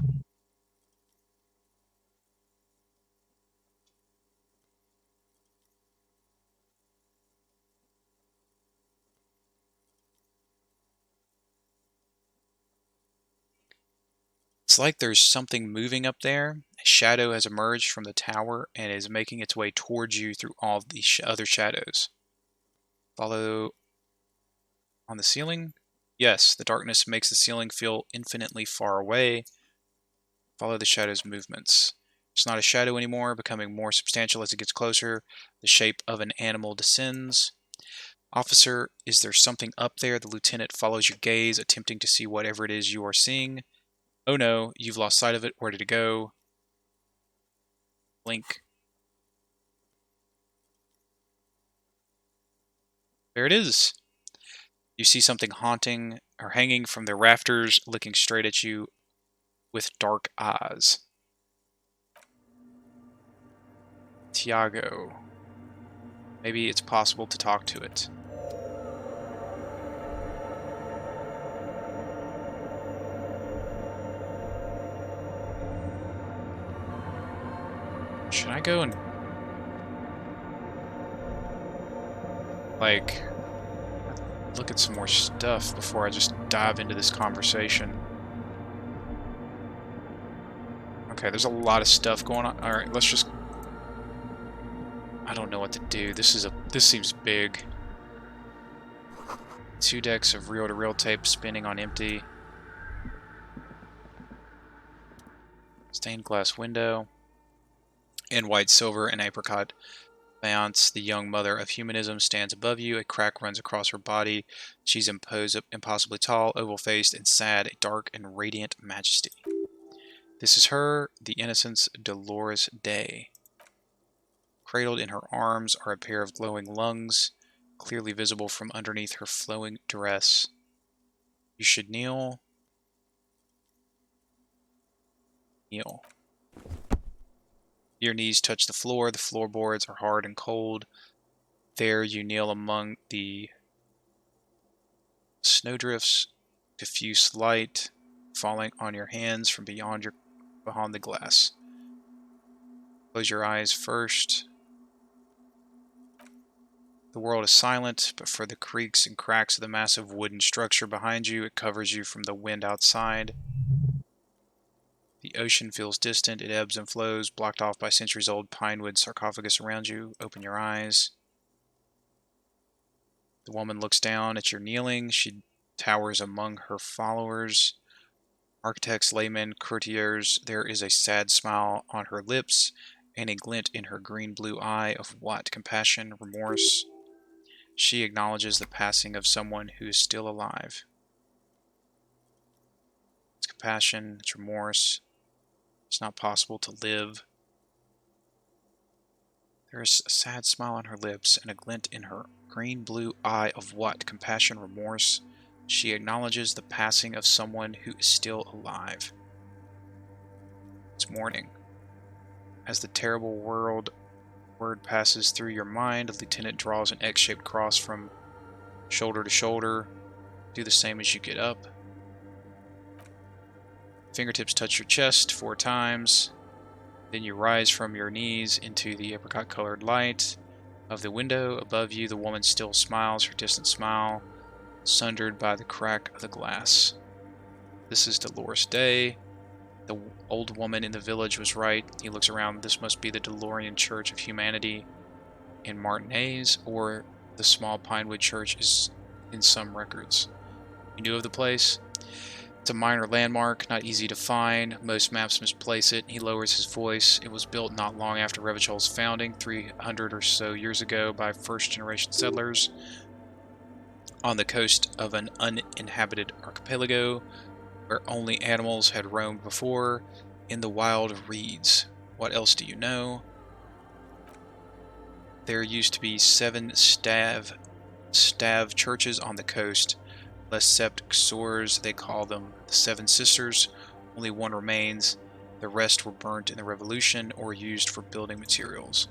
It's like there's something moving up there. A shadow has emerged from the tower and is making its way towards you through all the other shadows. Follow on the ceiling. Yes, the darkness makes the ceiling feel infinitely far away. Follow the shadow's movements. It's not a shadow anymore, becoming more substantial as it gets closer. The shape of an animal descends. Officer, is there something up there? The lieutenant follows your gaze, attempting to see whatever it is you are seeing. Oh no, you've lost sight of it. Where did it go? Blink. There it is. You see something haunting or hanging from the rafters, looking straight at you with dark eyes. Tiago. Maybe it's possible to talk to it. Should I go and like look at some more stuff before I just dive into this conversation? Okay, there's a lot of stuff going on. All right, let's just. I don't know what to do. This seems big. 2 decks of reel-to-reel tape spinning on empty. Stained glass window. In white, silver, and apricot faience, the young mother of humanism stands above you. A crack runs across her body. She's impossibly tall, oval-faced, and sad, a dark and radiant majesty. This is her, the innocence Dolores Day. Cradled in her arms are a pair of glowing lungs, clearly visible from underneath her flowing dress. You should kneel. Kneel. Your knees touch the floorboards are hard and cold. There you kneel among the snowdrifts, diffuse light falling on your hands from behind the glass. Close your eyes first. The world is silent, but for the creaks and cracks of the massive wooden structure behind you, it covers you from the wind outside. The ocean feels distant, it ebbs and flows, blocked off by centuries-old pinewood sarcophagus around you. Open your eyes. The woman looks down at your kneeling. She towers among her followers. Architects, laymen, courtiers. There is a sad smile on her lips and a glint in her green-blue eye of what? Compassion, remorse. She acknowledges the passing of someone who is still alive. It's compassion, it's remorse. It's not possible to live. There is a sad smile on her lips and a glint in her green-blue eye of what? Compassion, remorse. She acknowledges the passing of someone who is still alive. It's morning. As the terrible word passes through your mind, the lieutenant draws an X-shaped cross from shoulder to shoulder. Do the same as you get up. Fingertips touch your chest 4 times. Then you rise from your knees into the apricot-colored light of the window. Above you, the woman still smiles, her distant smile sundered by the crack of the glass. This is Dolores Day. The old woman in the village was right. He looks around. This must be the DeLorean Church of Humanity in Martinez, or the small Pinewood Church is in some records. You knew of the place? It's a minor landmark, not easy to find. Most maps misplace it. He lowers his voice. It was built not long after Revachol's founding, 300 or so years ago, by first-generation settlers on the coast of an uninhabited archipelago where only animals had roamed before, in the wild reeds. What else do you know? There used to be 7 stav churches on the coast. Les Sept Sœurs, they call them, the 7 Sisters. Only one remains. The rest were burnt in the Revolution or used for building materials.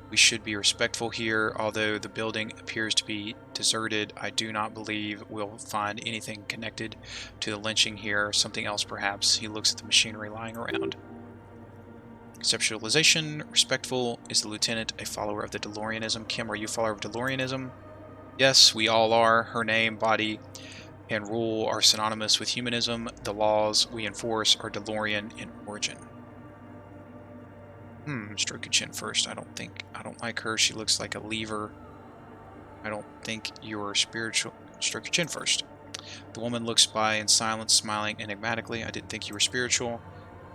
We should be respectful here. Although the building appears to be deserted, I do not believe we'll find anything connected to the lynching here. Something else, perhaps. He looks at the machinery lying around. Conceptualization. Respectful. Is the lieutenant a follower of the DeLoreanism? Kim, are you a follower of DeLoreanism? Yes, we all are. Her name, body, and rule are synonymous with humanism. The laws we enforce are DeLorean in origin. Stroke your chin first. I don't like her. She looks like a lever. I don't think you're spiritual. Stroke your chin first. The woman looks by in silence, smiling enigmatically. I didn't think you were spiritual.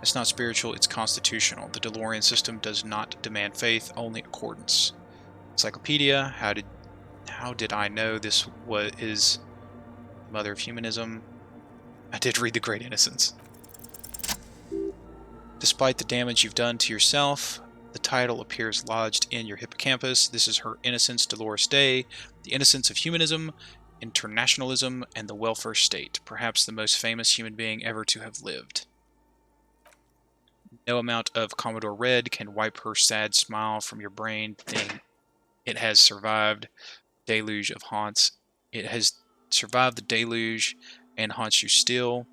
It's not spiritual, it's constitutional. The DeLorean system does not demand faith, only accordance. Encyclopedia, how did I know this is the mother of humanism? I did read The Great Innocence. Despite the damage you've done to yourself, the title appears lodged in your hippocampus. This is Her Innocence, Dolores Day, the innocence of humanism, internationalism, and the welfare state. Perhaps the most famous human being ever to have lived. No amount of Commodore Red can wipe her sad smile from your brain. It has survived deluge of haunts. It has survived the deluge and haunts you still,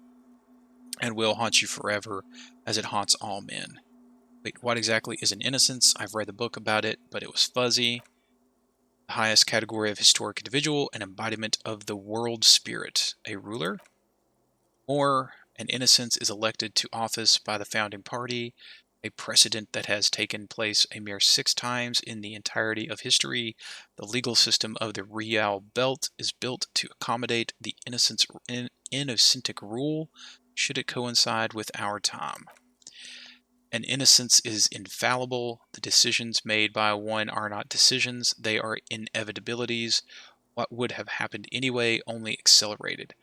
and will haunt you forever, as it haunts all men. Wait, what exactly is an innocence? I've read the book about it, but it was fuzzy. The highest category of historic individual, an embodiment of the world spirit, a ruler? Or an innocence is elected to office by the founding party, a precedent that has taken place a mere 6 times in the entirety of history. The legal system of the Real Belt is built to accommodate the innocentic rule, should it coincide with our time. An innocence is infallible. The decisions made by one are not decisions, they are inevitabilities. What would have happened anyway, only accelerated.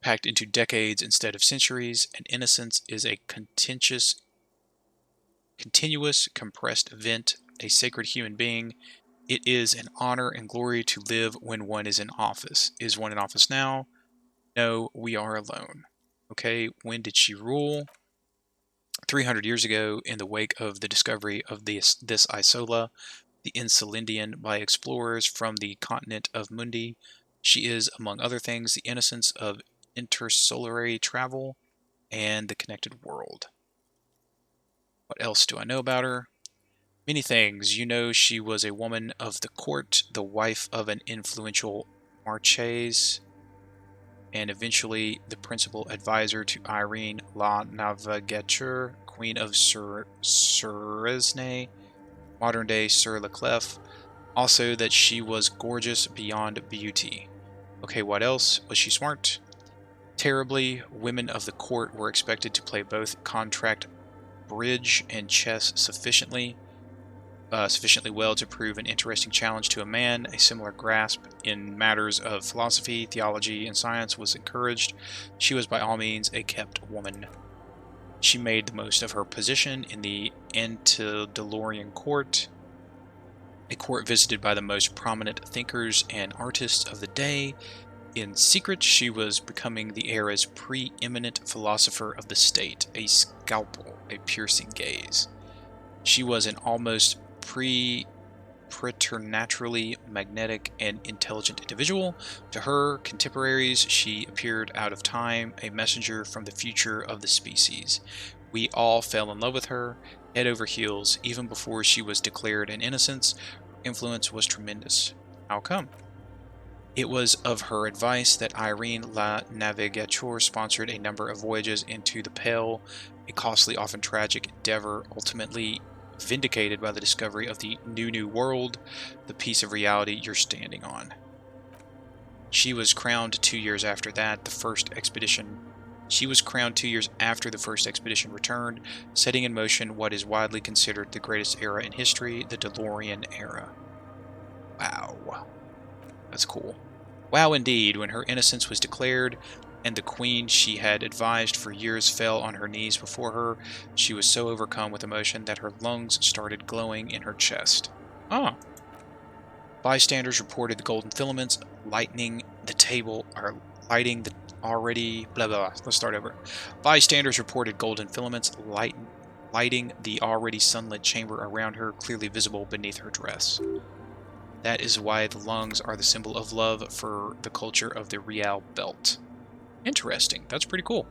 Packed into decades instead of centuries, an innocence is a continuous, compressed event, a sacred human being. It is an honor and glory to live when one is in office. Is one in office now? No, we are alone. Okay, when did she rule? 300 years ago, in the wake of the discovery of this Isola, the Insulindian, by explorers from the continent of Mundi. She is, among other things, the innocence of interstellar travel and the connected world. What else do I know about her? Many things. You know, she was a woman of the court, the wife of an influential marchese, and eventually the principal advisor to Irene La Navigateur, Queen of Suresne, modern-day Sur La Clef. Also that she was gorgeous beyond beauty. Okay, what else? Was she smart? Terribly. Women of the court were expected to play both contract bridge and chess sufficiently well to prove an interesting challenge to a man. A similar grasp in matters of philosophy, theology, and science was encouraged. She was by all means a kept woman. She made the most of her position in the antediluvian court, a court visited by the most prominent thinkers and artists of the day. In secret, she was becoming the era's preeminent philosopher of the state, a scalpel, a piercing gaze. She was an almost preternaturally magnetic and intelligent individual. To her contemporaries, she appeared out of time, a messenger from the future of the species. We all fell in love with her, head over heels, even before she was declared an innocence. Her influence was tremendous. How come? It was of her advice that Irene La Navigateur sponsored a number of voyages into the Pale, a costly, often tragic endeavor, ultimately vindicated by the discovery of the new world, the piece of reality you're standing on. She was crowned 2 years after that, the first expedition returned, setting in motion what is widely considered the greatest era in history, the DeLorean era. Wow. That's cool. Wow, indeed. When her innocence was declared, and the queen she had advised for years fell on her knees before her, she was so overcome with emotion that her lungs started glowing in her chest. Ah. Bystanders reported the golden filaments lighting the already... blah, blah, blah. Let's start over. Bystanders reported golden filaments lighting the already sunlit chamber around her, clearly visible beneath her dress. That is why the lungs are the symbol of love for the culture of the Real Belt. Interesting. That's pretty cool.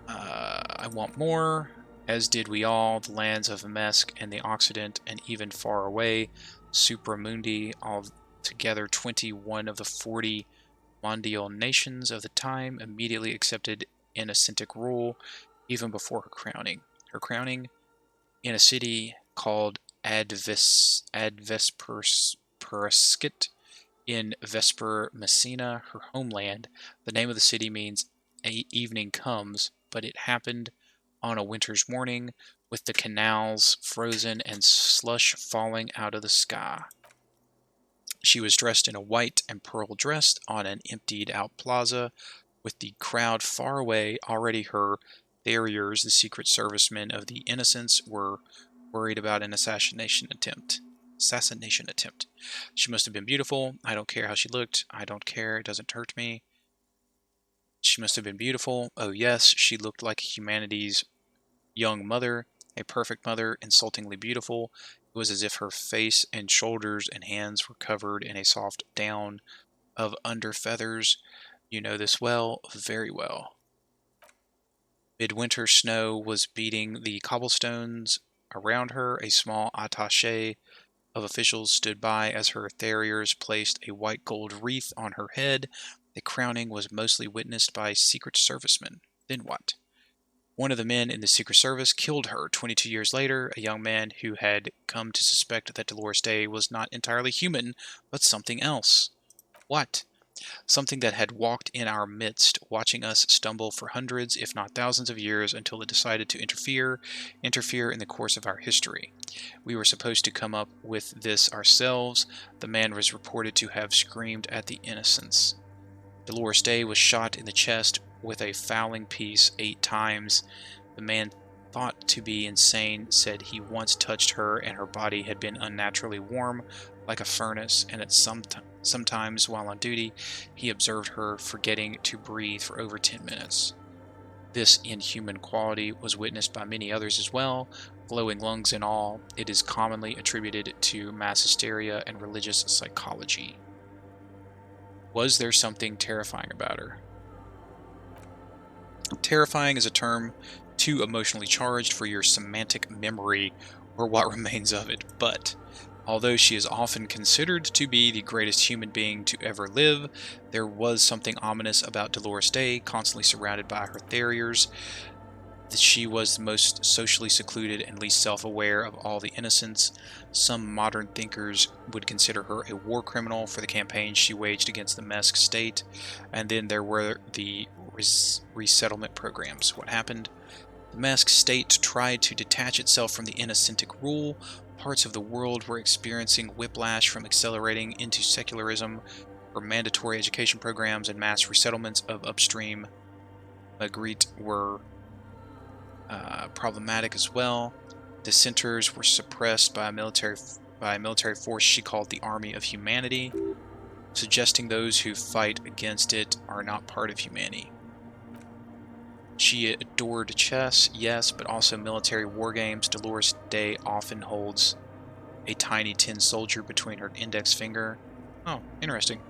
I want more, as did we all. The lands of Mesk and the Occident, and even far away, Supramundi, all together 21 of the 40 mondial nations of the time immediately accepted Innocentic rule even before her crowning. Her crowning in a city called Advesperskit in Vesper Messina, her homeland. The name of the city means evening comes, but it happened on a winter's morning with the canals frozen and slush falling out of the sky. She was dressed in a white and pearl dress on an emptied-out plaza, with the crowd far away. Already her farriers, the secret servicemen of the Innocents, were worried about an assassination attempt. She must have been beautiful. I don't care how she looked. I don't care. It doesn't hurt me. She must have been beautiful. Oh yes, she looked like humanity's young mother, a perfect mother, insultingly beautiful. It was as if her face and shoulders and hands were covered in a soft down of under feathers. You know this well, very well. Midwinter snow was beating the cobblestones around her. A small attaché of officials stood by as her farriers placed a white gold wreath on her head. The crowning was mostly witnessed by Secret Servicemen. Then what? One of the men in the Secret Service killed her 22 years later, a young man who had come to suspect that Dolores Day was not entirely human, but something else. What? Something that had walked in our midst, watching us stumble for hundreds, if not thousands of years until it decided to interfere in the course of our history. We were supposed to come up with this ourselves. The man was reported to have screamed at the innocents. Dolores Day was shot in the chest with a fowling piece 8 times. The man, thought to be insane, said he once touched her and her body had been unnaturally warm, like a furnace, and at sometimes while on duty, he observed her forgetting to breathe for over 10 minutes. This inhuman quality was witnessed by many others as well, glowing lungs and all. It is commonly attributed to mass hysteria and religious psychology. Was there something terrifying about her? Terrifying is a term too emotionally charged for your semantic memory or what remains of it, but although she is often considered to be the greatest human being to ever live, there was something ominous about Dolores Day, constantly surrounded by her farriers. She was the most socially secluded and least self-aware of all the innocents. Some modern thinkers would consider her a war criminal for the campaign she waged against the Mesk state. And then there were the resettlement programs. What happened? The Mesk state tried to detach itself from the Innocentic rule. Parts of the world were experiencing whiplash from accelerating into secularism, where mandatory education programs and mass resettlements of upstream Magritte were problematic as well. Dissenters were suppressed by a military force she called the Army of Humanity, suggesting those who fight against it are not part of humanity. She adored chess, yes, but also military war games. Dolores Day often holds a tiny tin soldier between her index finger. Oh, interesting.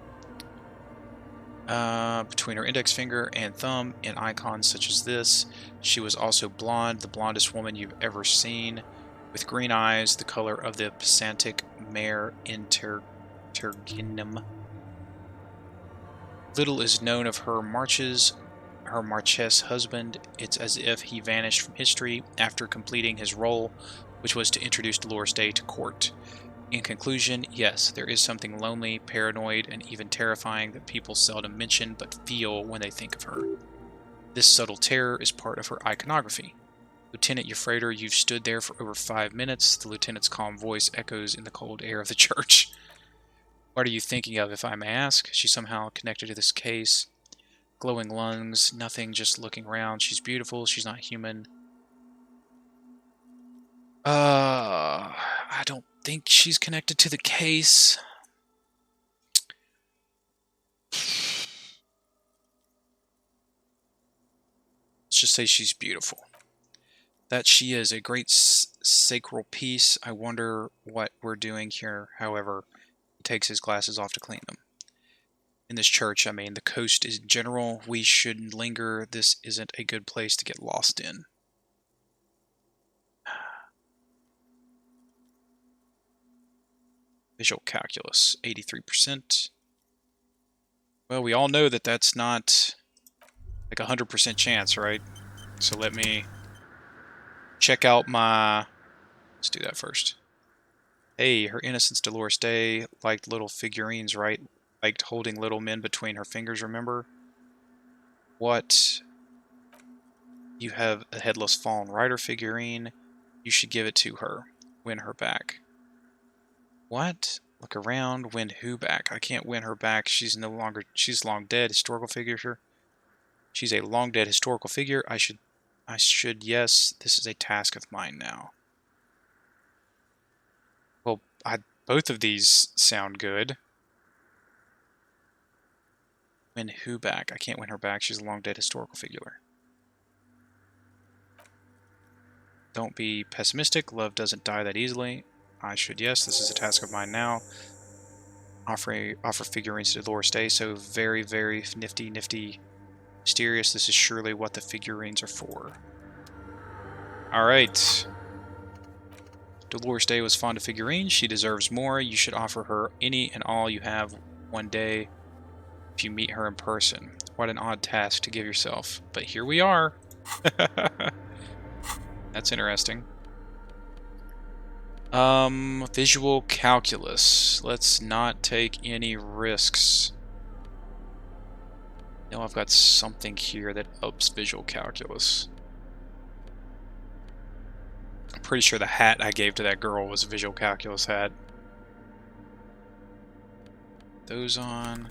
Between her index finger and thumb in icons such as this. She was also blonde, the blondest woman you've ever seen, with green eyes, the color of the Pasantic mare Interginum. Little is known of her marches. Her Marchese husband, it's as if he vanished from history after completing his role, which was to introduce Dolores Day to court. In conclusion, yes, there is something lonely, paranoid, and even terrifying that people seldom mention but feel when they think of her. This subtle terror is part of her iconography. Lieutenant Euphrator, you've stood there for over 5 minutes. The lieutenant's calm voice echoes in the cold air of the church. What are you thinking of, if I may ask? She's somehow connected to this case. Glowing lungs, nothing, just looking around. She's beautiful, she's not human. I don't think she's connected to the case. Let's just say she's beautiful. That she is a great sacral piece. I wonder what we're doing here. However, he takes his glasses off to clean them. In this church, I mean, the coast is general. We shouldn't linger. This isn't a good place to get lost in. Visual calculus, 83%. Well, we all know that that's not like 100% chance, right? So let me check out my... Let's do that first. Hey, Her Innocence Dolores Day liked little figurines, right? Liked holding little men between her fingers, remember? What? You have a headless fallen rider figurine. You should give it to her. Win her back. What? Look around. Win who back? I can't win her back. She's no longer... She's long dead. Historical figure, sure. She's a long dead historical figure. I should, yes. This is a task of mine now. Well, both of these sound good. Win who back? I can't win her back. She's a long dead historical figure. Don't be pessimistic. Love doesn't die that easily. I should, yes. This is a task of mine now. Offer figurines to Dolores Day. So very, very nifty, mysterious. This is surely what the figurines are for. Alright. Dolores Day was fond of figurines. She deserves more. You should offer her any and all you have one day if you meet her in person. What an odd task to give yourself. But here we are. That's interesting. Visual calculus. Let's not take any risks. No, I've got something here that ups visual calculus. I'm pretty sure the hat I gave to that girl was a visual calculus hat. Those on.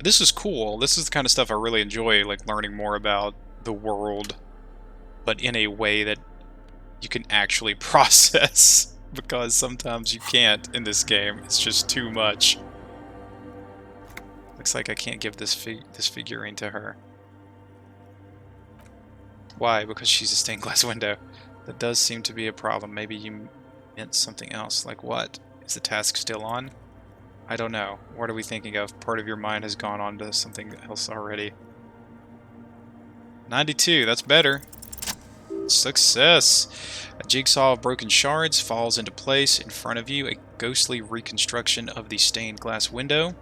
This is cool. This is the kind of stuff I really enjoy, like learning more about the world, but in a way that you can actually process, because sometimes you can't in this game. It's just too much. Looks like I can't give this figurine to her. Why? Because she's a stained glass window. That does seem to be a problem. Maybe you meant something else. Like what? Is the task still on? I don't know. What are we thinking of? Part of your mind has gone on to something else already. 92, that's better. Success! A jigsaw of broken shards falls into place in front of you, a ghostly reconstruction of the stained glass window.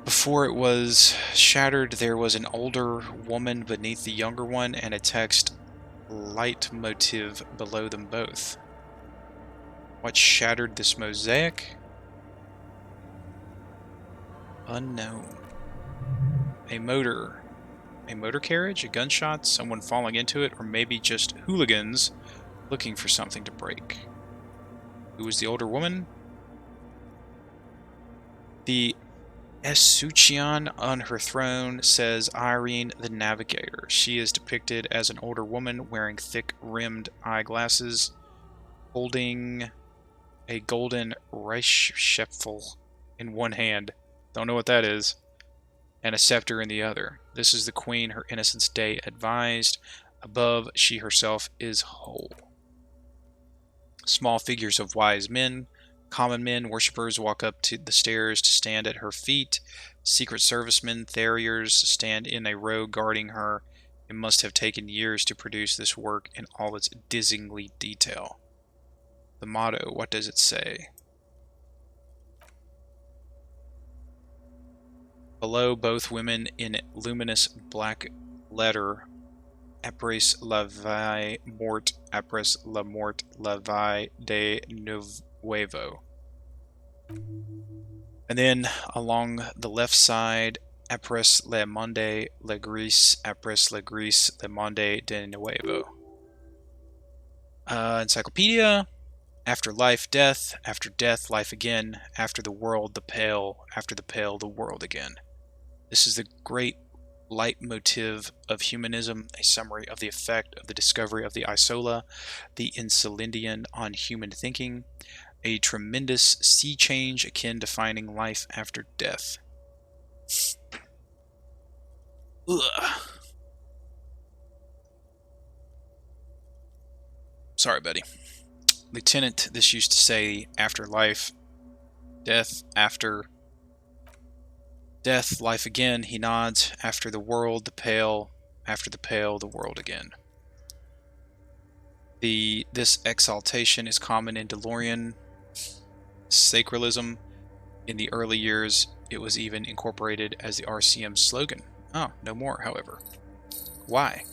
Before it was shattered, there was an older woman beneath the younger one and a text leitmotif below them both. What shattered this mosaic? Unknown. A motor carriage, a gunshot, someone falling into it, or maybe just hooligans looking for something to break. Who was the older woman? The Essuchian on her throne says Irene the Navigator. She is depicted as an older woman wearing thick-rimmed eyeglasses, holding a golden Reichsschäpfel in one hand. Don't know what that is. And a scepter in the other. This is the queen Her Innocence Day advised. Above, she herself is whole. Small figures of wise men, common men, worshippers walk up to the stairs to stand at her feet. Secret servicemen, Theriers, stand in a row guarding her. It must have taken years to produce this work in all its dizzyingly detail. The motto, what does it say? Below, both women in luminous black letter, Après la vie morte, après la mort, la vie de nuevo. And then along the left side, Après le monde, la gris, après la gris, le monde de nuevo. Encyclopedia. After life, death. After death, life again. After the world, the pale. After the pale, the world again. This is the great leitmotif of humanism, a summary of the effect of the discovery of the isola, the Insulindian on human thinking, a tremendous sea change akin to finding life after death. Ugh. Sorry, buddy. Lieutenant, this used to say after life, death after Death, life again, he nods. After the world, the pale. After the pale, the world again. This exaltation is common in DeLorean sacralism. In the early years, it was even incorporated as the RCM slogan. Oh, no more, however. Why?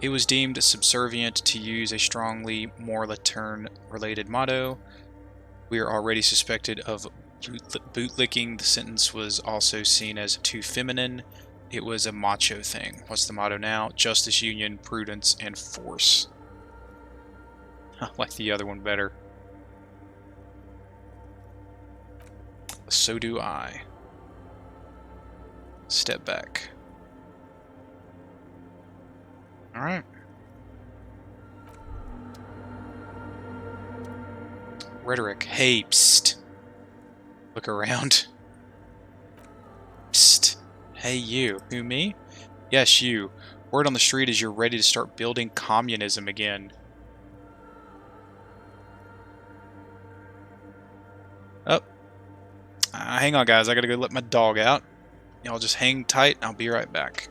It was deemed subservient to use a strongly Morlaturn-related motto. We are already suspected of bootlicking. The sentence was also seen as too feminine. It was a macho thing. What's the motto now? Justice, union, prudence, and force. I like the other one better. So do I. Step back. Alright. Rhetoric. Hey, psst. Look around. Psst. Hey, you. Who, me? Yes, you. Word on the street is you're ready to start building communism again. Oh. Hang on, guys. I gotta go let my dog out. Y'all just hang tight. I'll be right back.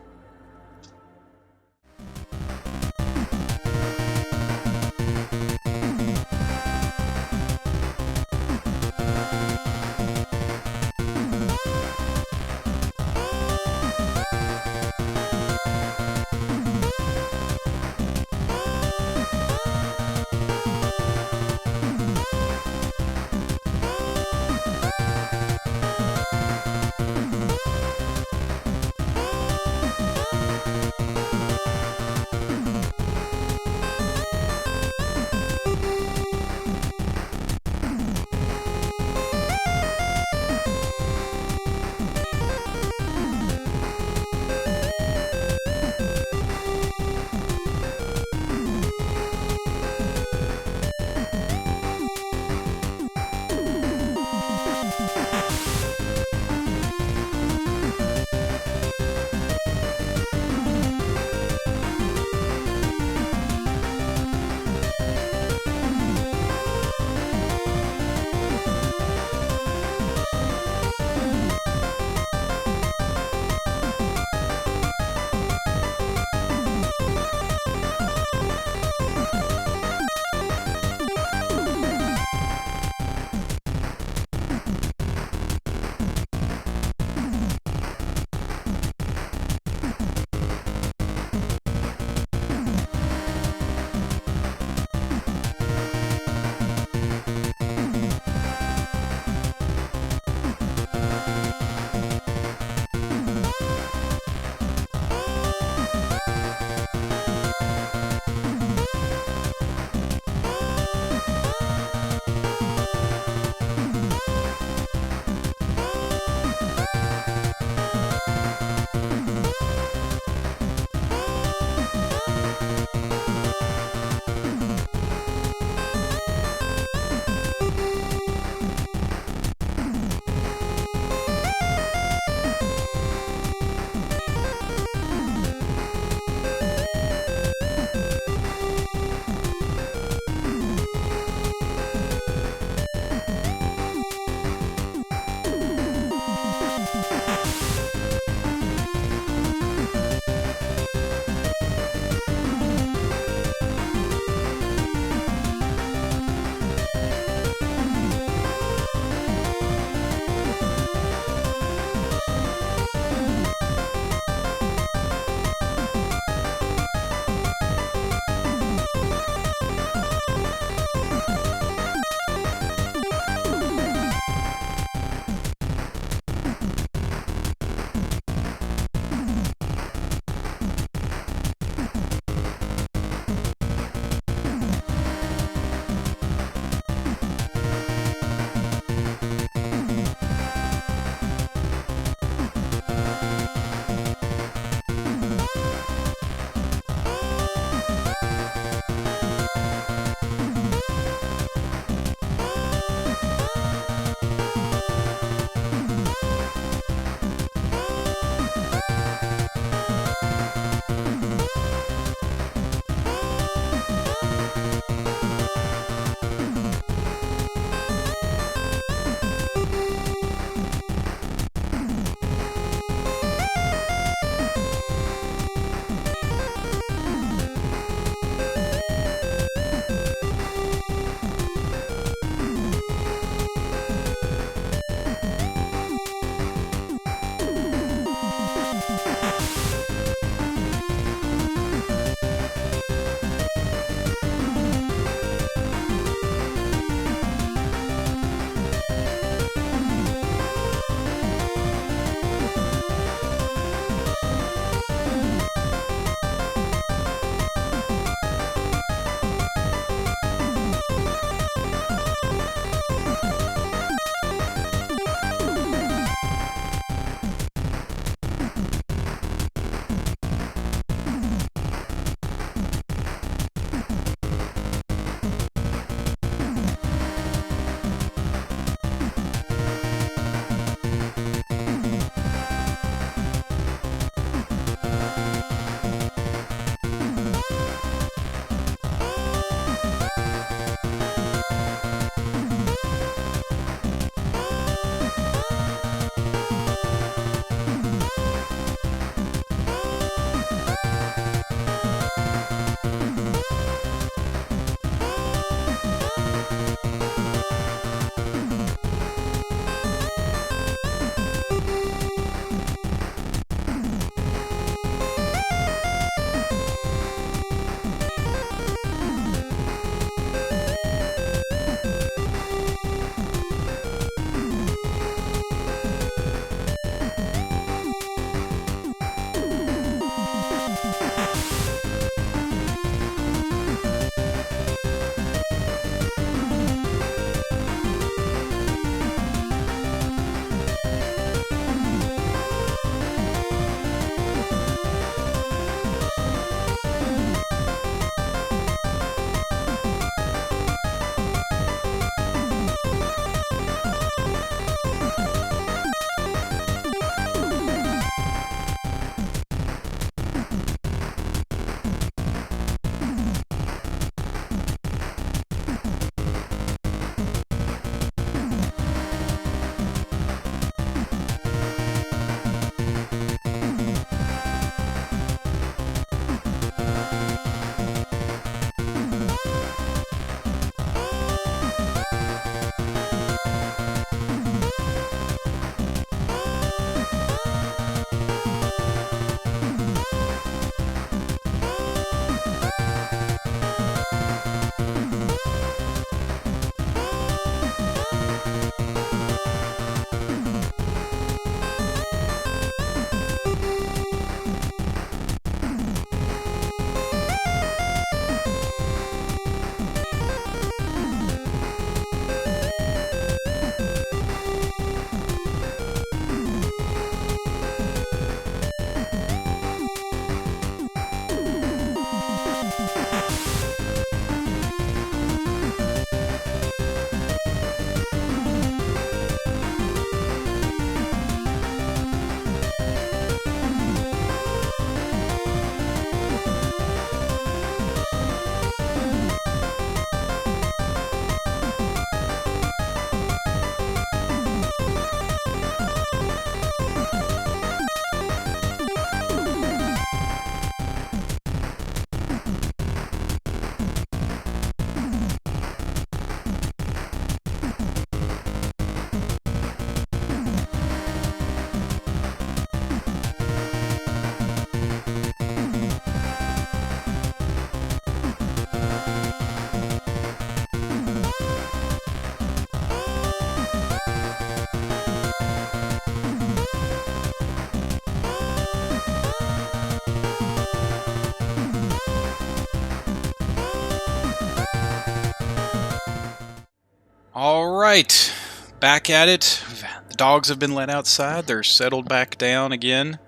Alright, back at it. The dogs have been let outside. They're settled back down again.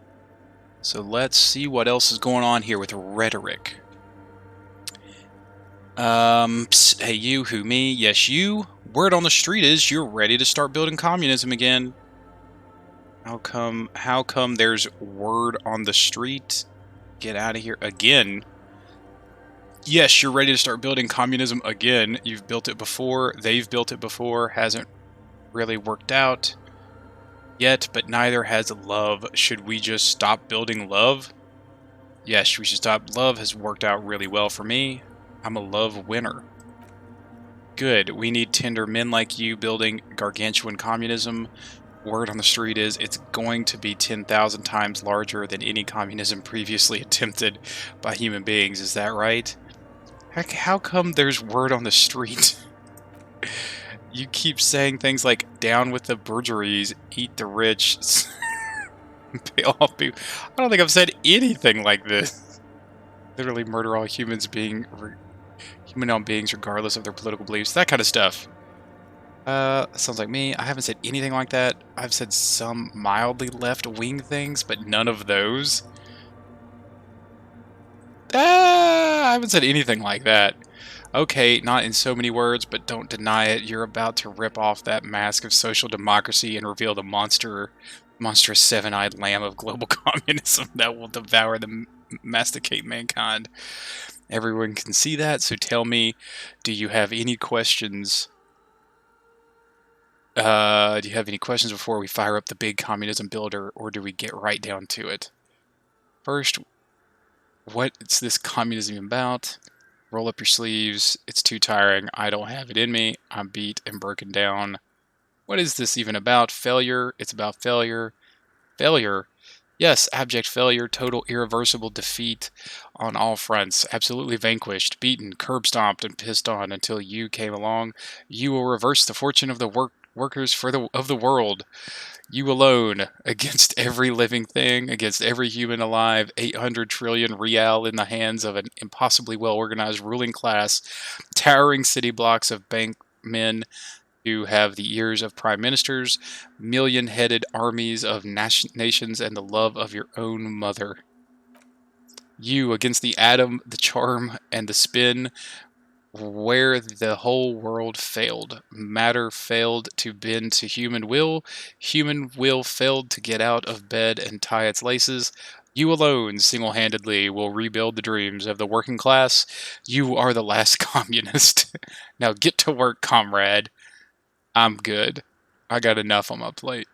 So let's see what else is going on here with rhetoric. Psst, hey you, who, me? Yes, you. Word on the street is you're ready to start building communism again. How come there's word on the street? Get out of here again. Yes, you're ready to start building communism again. You've built it before. They've built it before. Hasn't really worked out yet, but neither has love. Should we just stop building love? Yes, we should stop. Love has worked out really well for me. I'm a love winner. Good. We need tender men like you building gargantuan communism. Word on the street is it's going to be 10,000 times larger than any communism previously attempted by human beings. Is that right? Heck, how come there's word on the street? You keep saying things like, down with the bourgeoisie, eat the rich, pay all people. I don't think I've said anything like this. Literally murder all humans human beings regardless of their political beliefs. That kind of stuff. Sounds like me. I haven't said anything like that. I've said some mildly left-wing things, but none of those. I haven't said anything like that. Okay, not in so many words, but don't deny it. You're about to rip off that mask of social democracy and reveal the monstrous seven-eyed lamb of global communism that will devour the masticate mankind. Everyone can see that, so tell me, do you have any questions? Do you have any questions before we fire up the big communism builder, or do we get right down to it? First, what's this communism about? Roll up your sleeves. It's too tiring. I don't have it in me. I'm beat and broken down. What is this even about? Failure? It's about failure. Failure? Yes, abject failure, total irreversible defeat on all fronts. Absolutely vanquished, beaten, curb-stomped, and pissed on until you came along. You will reverse the fortune of the workers of the world. You alone, against every living thing, against every human alive, 800 trillion real in the hands of an impossibly well-organized ruling class, towering city blocks of bank men who have the ears of prime ministers, million-headed armies of nations, and the love of your own mother. You against the atom, the charm, and the spin, where the whole world failed. Matter failed to bend to human will failed to get out of bed and tie its laces. You alone, single-handedly, will rebuild the dreams of the working class. You are the last communist. Now get to work, comrade. I'm good. I got enough on my plate.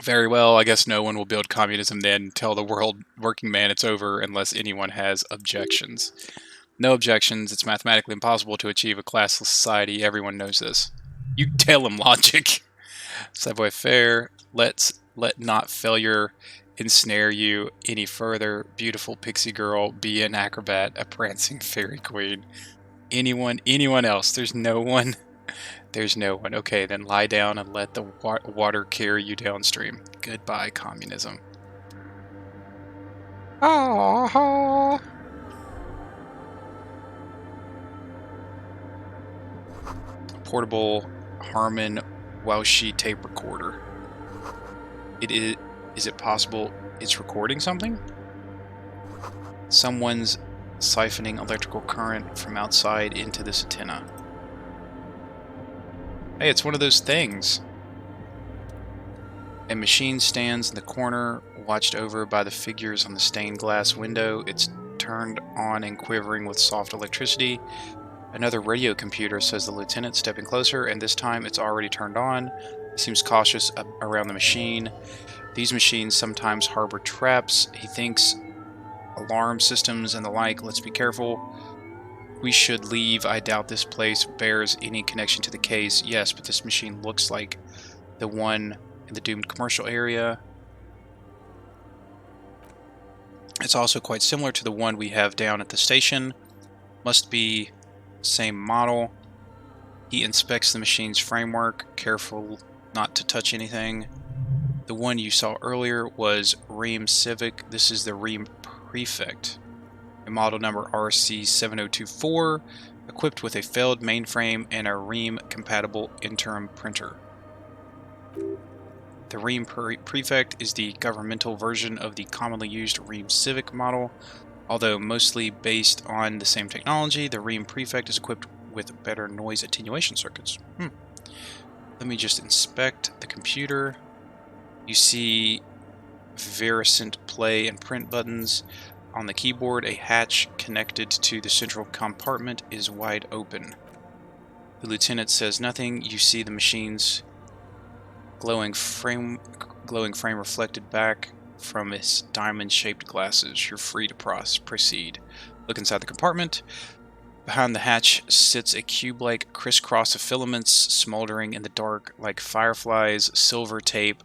Very well, I guess no one will build communism then. Tell the working man it's over unless anyone has objections. No objections. It's mathematically impossible to achieve a classless society. Everyone knows this. You tell him, logic. Subway fair. Let not failure ensnare you any further. Beautiful pixie girl. Be an acrobat. A prancing fairy queen. Anyone else. There's no one. There's no one. Okay, then lie down and let the water carry you downstream. Goodbye, communism. Ah. Portable Harman Welshi tape recorder. Is it possible it's recording something? Someone's siphoning electrical current from outside into this antenna. Hey, it's one of those things. A machine stands in the corner, watched over by the figures on the stained glass window. It's turned on and quivering with soft electricity. Another radio computer, says the lieutenant, stepping closer, and this time it's already turned on. He seems cautious around the machine. These machines sometimes harbor traps. He thinks alarm systems and the like. Let's be careful. We should leave. I doubt this place bears any connection to the case. Yes, but this machine looks like the one in the doomed commercial area. It's also quite similar to the one we have down at the station. Must be same model. He inspects the machine's framework, careful not to touch anything. The one you saw earlier was Ream Civic. This is the Ream Prefect. A model number RC7024. equipped with a failed mainframe and a Ream-compatible interim printer. The Ream Prefect is the governmental version of the commonly used Ream Civic model. Although mostly based on the same technology, the Ream Prefect is equipped with better noise attenuation circuits. Let me just inspect the computer. You see Verisent play and print buttons. On the keyboard, a hatch connected to the central compartment is wide open. The lieutenant says nothing. You see the machine's glowing frame reflected back from its diamond-shaped glasses. You're free to proceed. Look inside the compartment. Behind the hatch sits a cube-like crisscross of filaments smoldering in the dark like fireflies. Silver tape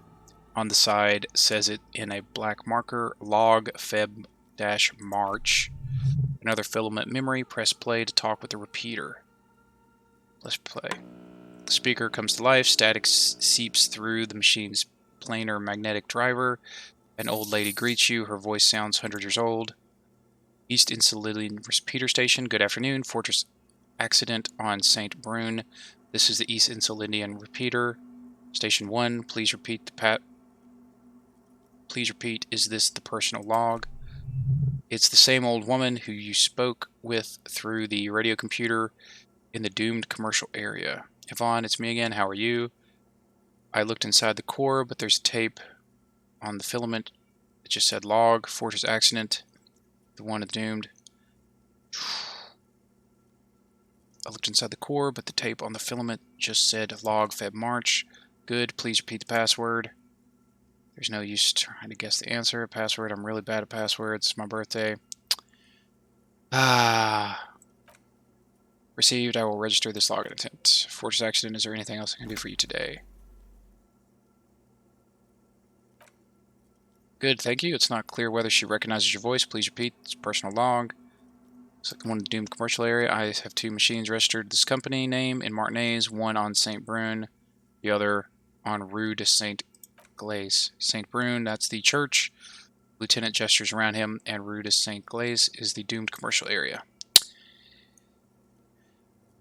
on the side says it in a black marker, log Feb-March. Another filament memory. Press play to talk with the repeater. Let's play. The speaker comes to life. Static seeps through the machine's planar magnetic driver. An old lady greets you. Her voice sounds 100 years old. East Enceladian repeater station. Good afternoon. Fortress accident on St. Brune. This is the East Enceladian repeater. Station 1. Please repeat Please repeat. Is this the personal log? It's the same old woman who you spoke with through the radio computer in the doomed commercial area. Yvonne, it's me again. How are you? I looked inside the core, but there's tape on the filament. It just said log, Fortress accident, the one of the doomed. I looked inside the core, but the tape on the filament just said log Feb March. Good, please repeat the password. There's no use trying to guess the answer. Password, I'm really bad at passwords. It's my birthday. Received, I will register this login attempt. Fortress accident, is there anything else I can do for you today? Good, thank you. It's not clear whether she recognizes your voice. Please repeat. It's personal log. It's like one in the doomed commercial area. I have 2 machines registered this company name in Martinez, one on St. Brune, the other on Rue de St. Glaise. St. Brune, that's the church. Lieutenant gestures around him, and Rue de St. Glaise is the doomed commercial area.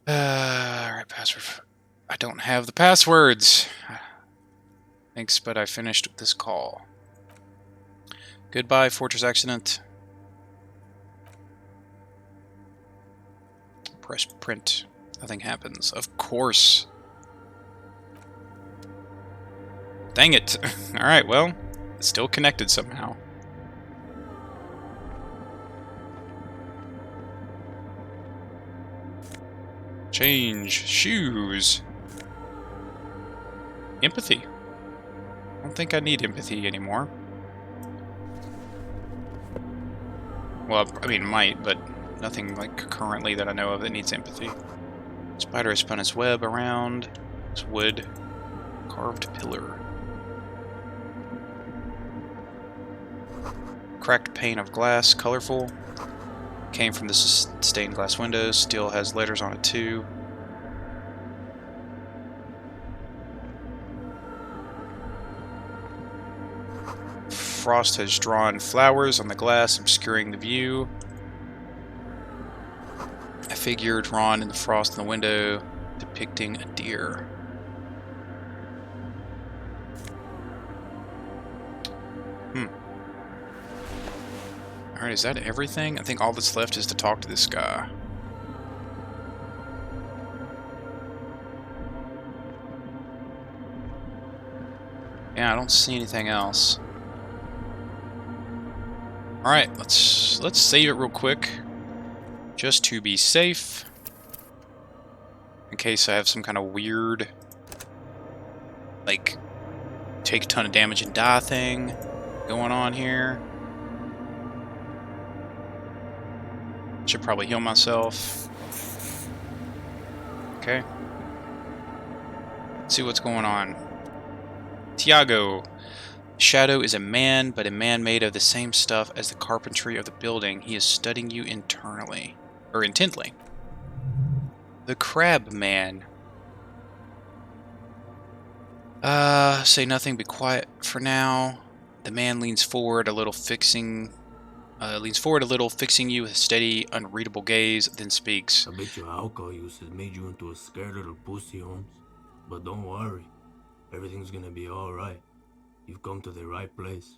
Alright, password. I don't have the passwords. Thanks, but I finished this call. Goodbye, Fortress accident. Press print. Nothing happens. Of course. Dang it. Alright, well, it's still connected somehow. Change. Shoes. Empathy. I don't think I need empathy anymore. Well, I mean, might, but nothing like currently that I know of that needs empathy. Spider has spun its web around this wood carved pillar. Cracked pane of glass, colorful. Came from the stained glass windows, still has letters on it too. Frost has drawn flowers on the glass, obscuring the view. A figure drawn in the frost in the window, depicting a deer. Alright, is that everything? I think all that's left is to talk to this guy. Yeah, I don't see anything else. Alright, let's save it real quick. Just to be safe. In case I have some kind of weird, like, take a ton of damage and die thing going on here. Should probably heal myself. Okay. Let's see what's going on. Tiago. Shadow is a man, but a man made of the same stuff as the carpentry of the building. He is studying you intently. The Crab Man. Say nothing, be quiet for now. The man leans forward, a little fixing Leans forward a little, fixing you with a steady, unreadable gaze, then speaks. I bet your alcohol use has made you into a scared little pussy, Holmes. But don't worry, everything's gonna be alright. You've come to the right place.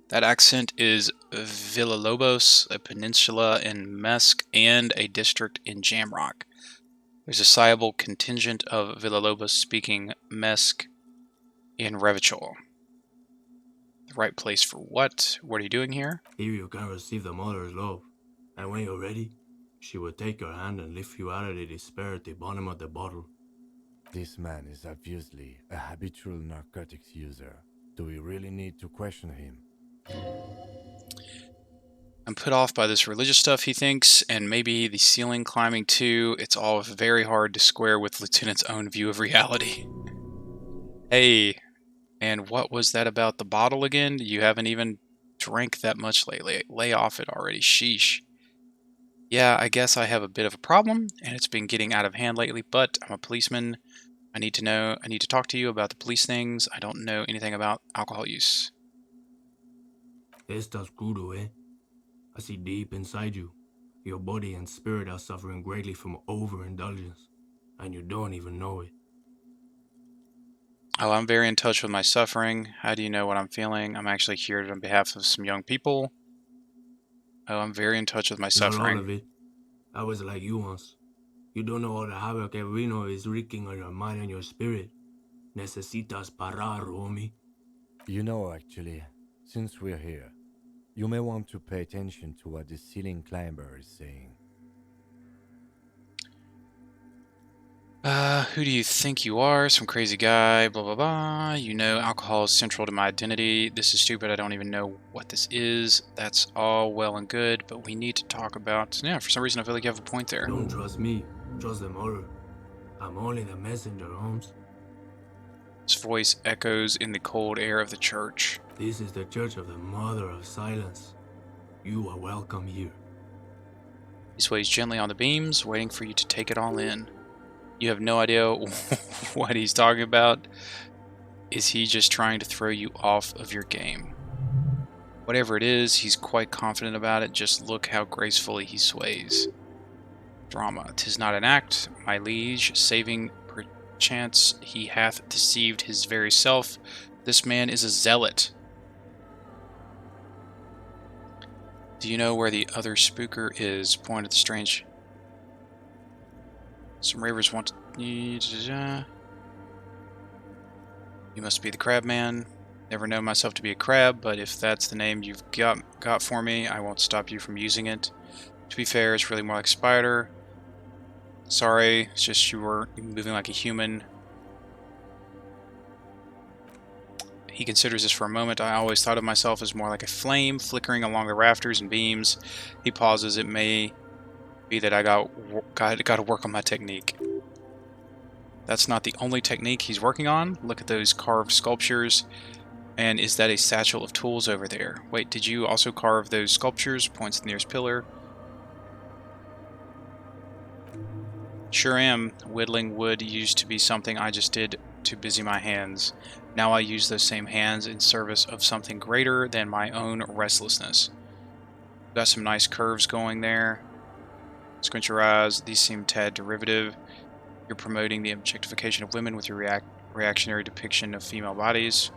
That accent is Villalobos, a peninsula in Mesk, and a district in Jamrock. There's a sizable contingent of Villalobos speaking Mesk in Revachol. The right place for what? What are you doing here? Here you can receive the mother's love. And when you're ready, she will take your hand and lift you out of the despair at the bottom of the bottle. This man is obviously a habitual narcotics user. Do we really need to question him? I'm put off by this religious stuff, he thinks, and maybe the ceiling climbing too. It's all very hard to square with Lieutenant's own view of reality. Hey, and what was that about the bottle again? You haven't even drank that much lately. Lay off it already. Sheesh. Yeah, I guess I have a bit of a problem, and it's been getting out of hand lately, but I'm a policeman. I need to talk to you about the police things. I don't know anything about alcohol use. Estás crudo, eh? I see deep inside you. Your body and spirit are suffering greatly from overindulgence, and you don't even know it. Oh, I'm very in touch with my suffering. How do you know what I'm feeling? I'm actually here on behalf of some young people. Oh, I'm very in touch with my Not all suffering. of it. I was like you once. You don't know all the havoc El Reno is wreaking on your mind and your spirit. Necesitas parar, homie. You know, actually, since we're here, you may want to pay attention to what the ceiling climber is saying. Who do you think you are? Some crazy guy, blah, blah, blah. You know, alcohol is central to my identity. This is stupid. I don't even know what this is. That's all well and good, but we need to talk about... Yeah, for some reason, I feel like you have a point there. Don't trust me. Trust the mother. I'm only the messenger, Holmes. His voice echoes in the cold air of the church. This is the Church of the Mother of Silence. You are welcome here. He sways gently on the beams, waiting for you to take it all in. You have no idea what he's talking about. Is he just trying to throw you off of your game? Whatever it is, he's quite confident about it. Just look how gracefully he sways. Drama. 'Tis not an act, my liege, saving perchance he hath deceived his very self. This man is a zealot. Do you know where the other spooker is? Point at the strange... Some ravers want to... You must be the crab man. Never known myself to be a crab, but if that's the name you've got for me, I won't stop you from using it. To be fair, it's really more like spider. Sorry, it's just you were moving like a human. He considers this for a moment. I always thought of myself as more like a flame flickering along the rafters and beams. He pauses. It may be that I got to work on my technique. That's not the only technique he's working on. Look at those carved sculptures. And is that a satchel of tools over there? Wait, did you also carve those sculptures? Points to the nearest pillar. Sure am. Whittling wood used to be something I just did to busy my hands. Now I use those same hands in service of something greater than my own restlessness. Got some nice curves going there. Squint your eyes. These seem tad derivative. You're promoting the objectification of women with your reactionary depiction of female bodies.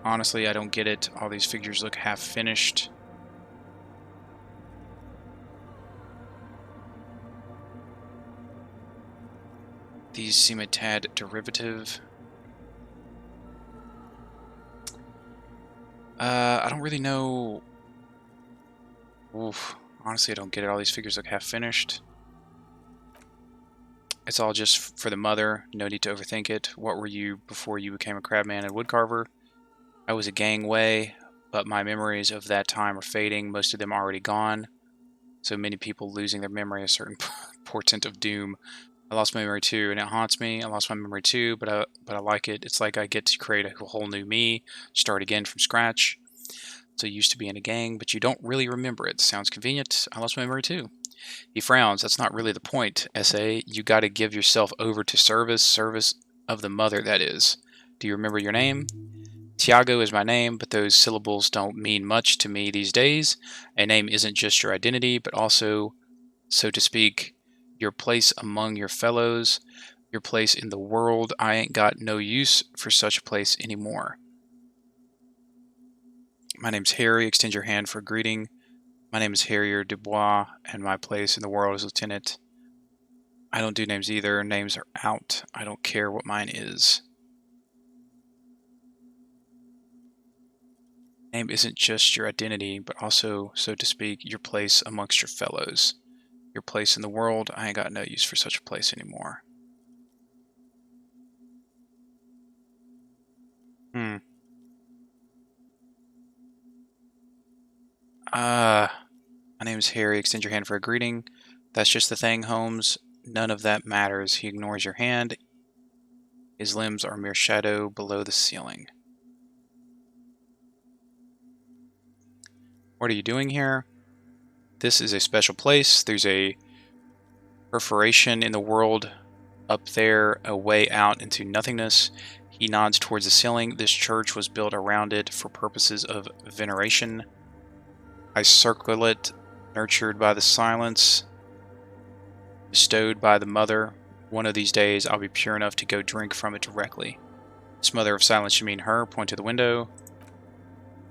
Honestly, I don't get it. All these figures look half finished. These seem a tad derivative. I don't really know. Oof. Honestly, I don't get it. All these figures look half finished. It's all just for the mother. No need to overthink it. What were you before you became a crabman and woodcarver? I was a gangway, but my memories of that time are fading. Most of them are already gone. So many people losing their memory, a certain portent of doom. I lost my memory too, and it haunts me. I lost my memory too, but I like it. It's like I get to create a whole new me, start again from scratch. So you used to be in a gang, but you don't really remember it. Sounds convenient. I lost my memory too. He frowns. That's not really the point, S.A. You got to give yourself over to service of the mother, that is. Do you remember your name? Tiago is my name, but those syllables don't mean much to me these days. A name isn't just your identity, but also, so to speak, your place among your fellows, your place in the world. I ain't got no use for such a place anymore. My name's Harry. Extend your hand for a greeting. My name is Harrier Dubois, and my place in the world is Lieutenant. I don't do names either. Names are out. I don't care what mine is. Name isn't just your identity, but also, so to speak, your place amongst your fellows. Your place in the world. I ain't got no use for such a place anymore. My name is Harry. Extend your hand for a greeting. That's just the thing, Holmes. None of that matters. He ignores your hand. His limbs are a mere shadow below the ceiling. What are you doing here? This is a special place. There's a perforation in the world up there, a way out into nothingness. He nods towards the ceiling. This church was built around it for purposes of veneration. I circle it, nurtured by the silence, bestowed by the mother. One of these days I'll be pure enough to go drink from it directly. This mother of silence, you mean her? Point to the window.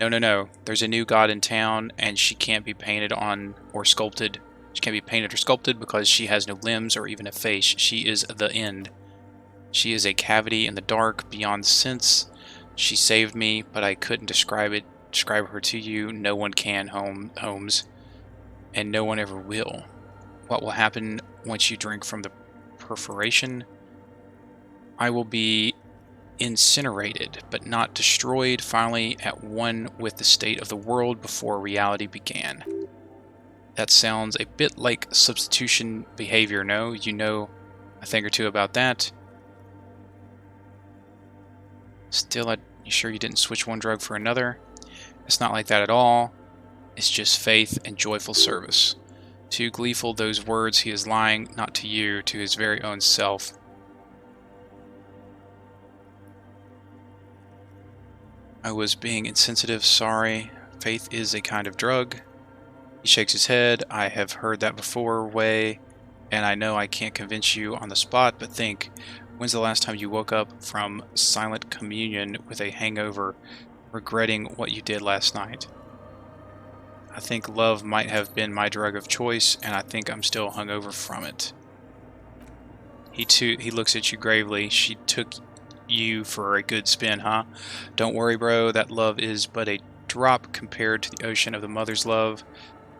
No. There's a new god in town, and she can't be painted on or sculpted. She can't be painted or sculpted because she has no limbs or even a face. She is the end. She is a cavity in the dark, beyond sense. She saved me, but I couldn't describe her to you. No one can, Holmes, and no one ever will. What will happen once you drink from the perforation? I will be incinerated, but not destroyed, finally at one with the state of the world before reality began. That sounds a bit like substitution behavior, no? You know a thing or two about that. Still, you sure you didn't switch one drug for another? It's not like that at all. It's just faith and joyful service. Too gleeful those words, he is lying, not to you, to his very own self. I was being insensitive, sorry. Faith is a kind of drug. He shakes his head. I have heard that before, Way, and I know I can't convince you on the spot, but think, when's the last time you woke up from silent communion with a hangover, regretting what you did last night? I think love might have been my drug of choice, and I think I'm still hungover from it. He looks at you gravely. She took you for a good spin, huh? Don't worry, bro. That love is but a drop compared to the ocean of the mother's love.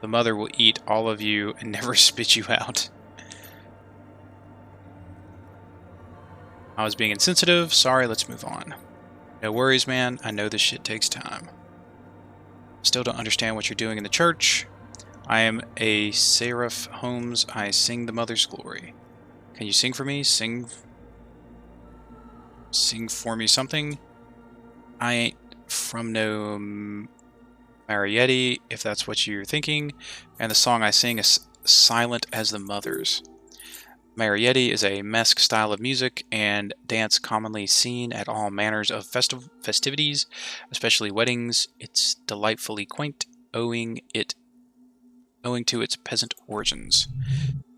The mother will eat all of you and never spit you out. I was being insensitive. Sorry, let's move on. No worries, man. I know this shit takes time. Still don't understand what you're doing in the church. I am a seraph, Holmes. I sing the mother's glory. Can you sing for me? Sing for me something? I ain't from no Marietti, if that's what you're thinking, and the song I sing is silent as the mother's. Marietti is a mesque style of music and dance commonly seen at all manners of festivities, especially weddings. It's delightfully quaint, owing to its peasant origins.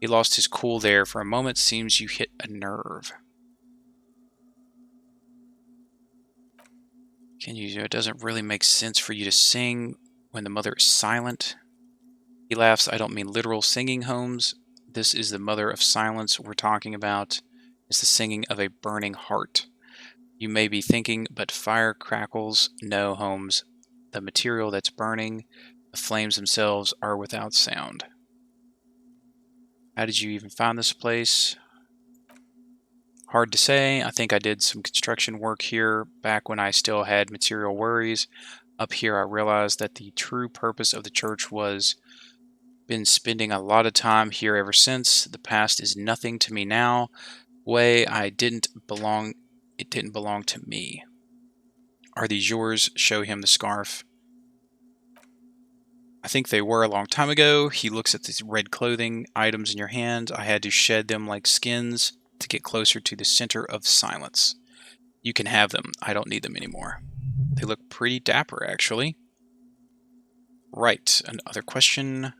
He lost his cool there for a moment. Seems you hit a nerve. It doesn't really make sense for you to sing when the mother is silent. He laughs. I don't mean literal singing, Holmes. This is the mother of silence we're talking about. It's the singing of a burning heart. You may be thinking, but fire crackles. No, Holmes. The material that's burning, the flames themselves, are without sound. How did you even find this place? Hard to say. I think I did some construction work here back when I still had material worries. Up here I realized that the true purpose of the church was been spending a lot of time here ever since. The past is nothing to me now. It didn't belong to me. Are these yours? Show him the scarf. I think they were a long time ago. He looks at these red clothing items in your hand. I had to shed them like skins to get closer to the center of silence. You can have them. I don't need them anymore. They look pretty dapper, actually. Right, another question.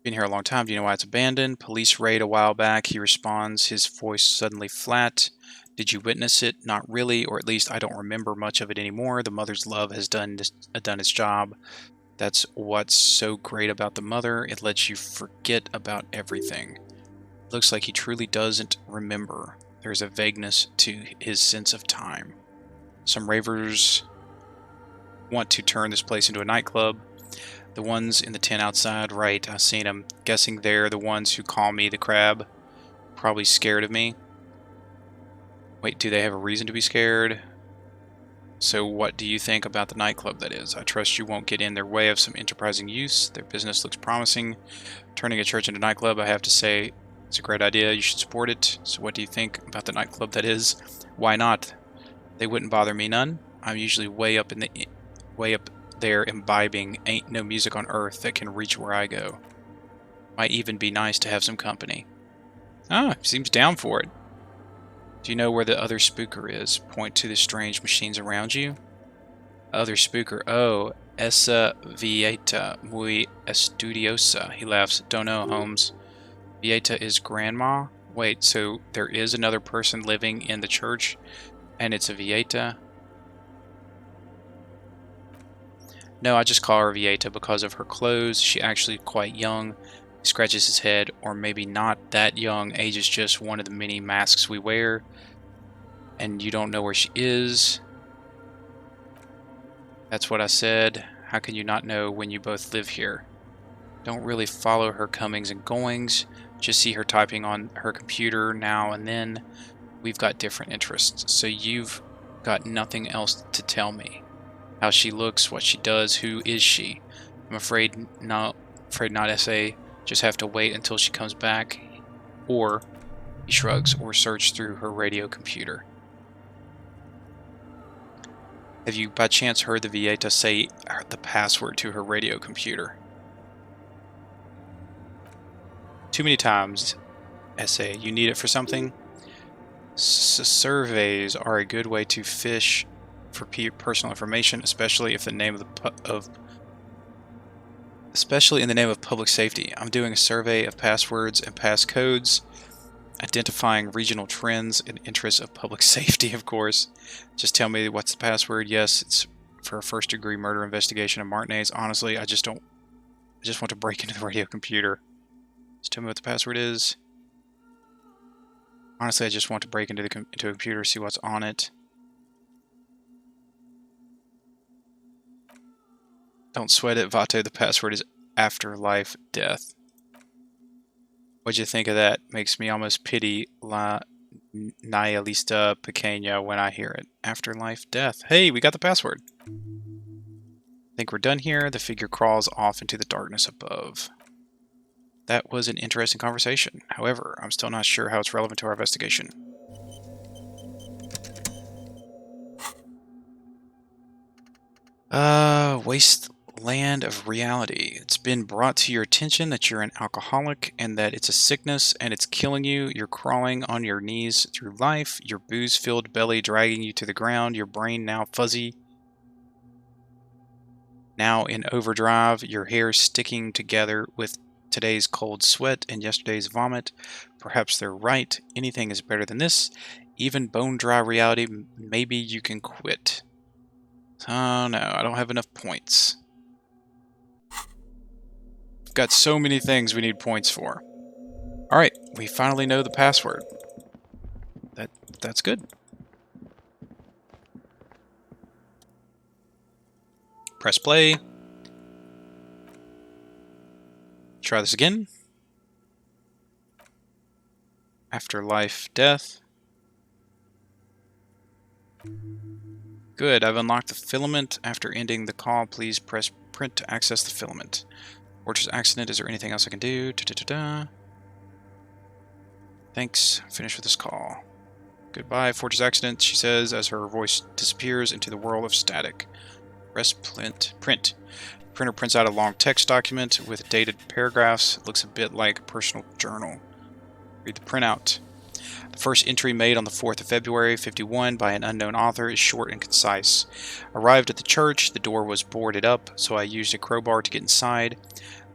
Been here a long time. Do you know why it's abandoned? Police raid a while back. He responds, his voice suddenly flat. Did you witness it? Not really, or at least I don't remember much of it anymore. The mother's love has done its job. That's what's so great about the mother. It lets you forget about everything. Looks like he truly doesn't remember. There's a vagueness to his sense of time. Some ravers want to turn this place into a nightclub. The ones in the tent outside, right, I've seen them. Guessing they're the ones who call me the crab. Probably scared of me. Wait, do they have a reason to be scared? So what do you think about the nightclub, that is? I trust you won't get in their way of some enterprising use. Their business looks promising. Turning a church into a nightclub, I have to say, it's a great idea. You should support it. So what do you think about the nightclub, that is? Why not? They wouldn't bother me none. I'm usually way up there imbibing. Ain't no music on earth that can reach where I go. Might even be nice to have some company. Ah, seems down for it. Do you know where the other spooker is? Point to the strange machines around you. Other spooker. Oh, esa vieta muy estudiosa. He laughs. Don't know, Holmes. Vieta is grandma? Wait, so there is another person living in the church, and it's a Vieta? No, I just call her Vieta because of her clothes. She's actually quite young. He scratches his head, or maybe not that young. Age is just one of the many masks we wear. And you don't know where she is. That's what I said. How can you not know when you both live here? Don't really follow her comings and goings. Just see her typing on her computer now and then. We've got different interests, so you've got nothing else to tell me. How she looks, what she does, who is she? I'm afraid not, SA. Just have to wait until she comes back. Or, he shrugs, or search through her radio computer. Have you by chance heard the Vieta say the password to her radio computer? Too many times, SA. You need it for something? Surveys are a good way to fish for personal information, especially if the name especially in the name of public safety. I'm doing a survey of passwords and passcodes, identifying regional trends in interests of public safety, of course. Just tell me what's the password. Yes, it's for a first-degree murder investigation of Martinez. Honestly, I just want to break into the radio computer. Just tell me what the password is. Honestly, I just want to break into a computer, see what's on it. Don't sweat it, Vate. The password is afterlife death. What'd you think of that? Makes me almost pity La Nihilista Pequeña when I hear it. Afterlife death. Hey, we got the password. Think we're done here. The figure crawls off into the darkness above. That was an interesting conversation. However, I'm still not sure how it's relevant to our investigation. Wasteland of reality. It's been brought to your attention that you're an alcoholic and that it's a sickness and it's killing you. You're crawling on your knees through life, your booze-filled belly dragging you to the ground, your brain now fuzzy, now in overdrive, your hair sticking together with today's cold sweat and yesterday's vomit. Perhaps they're right. Anything is better than this. Even bone-dry reality. Maybe you can quit. Oh no, I don't have enough points. We've got so many things we need points for. Alright, we finally know the password. That's good. Press play. Try this again. Afterlife death. Good, I've unlocked the filament. After ending the call, please press print to access the filament. Fortress accident, is there anything else I can do? Thanks, finish with this call. Goodbye, Fortress accident, she says as her voice disappears into the world of static. Press print. The printer prints out a long text document with dated paragraphs. It looks a bit like a personal journal. Read the printout. The first entry made on the 4th of February, 51, by an unknown author is short and concise. Arrived at the church, the door was boarded up, so I used a crowbar to get inside.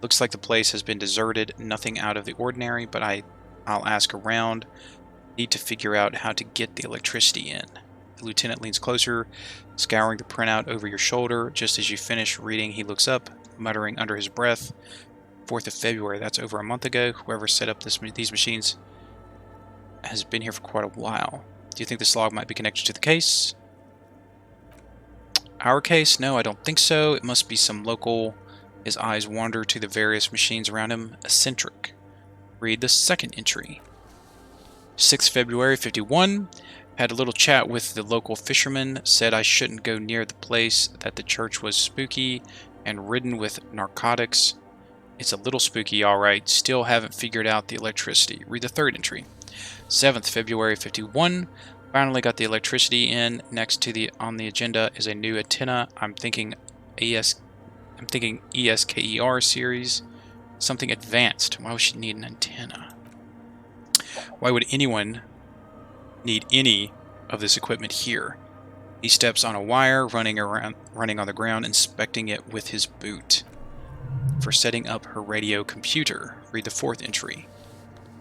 Looks like the place has been deserted, nothing out of the ordinary, but I'll ask around. Need to figure out how to get the electricity in. The lieutenant leans closer, scouring the printout over your shoulder. Just as you finish reading, he looks up, muttering under his breath. 4th of February, that's over a month ago. Whoever set up these machines has been here for quite a while. Do you think this log might be connected to the case? Our case? No, I don't think so. It must be some local. His eyes wander to the various machines around him. Eccentric. Read the second entry. 6th February, 51. Had a little chat with the local fisherman. Said I shouldn't go near the place, that the church was spooky and ridden with narcotics. It's a little spooky, alright. Still haven't figured out the electricity. Read the third entry. 7th February, 51. Finally got the electricity in. Next to on the agenda is a new antenna. I'm thinking ESKER series. Something advanced. Why would she need an antenna? Why would anyone need any of this equipment here? He steps on a wire, running on the ground, inspecting it with his boot. For setting up her radio computer. Read the fourth entry.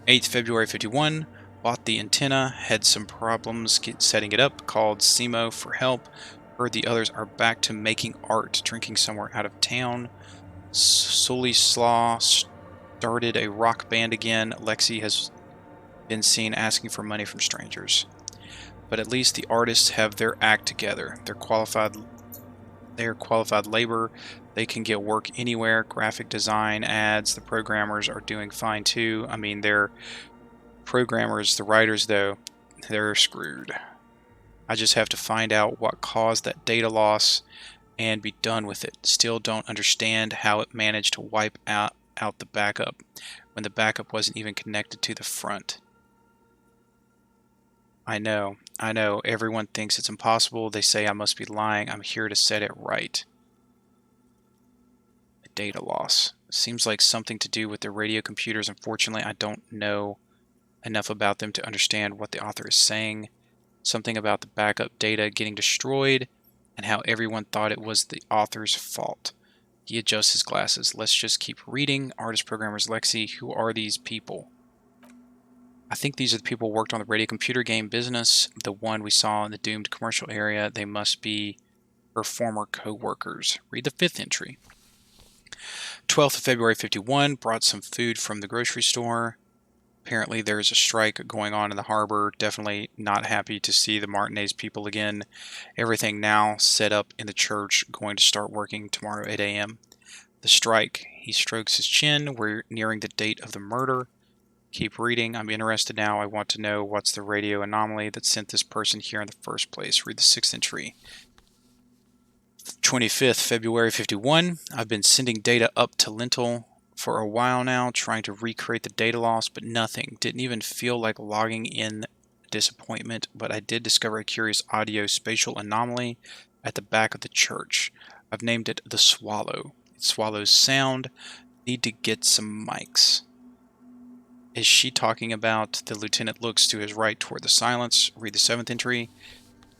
8th February, 51. Bought the antenna, had some problems setting it up, called SEMO for help. Heard the others are back to making art, drinking somewhere out of town. Sully Slaw started a rock band again. Lexi has been seen asking for money from strangers. But at least the artists have their act together. They're qualified labor. They can get work anywhere. Graphic design, ads. The programmers are doing fine too. I mean, they're programmers. The writers, though, they're screwed. I just have to find out what caused that data loss and be done with it. Still don't understand how it managed to wipe out the backup when the backup wasn't even connected to the front. I know. Everyone thinks it's impossible. They say I must be lying. I'm here to set it right. The data loss. Seems like something to do with the radio computers. Unfortunately, I don't know enough about them to understand what the author is saying. Something about the backup data getting destroyed and how everyone thought it was the author's fault. He adjusts his glasses. Let's just keep reading. Artist programmers Lexi. Who are these people? I think these are the people who worked on the radio computer game business, the one we saw in the doomed commercial area. They must be her former co-workers. Read the fifth entry. 12th of February, 51. Brought some food from the grocery store. Apparently there's a strike going on in the harbor. Definitely not happy to see the Martinez people again. Everything now set up in the church. Going to start working tomorrow 8 a.m. The strike. He strokes his chin. We're nearing the date of the murder. Keep reading. I'm interested now. I want to know what's the radio anomaly that sent this person here in the first place. Read the sixth entry. 25th February 51. I've been sending data up to Lentil for a while now, trying to recreate the data loss, but nothing. Didn't even feel like logging in. Disappointment, but I did discover a curious audio spatial anomaly at the back of the church. I've named it the Swallow. It swallows sound. Need to get some mics. Is she talking about? The lieutenant looks to his right toward the silence. Read the seventh entry.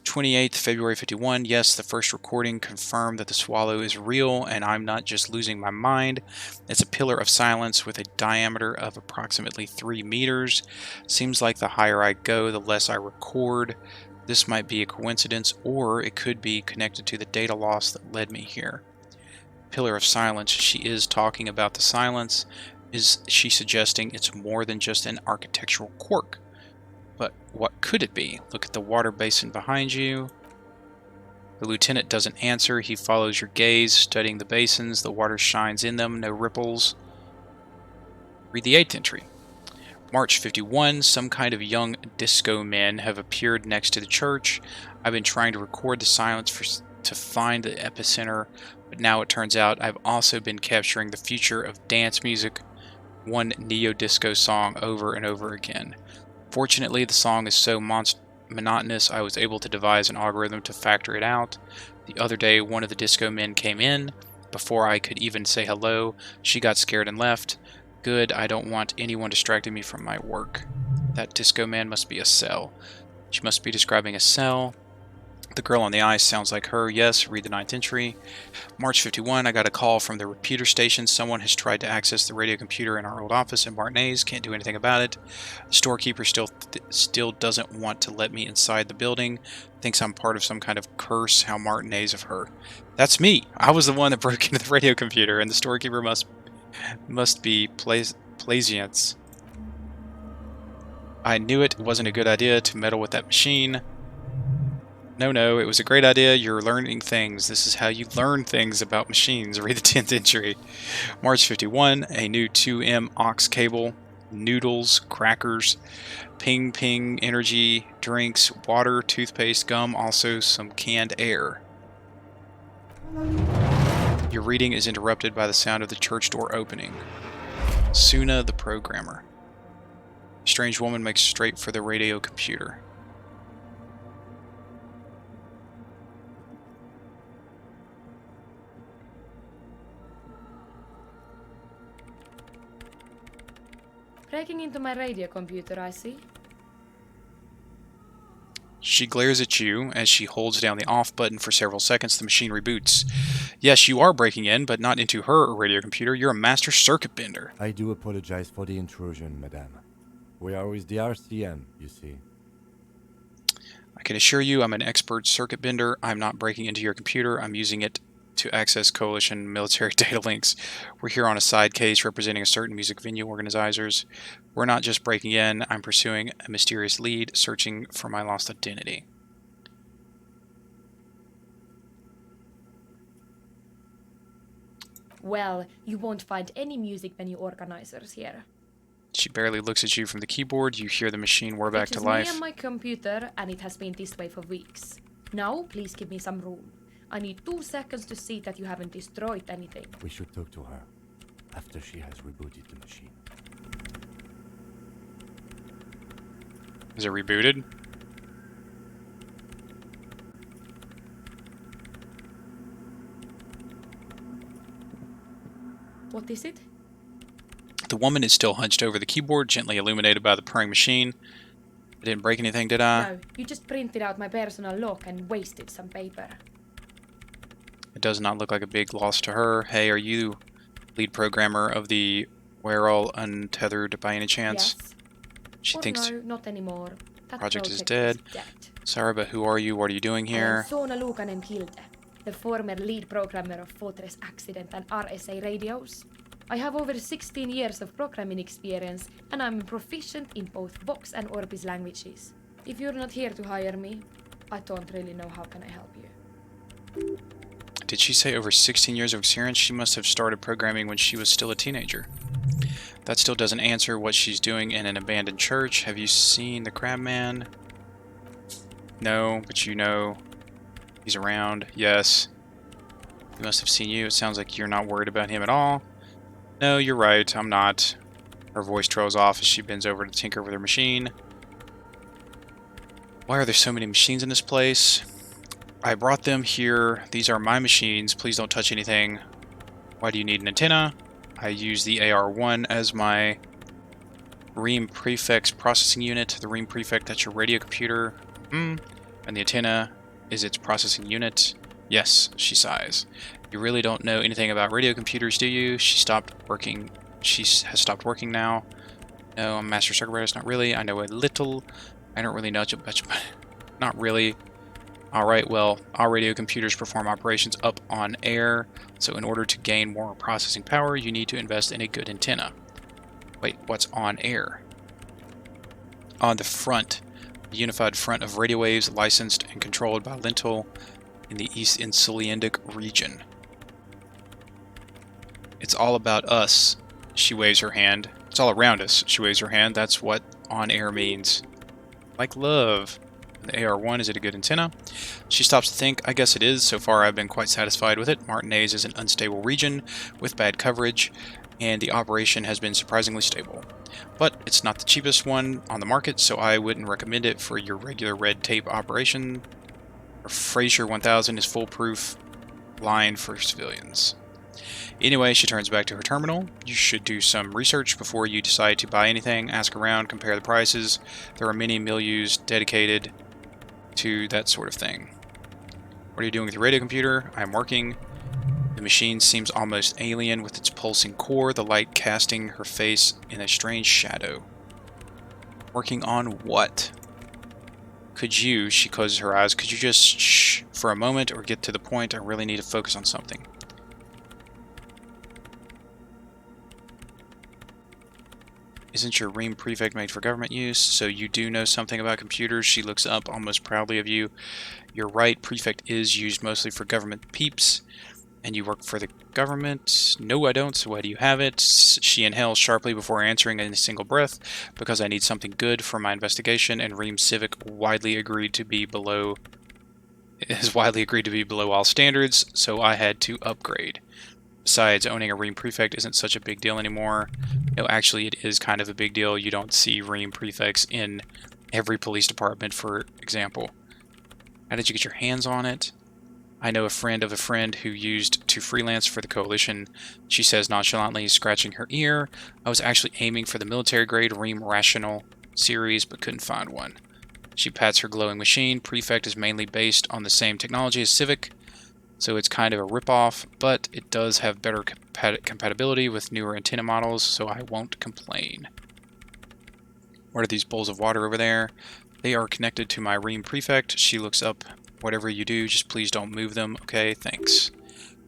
28th February 51. Yes, the first recording confirmed that the swallow is real and I'm not just losing my mind. It's a pillar of silence with a diameter of approximately 3 meters. Seems like the higher I go, the less I record. This might be a coincidence, or it could be connected to the data loss that led me here. Pillar of silence. She is talking about the silence. Is she suggesting it's more than just an architectural quirk? But what could it be? Look at the water basin behind you. The lieutenant doesn't answer. He follows your gaze, studying the basins. The water shines in them, no ripples. Read the eighth entry. March 51. Some kind of young disco men have appeared next to the church. I've been trying to record the silence to find the epicenter, but now it turns out I've also been capturing the future of dance music, one neo-disco song over and over again. Fortunately, the song is so monotonous, I was able to devise an algorithm to factor it out. The other day, one of the disco men came in. Before I could even say hello, she got scared and left. Good, I don't want anyone distracting me from my work. That disco man must be a cell. She must be describing a cell. The girl on the ice sounds like her. Yes, read the 9th entry. March 51, I got a call from the repeater station. Someone has tried to access the radio computer in our old office in Martinez. Can't do anything about it. The storekeeper still doesn't want to let me inside the building. Thinks I'm part of some kind of curse. How Martinez of her. That's me. I was the one that broke into the radio computer, and the storekeeper must be Plaisiance. I knew it wasn't a good idea to meddle with that machine. No, it was a great idea. You're learning things. This is how you learn things about machines. Read the 10th entry. March 51, a new 2M aux cable, noodles, crackers, ping energy, drinks, water, toothpaste, gum, also some canned air. Your reading is interrupted by the sound of the church door opening. Suna the programmer. A strange woman makes straight for the radio computer. Breaking into my radio computer, I see. She glares at you as she holds down the off button for several seconds. The machine reboots. Yes, you are breaking in, but not into her radio computer. You're a master circuit bender. I do apologize for the intrusion, madame. We are with the RCM, you see. I can assure you I'm an expert circuit bender. I'm not breaking into your computer. I'm using it to access Coalition military data links. We're here on a side case representing a certain music venue organizers. We're not just breaking in. I'm pursuing a mysterious lead, searching for my lost identity. Well, you won't find any music venue organizers here. She barely looks at you from the keyboard. You hear the machine whir back to life. It is me and my computer, and it has been this way for weeks. Now, please give me some room. I need 2 seconds to see that you haven't destroyed anything. We should talk to her after she has rebooted the machine. Is it rebooted? What is it? The woman is still hunched over the keyboard, gently illuminated by the purring machine. I didn't break anything, did I? No, you just printed out my personal log and wasted some paper. It does not look like a big loss to her. Hey, are you lead programmer of the We're All Untethered by any chance? Yes. She or thinks no, not anymore. That project is dead. Sorry, but who are you? What are you doing here? I am Sona Lukanen Hilde, the former lead programmer of Fortress Accident and RSA radios. I have over 16 years of programming experience, and I'm proficient in both Vox and Orbis languages. If you're not here to hire me, I don't really know how can I help you. Did she say over 16 years of experience? She must have started programming when she was still a teenager. That still doesn't answer what she's doing in an abandoned church. Have you seen the Crab Man? No, but you know he's around. Yes. He must have seen you. It sounds like you're not worried about him at all. No, you're right. I'm not. Her voice trails off as she bends over to tinker with her machine. Why are there so many machines in this place? I brought them here. These are my machines. Please don't touch anything. Why do you need an antenna? I use the AR-1 as my Ream Prefect's processing unit. The Ream Prefect, that's your radio computer. And the antenna is its processing unit. Yes, she sighs. You really don't know anything about radio computers, do you? She stopped working. She has stopped working now. No, I'm Master Circuit Breaker. Not really. I know a little. I don't really know much. Not really. Alright, well, our radio computers perform operations up on air, so in order to gain more processing power, you need to invest in a good antenna. Wait, what's on air? On the front, the unified front of radio waves licensed and controlled by Lentil in the East Insulindic region. It's all about us, she waves her hand. It's all around us, she waves her hand. That's what on air means. Like love. The AR-1, is it a good antenna? She stops to think. I guess it is. So far I've been quite satisfied with it. Martinez is an unstable region with bad coverage, and the operation has been surprisingly stable. But it's not the cheapest one on the market, so I wouldn't recommend it for your regular red tape operation. Fraser 1000 is foolproof line for civilians. Anyway, she turns back to her terminal. You should do some research before you decide to buy anything. Ask around, compare the prices. There are many milieus dedicated to that sort of thing. What are you doing with your radio computer? I'm working. The machine seems almost alien with its pulsing core, the light casting her face in a strange shadow. Working on what? Could you, she closes her eyes, could you just shh for a moment or get to the point? I really need to focus on something. Isn't your Ream prefect made for government use? So you do know something about computers? She looks up almost proudly of you. You're right, prefect is used mostly for government peeps. And you work for the government? No, I don't. So why do you have it? She inhales sharply before answering in a single breath. Because I need something good for my investigation, and Ream Civic is widely agreed to be below all standards, so I had to upgrade. Besides, owning a Ream Prefect isn't such a big deal anymore. No, actually, it is kind of a big deal. You don't see Ream Prefects in every police department, for example. How did you get your hands on it? I know a friend of a friend who used to freelance for the Coalition. She says nonchalantly, scratching her ear. I was actually aiming for the military-grade Ream Rational series, but couldn't find one. She pats her glowing machine. Prefect is mainly based on the same technology as Civic, so it's kind of a ripoff, but it does have better compatibility with newer antenna models, so I won't complain. What are these bowls of water over there? They are connected to my Ream Prefect. She looks up. Whatever you do, just please don't move them. Okay, thanks.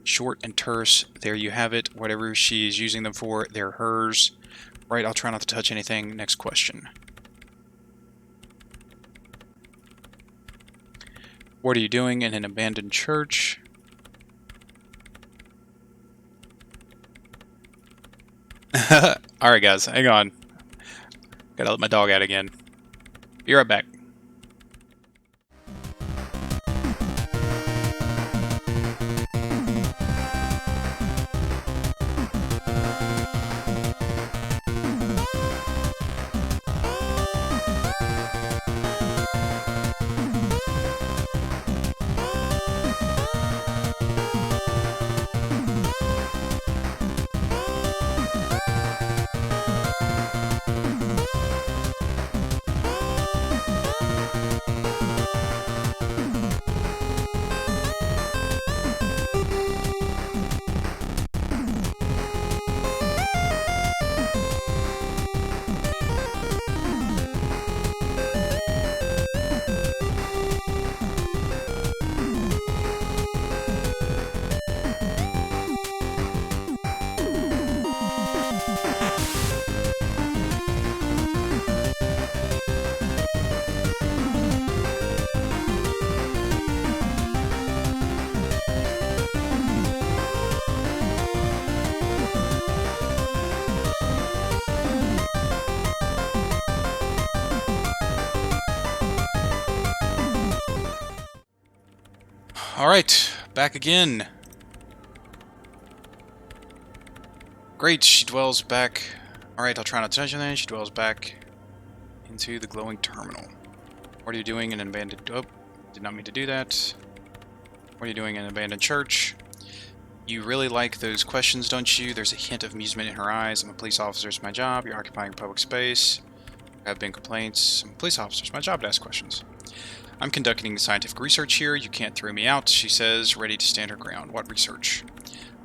Short and terse. There you have it. Whatever she's using them for, they're hers. Right, I'll try not to touch anything. Next question. What are you doing in an abandoned church? Alright guys, hang on. Gotta let my dog out again. Be right back. Alright, back again. Great, she dwells back. Alright, I'll try not to touch anything. She dwells back into the glowing terminal. What are you doing in an abandoned... Oh, did not mean to do that. What are you doing in an abandoned church? You really like those questions, don't you? There's a hint of amusement in her eyes. I'm a police officer, it's my job. You're occupying public space. There have been complaints. I'm a police officer, it's my job to ask questions. I'm conducting scientific research here. You can't throw me out, she says, ready to stand her ground. What research?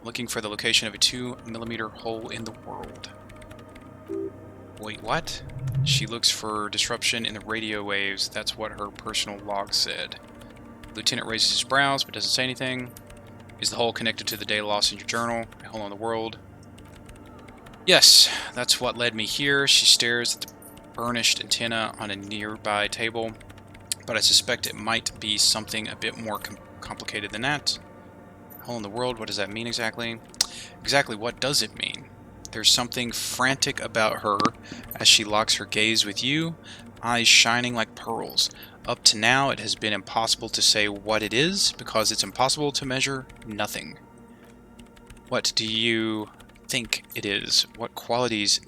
Looking for the location of a 2mm hole in the world. Wait, what? She looks for disruption in the radio waves. That's what her personal log said. Lieutenant raises his brows, but doesn't say anything. Is the hole connected to the data loss in your journal? A hole in the world? Yes, that's what led me here. She stares at the burnished antenna on a nearby table. But I suspect it might be something a bit more complicated than that. Hole in the world, what does that mean exactly? Exactly what does it mean? There's something frantic about her as she locks her gaze with you, eyes shining like pearls. Up to now, it has been impossible to say what it is, because it's impossible to measure nothing. What do you think it is? What qualities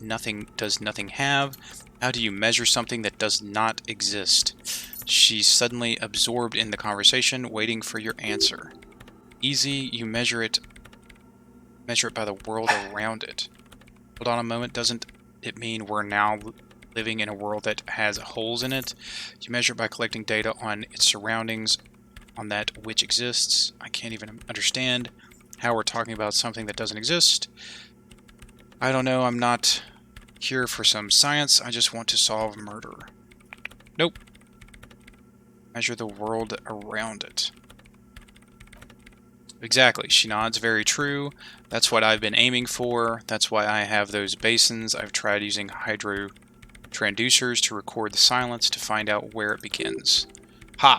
does nothing have? How do you measure something that does not exist? She's suddenly absorbed in the conversation, waiting for your answer. Easy, you measure it Measure it by the world around it. Hold on a moment, doesn't it mean we're now living in a world that has holes in it? You measure it by collecting data on its surroundings, on that which exists. I can't even understand how we're talking about something that doesn't exist. I don't know, I'm not here for some science, I just want to solve murder. Nope. Measure the world around it. Exactly, she nods, very true. That's what I've been aiming for. That's why I have those basins. I've tried using hydro transducers to record the silence to find out where it begins. Ha!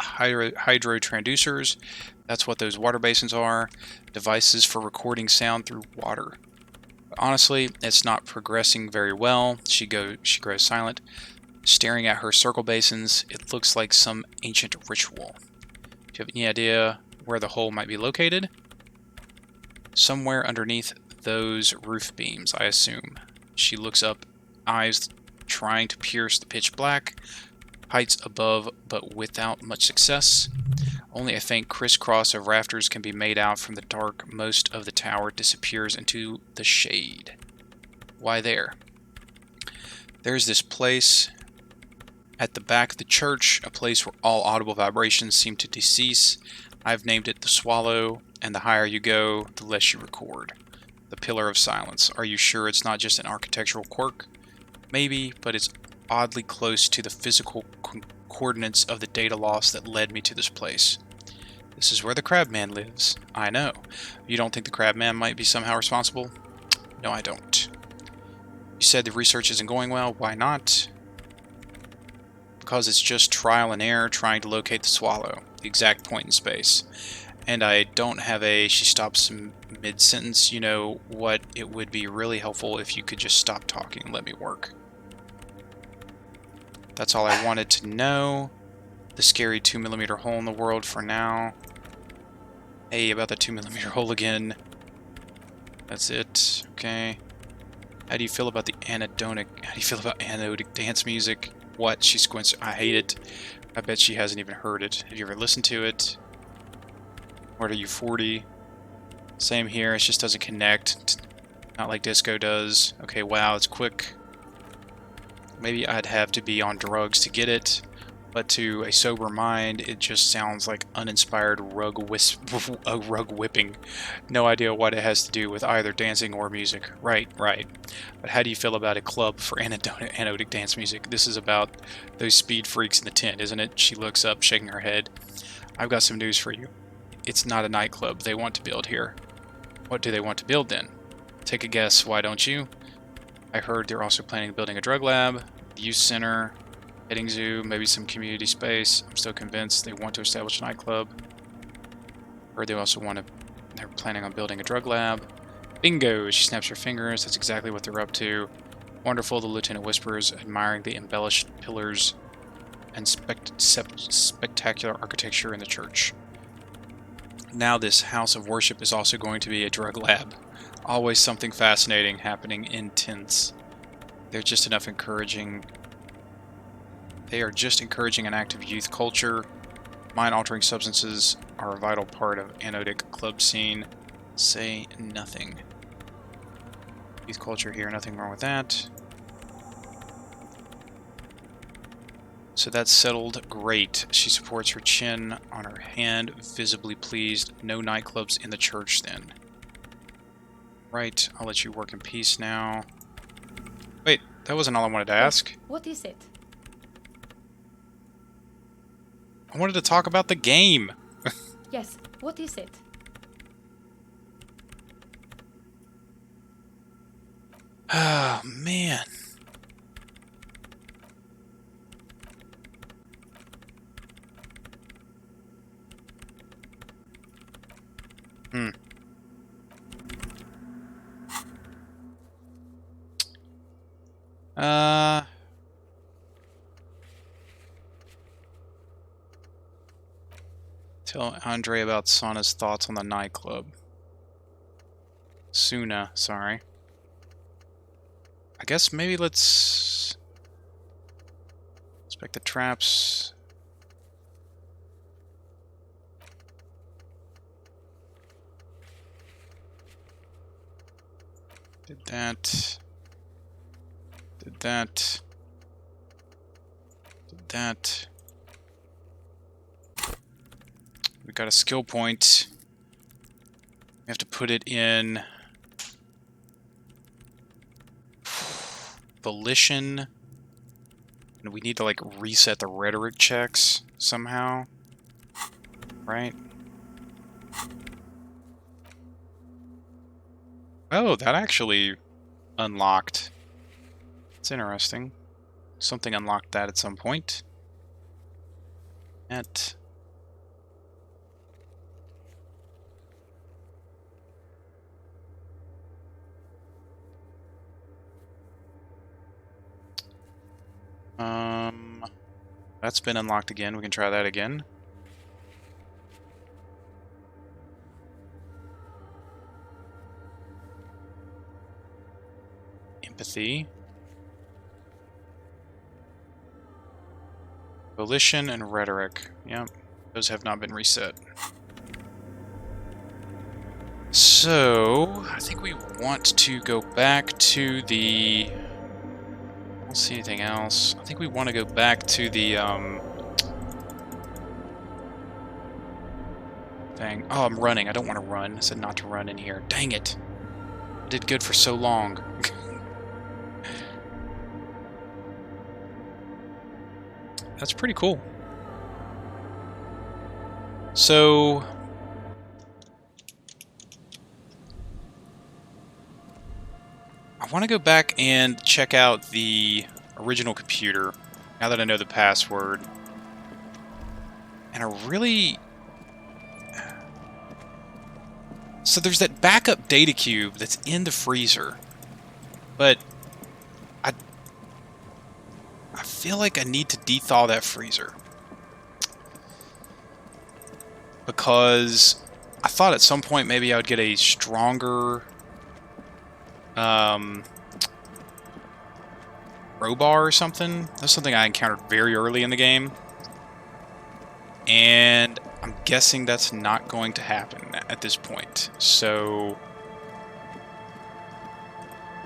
Hydro transducers. That's what those water basins are. Devices for recording sound through water. But honestly, it's not progressing very well. She grows silent. Staring at her circle basins, it looks like some ancient ritual. Do you have any idea where the hole might be located? Somewhere underneath those roof beams, I assume. She looks up, eyes trying to pierce the pitch black, heights above but without much success. Only a faint crisscross of rafters can be made out from the dark. Most of the tower disappears into the shade. Why there? There's this place at the back of the church, a place where all audible vibrations seem to cease. I've named it the Swallow, and the higher you go, the less you record. The Pillar of Silence. Are you sure it's not just an architectural quirk? Maybe, but it's oddly close to the physical coordinates of the data loss that led me to this place. This is where the Crabman lives. I know. You don't think the Crabman might be somehow responsible? No, I don't. You said the research isn't going well. Why not? Because it's just trial and error trying to locate the Swallow, the exact point in space. And I don't have a... She stops mid-sentence. You know what? It would be really helpful if you could just stop talking and let me work. That's all I wanted to know. The scary 2mm hole in the world for now. Hey, about the 2mm hole again. That's it. Okay. How do you feel about the anhedonic... How do you feel about anodic dance music? What? She squints. I hate it. I bet she hasn't even heard it. Have you ever listened to it? What are you, 40? Same here. It just doesn't connect. Not like disco does. Okay, wow, it's quick. Maybe I'd have to be on drugs to get it. But to a sober mind, it just sounds like uninspired rug whipping. No idea what it has to do with either dancing or music. Right. But how do you feel about a club for anodic dance music? This is about those speed freaks in the tent, isn't it? She looks up, shaking her head. I've got some news for you. It's not a nightclub they want to build here. What do they want to build then? Take a guess, why don't you? I heard they're also planning on building a drug lab, youth center, petting zoo, maybe some community space. I'm still convinced they want to establish a nightclub. Heard they also they're planning on building a drug lab. Bingo! She snaps her fingers. That's exactly what they're up to. Wonderful, the lieutenant whispers, admiring the embellished pillars and spectacular architecture in the church. Now this house of worship is also going to be a drug lab. Always something fascinating happening in tents. They are just encouraging an active youth culture. Mind-altering substances are a vital part of anodic club scene. Say nothing. Youth culture here, nothing wrong with that. So that's settled. Great. She supports her chin on her hand, visibly pleased. No nightclubs in the church then. Right, I'll let you work in peace now. Wait, that wasn't all I wanted to ask. What is it? I wanted to talk about the game. Yes, what is it? Oh, man. Tell Andre about Sana's thoughts on the nightclub. Suna, sorry. I guess maybe let's inspect the traps. Did that. Did that. Did that. We got a skill point. We have to put it in volition. And we need to like reset the rhetoric checks somehow. Right? Oh, that actually unlocked. It's interesting. Something unlocked that at some point. At that's been unlocked again. We can try that again. Empathy. Volition and rhetoric. Yep. Those have not been reset. So, I think we want to go back to the... I don't see anything else. I think we want to go back to the, thing. Oh, I'm running. I don't want to run. I said not to run in here. Dang it. I did good for so long. That's pretty cool. So... I want to go back and check out the original computer, now that I know the password. And I really... So there's that backup data cube that's in the freezer. But... I feel like I need to dethaw that freezer. Because I thought at some point maybe I would get a stronger... crowbar or something. That's something I encountered very early in the game. And I'm guessing that's not going to happen at this point. So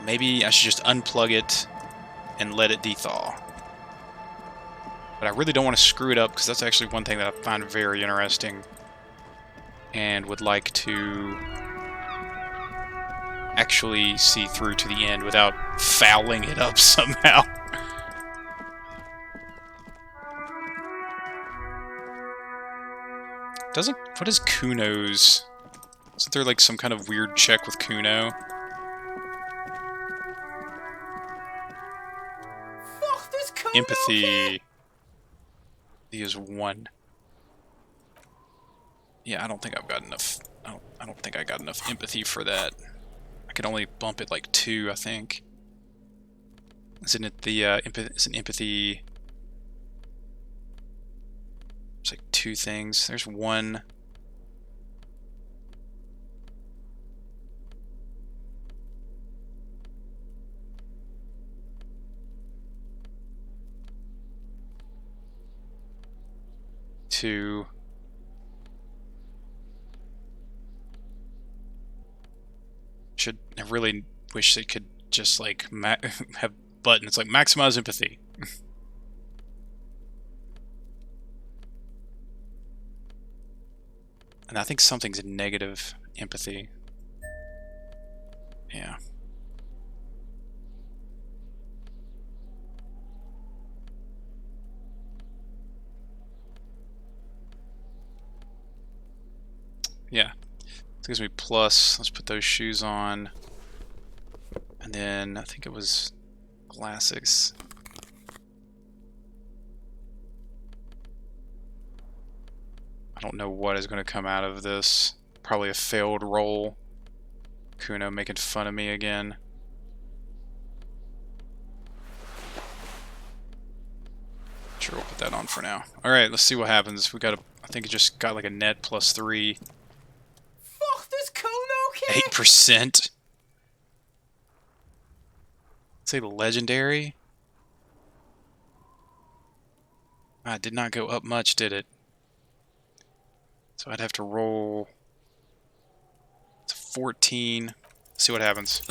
maybe I should just unplug it and let it dethaw. But I really don't want to screw it up because that's actually one thing that I find very interesting and would like to actually see through to the end without fouling it up somehow. What is Kuno's? Isn't there like some kind of weird check with Kuno? Fuck, this Kuno Empathy. He is 1. Yeah, I don't think I've got enough. I don't think I got enough empathy for that. I could only bump it like 2, I think. Isn't it the isn't empathy? It's like 2 things. There's 1. Two. I really wish they could just like have buttons like maximize empathy. And I think something's negative empathy. Yeah. Yeah. It gives me plus. Let's put those shoes on. And then I think it was classics. I don't know what is going to come out of this. Probably a failed roll. Kuno making fun of me again. Sure, we'll put that on for now. Alright, let's see what happens. We got I think it just got like a net +3. Fuck this Kuno kid! 8%. Say legendary. Ah, it did not go up much, did it? So I'd have to roll. It's 14. See what happens.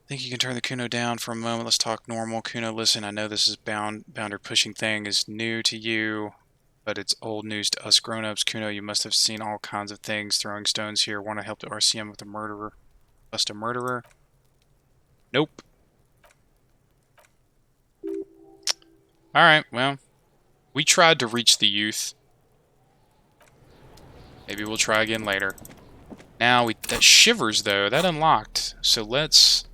think you can turn the Kuno down for a moment. Let's talk normal. Kuno, listen, I know this is boundary pushing thing is new to you, but it's old news to us grown-ups. Kuno, you must have seen all kinds of things. Throwing stones here. Want to help the RCM with the murderer? Bust a murderer? Nope. Alright, well. We tried to reach the youth. Maybe we'll try again later. Now, that shivers, though. That unlocked. So let's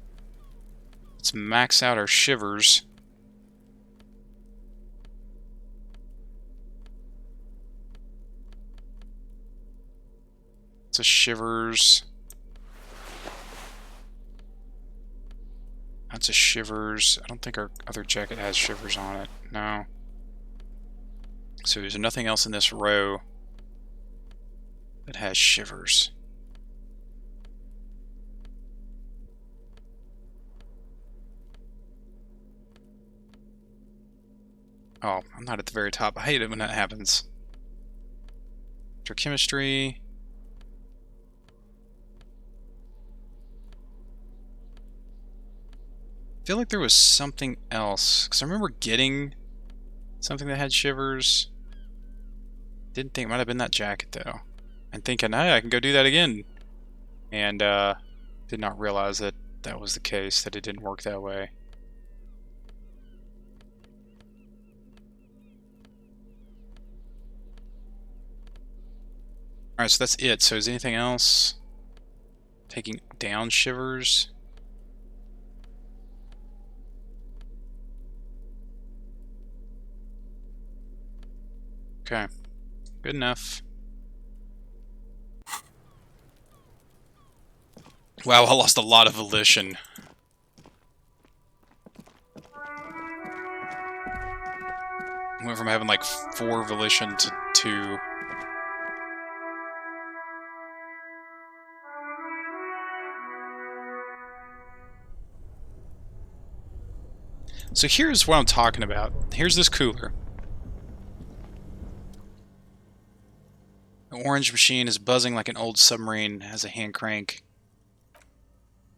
max out our shivers. It's a shivers. That's a shivers. I don't think our other jacket has shivers on it. No. So there's nothing else in this row that has shivers. Oh, I'm not at the very top. I hate it when that happens. Electrochemistry. I feel like there was something else, because I remember getting something that had shivers. Didn't think it might have been that jacket, though. And thinking, hey, I can go do that again. And did not realize that that was the case, that it didn't work that way. Alright, so that's it. So is anything else taking down shivers? Okay, good enough. Wow, I lost a lot of volition. Went from having like 4 volition to 2. So here's what I'm talking about. Here's this cooler. The orange machine is buzzing like an old submarine, has a hand crank.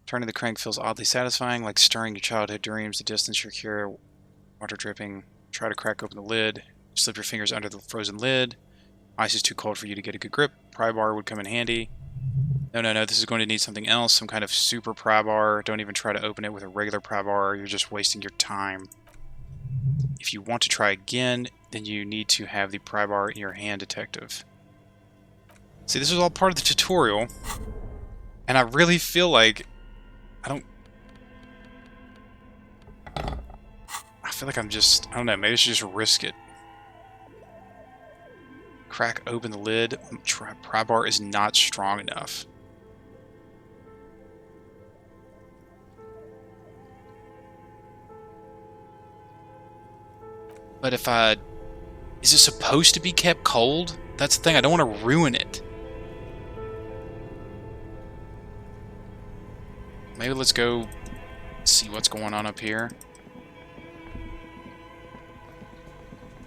Turning the crank feels oddly satisfying, like stirring your childhood dreams. The distance you're here, water dripping. Try to crack open the lid. Slip your fingers under the frozen lid. Ice is too cold for you to get a good grip. Pry bar would come in handy. No, this is going to need something else, some kind of super pry bar. Don't even try to open it with a regular pry bar, you're just wasting your time. If you want to try again, then you need to have the pry bar in your hand, detective. See, this is all part of the tutorial, and I really feel like I feel like I don't know, maybe I should just risk it. Crack open the lid. Pry bar is not strong enough. But if is it supposed to be kept cold? That's the thing, I don't want to ruin it. Maybe let's go see what's going on up here.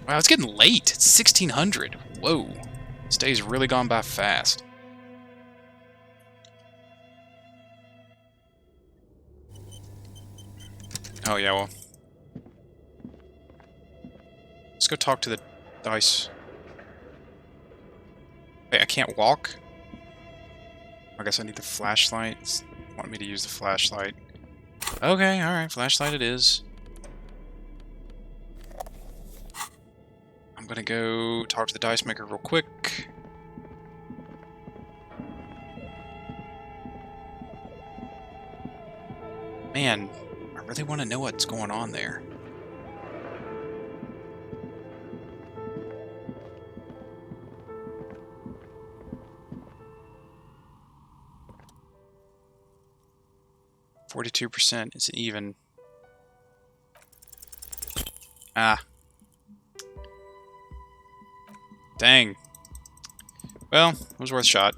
Wow, it's getting late. It's 1600. Whoa. This day's really gone by fast. Oh, yeah, well. Let's go talk to the dice. Wait, I can't walk? I guess I need the flashlight. It's want me to use the flashlight. Okay, alright, flashlight it is. I'm gonna go talk to the dice maker real quick. Man, I really want to know what's going on there. %, is even. Ah. Dang. Well, it was worth a shot.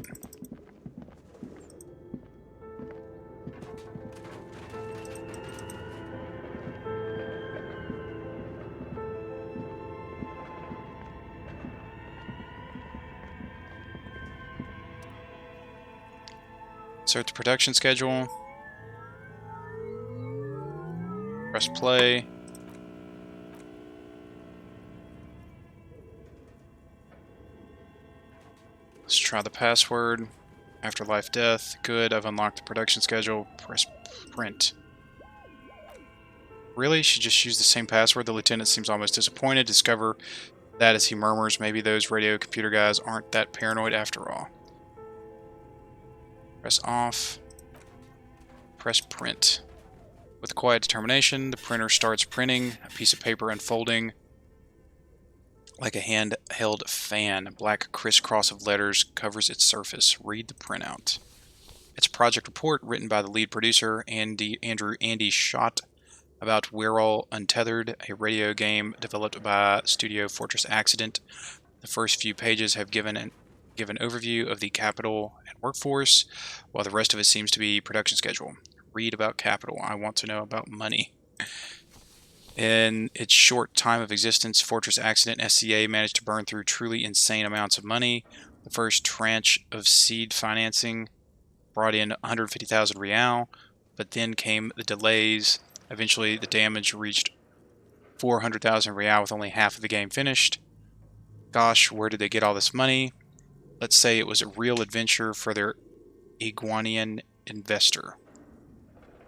Start the production schedule. Press play. Let's try the password. Afterlife death. Good. I've unlocked the production schedule. Press print. Really? She just used the same password? The lieutenant seems almost disappointed. Discover that as he murmurs, maybe those radio computer guys aren't that paranoid after all. Press off. Press print. With quiet determination, the printer starts printing, a piece of paper unfolding like a handheld fan. A black crisscross of letters covers its surface. Read the printout. It's a project report written by the lead producer, Andy Schott, about We're All Untethered, a radio game developed by Studio Fortress Accident. The first few pages have given an overview of the capital and workforce, while the rest of it seems to be production schedule. Read about capital. I want to know about money. In its short time of existence, Fortress Accident SCA managed to burn through truly insane amounts of money. The first tranche of seed financing brought in 150,000 real, but then came the delays. Eventually, the damage reached 400,000 real with only half of the game finished. Gosh, where did they get all this money? Let's say it was a real adventure for their Iguanian investor.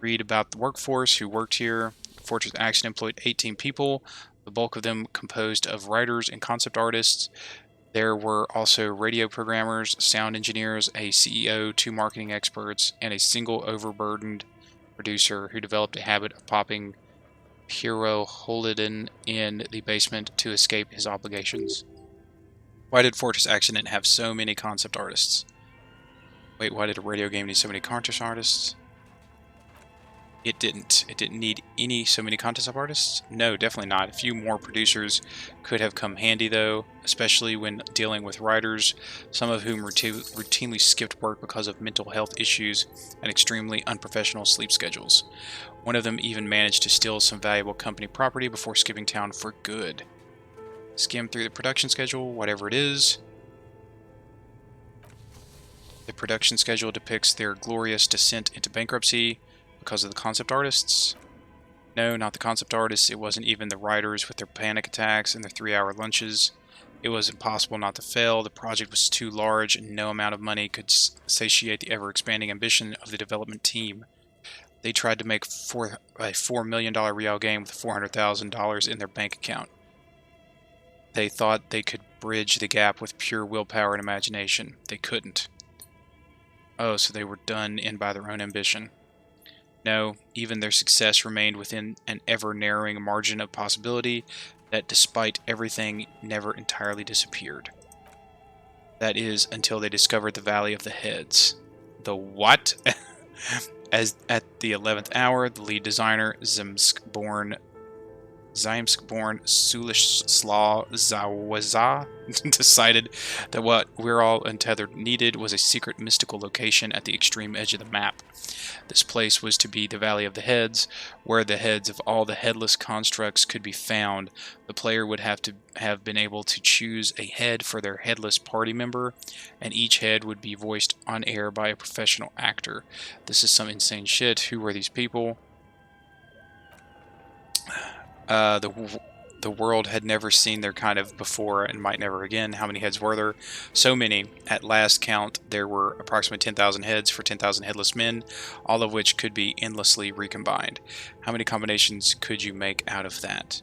Read about the workforce who worked here. Fortress Action employed 18 people, the bulk of them composed of writers and concept artists. There were also radio programmers, sound engineers, a CEO, 2 marketing experts, and a single overburdened producer who developed a habit of popping pyroholidin in the basement to escape his obligations. Why did Fortress Accident have so many concept artists? Wait, why did a radio game need so many concept artists? It didn't. It didn't need so many concept artists? No, definitely not. A few more producers could have come handy, though, especially when dealing with writers, some of whom routinely skipped work because of mental health issues and extremely unprofessional sleep schedules. One of them even managed to steal some valuable company property before skipping town for good. Skim through the production schedule, whatever it is. The production schedule depicts their glorious descent into bankruptcy because of the concept artists. No, not the concept artists. It wasn't even the writers with their panic attacks and their 3-hour lunches. It was impossible not to fail. The project was too large and no amount of money could satiate the ever-expanding ambition of the development team. They tried to make a $4 million real game with $400,000 in their bank account. They thought they could bridge the gap with pure willpower and imagination. They couldn't. Oh, so they were done in by their own ambition. No, even their success remained within an ever-narrowing margin of possibility that, despite everything, never entirely disappeared. That is, until they discovered the Valley of the Heads. The what? As at the 11th hour, the lead designer, Zimsk-born Sulislaw Zawaza decided that what We're All Untethered needed was a secret mystical location at the extreme edge of the map. This place was to be the Valley of the Heads, where the heads of all the headless constructs could be found. The player would have to have been able to choose a head for their headless party member, and each head would be voiced on air by a professional actor. This is some insane shit. Who were these people? The world had never seen their kind of before and might never again. How many heads were there? So many. At last count, there were approximately 10,000 heads for 10,000 headless men, all of which could be endlessly recombined. How many combinations could you make out of that?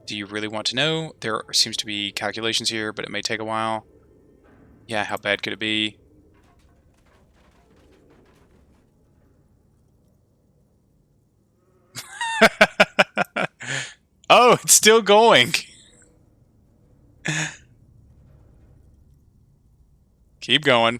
Do you really want to know? There seems to be calculations here, but it may take a while. Yeah, how bad could it be? Oh, it's still going. Keep going.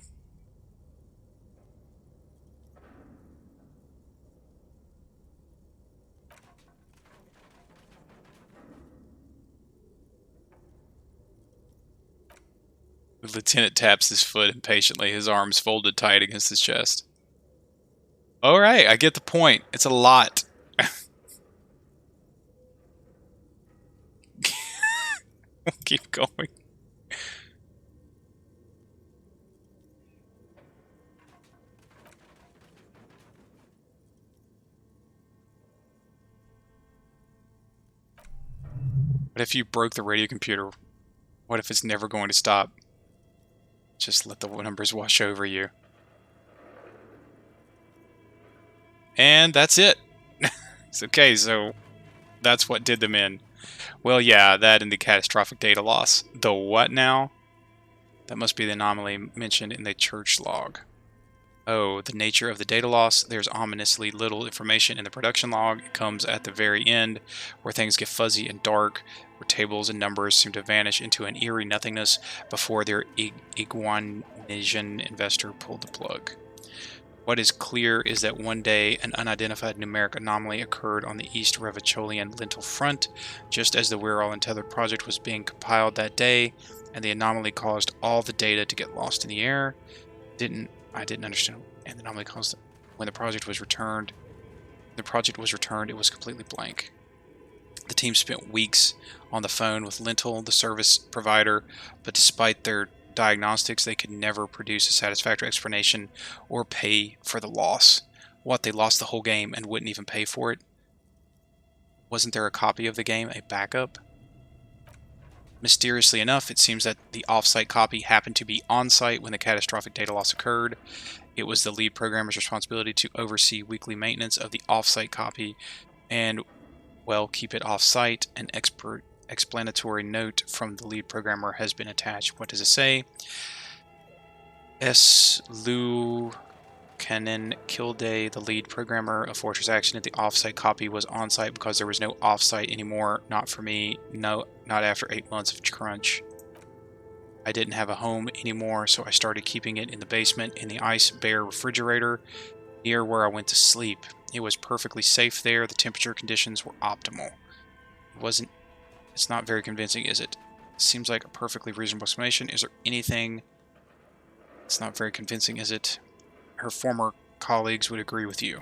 The lieutenant taps his foot impatiently, his arms folded tight against his chest. Alright, I get the point. It's a lot. Keep going. What if you broke the radio computer? What if it's never going to stop? Just let the numbers wash over you. And that's it. It's okay, so that's what did them in. Well, yeah, that and the catastrophic data loss. The what now? That must be the anomaly mentioned in the church log. Oh, the nature of the data loss. There's ominously little information in the production log. It comes at the very end, where things get fuzzy and dark, where tables and numbers seem to vanish into an eerie nothingness before their Iguanesian investor pulled the plug. What is clear is that one day an unidentified numeric anomaly occurred on the East Revacholian lintel front, just as the We're All Untethered project was being compiled that day, and the anomaly caused all the data to get lost in the air. I didn't understand. And the anomaly caused when the project was returned. It was completely blank. The team spent weeks on the phone with Lintel, the service provider, but despite their diagnostics, they could never produce a satisfactory explanation or pay for the loss. What, they lost the whole game and wouldn't even pay for it? Wasn't there a copy of the game, a backup? Mysteriously enough, it seems that the off-site copy happened to be on-site when the catastrophic data loss occurred. It was the lead programmer's responsibility to oversee weekly maintenance of the off-site copy and, well, keep it off-site. An explanatory note from the lead programmer has been attached. What does it say? S. Lu Kanin Kilday, the lead programmer of Fortress Action, at the off-site copy was on-site because there was no off-site anymore. Not for me. No, not after 8 months of crunch. I didn't have a home anymore, so I started keeping it in the basement in the ice bare refrigerator near where I went to sleep. It was perfectly safe there. The temperature conditions were optimal. It's not very convincing, is it? Seems like a perfectly reasonable explanation. Is there anything? It's not very convincing, is it? Her former colleagues would agree with you.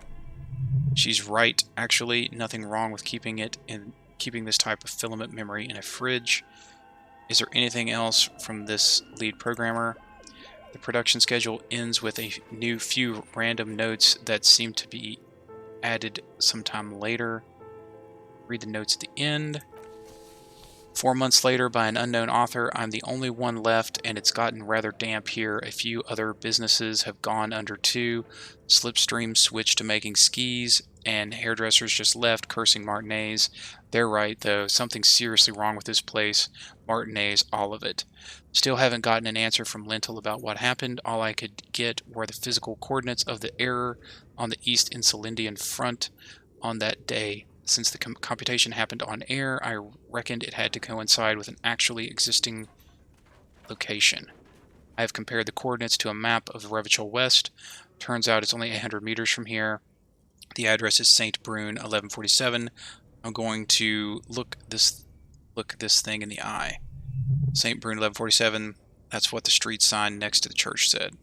She's right, actually. Nothing wrong with keeping this type of filament memory in a fridge. Is there anything else from this lead programmer? The production schedule ends with a few random notes that seem to be added sometime later. Read the notes at the end. 4 months later, by an unknown author, I'm the only one left, and it's gotten rather damp here. A few other businesses have gone under too. Slipstream switched to making skis, and hairdressers just left, cursing Martinez. They're right, though. Something's seriously wrong with this place. Martinez, all of it. Still haven't gotten an answer from Lintel about what happened. All I could get were the physical coordinates of the error on the East Insulindian front on that day. Since the computation happened on air, I reckoned it had to coincide with an actually existing location. I have compared the coordinates to a map of the Revachol West. Turns out it's only 800 meters from here. The address is St. Brune, 1147. I'm going to look this thing in the eye. St. Brune, 1147. That's what the street sign next to the church said.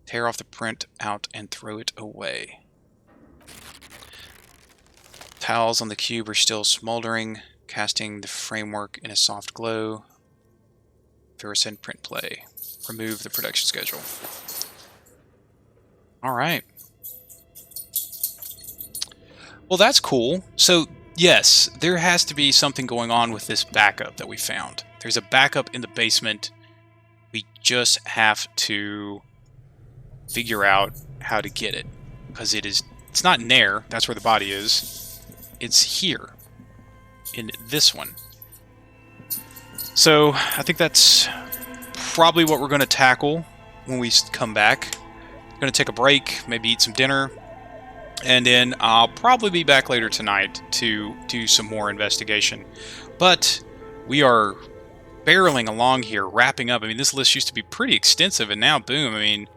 Tear off the print out and throw it away. Tiles on the cube are still smoldering, casting the framework in a soft glow. Fluorescent print play. Remove the production schedule. Alright. Well, that's cool. So, yes, there has to be something going on with this backup that we found. There's a backup in the basement. We just have to figure out how to get it. Because it's not in there. That's where the body is. It's here, in this one. So, I think that's probably what we're going to tackle when we come back. We're going to take a break, maybe eat some dinner, and then I'll probably be back later tonight to do some more investigation. But we are barreling along here, wrapping up. I mean, this list used to be pretty extensive, and now, boom, I mean,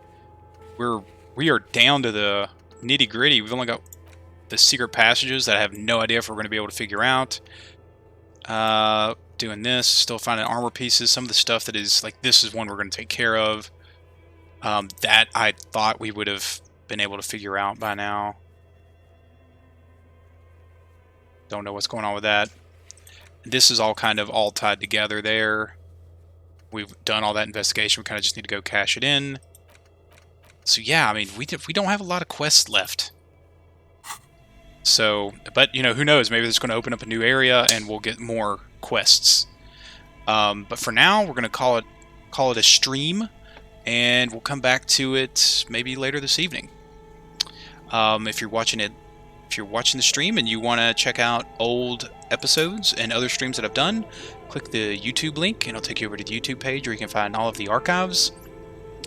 we are down to the nitty-gritty. We've only got the secret passages that I have no idea if we're going to be able to figure out. Doing this, still finding armor pieces. Some of the stuff that is, like, this is one we're going to take care of. That I thought we would have been able to figure out by now. Don't know what's going on with that. This is all kind of all tied together there. We've done all that investigation. We kind of just need to go cash it in. So yeah, I mean, we don't have a lot of quests left. So, but who knows? Maybe it's going to open up a new area and we'll get more quests. But for now, we're going to call it a stream, and we'll come back to it maybe later this evening. If you're watching the stream and you want to check out old episodes and other streams that I've done, click the YouTube link and it'll take you over to the YouTube page where you can find all of the archives.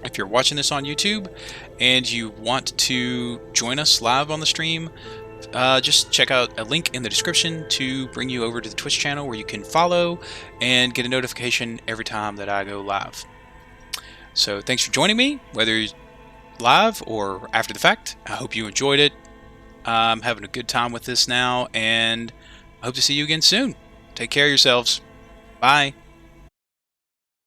If you're watching this on YouTube and you want to join us live on the stream, just check out a link in the description to bring you over to the Twitch channel where you can follow and get a notification every time that I go live. So thanks for joining me, whether live or after the fact. I hope you enjoyed it. I'm having a good time with this now, and I hope to see you again soon. Take care of yourselves. Bye.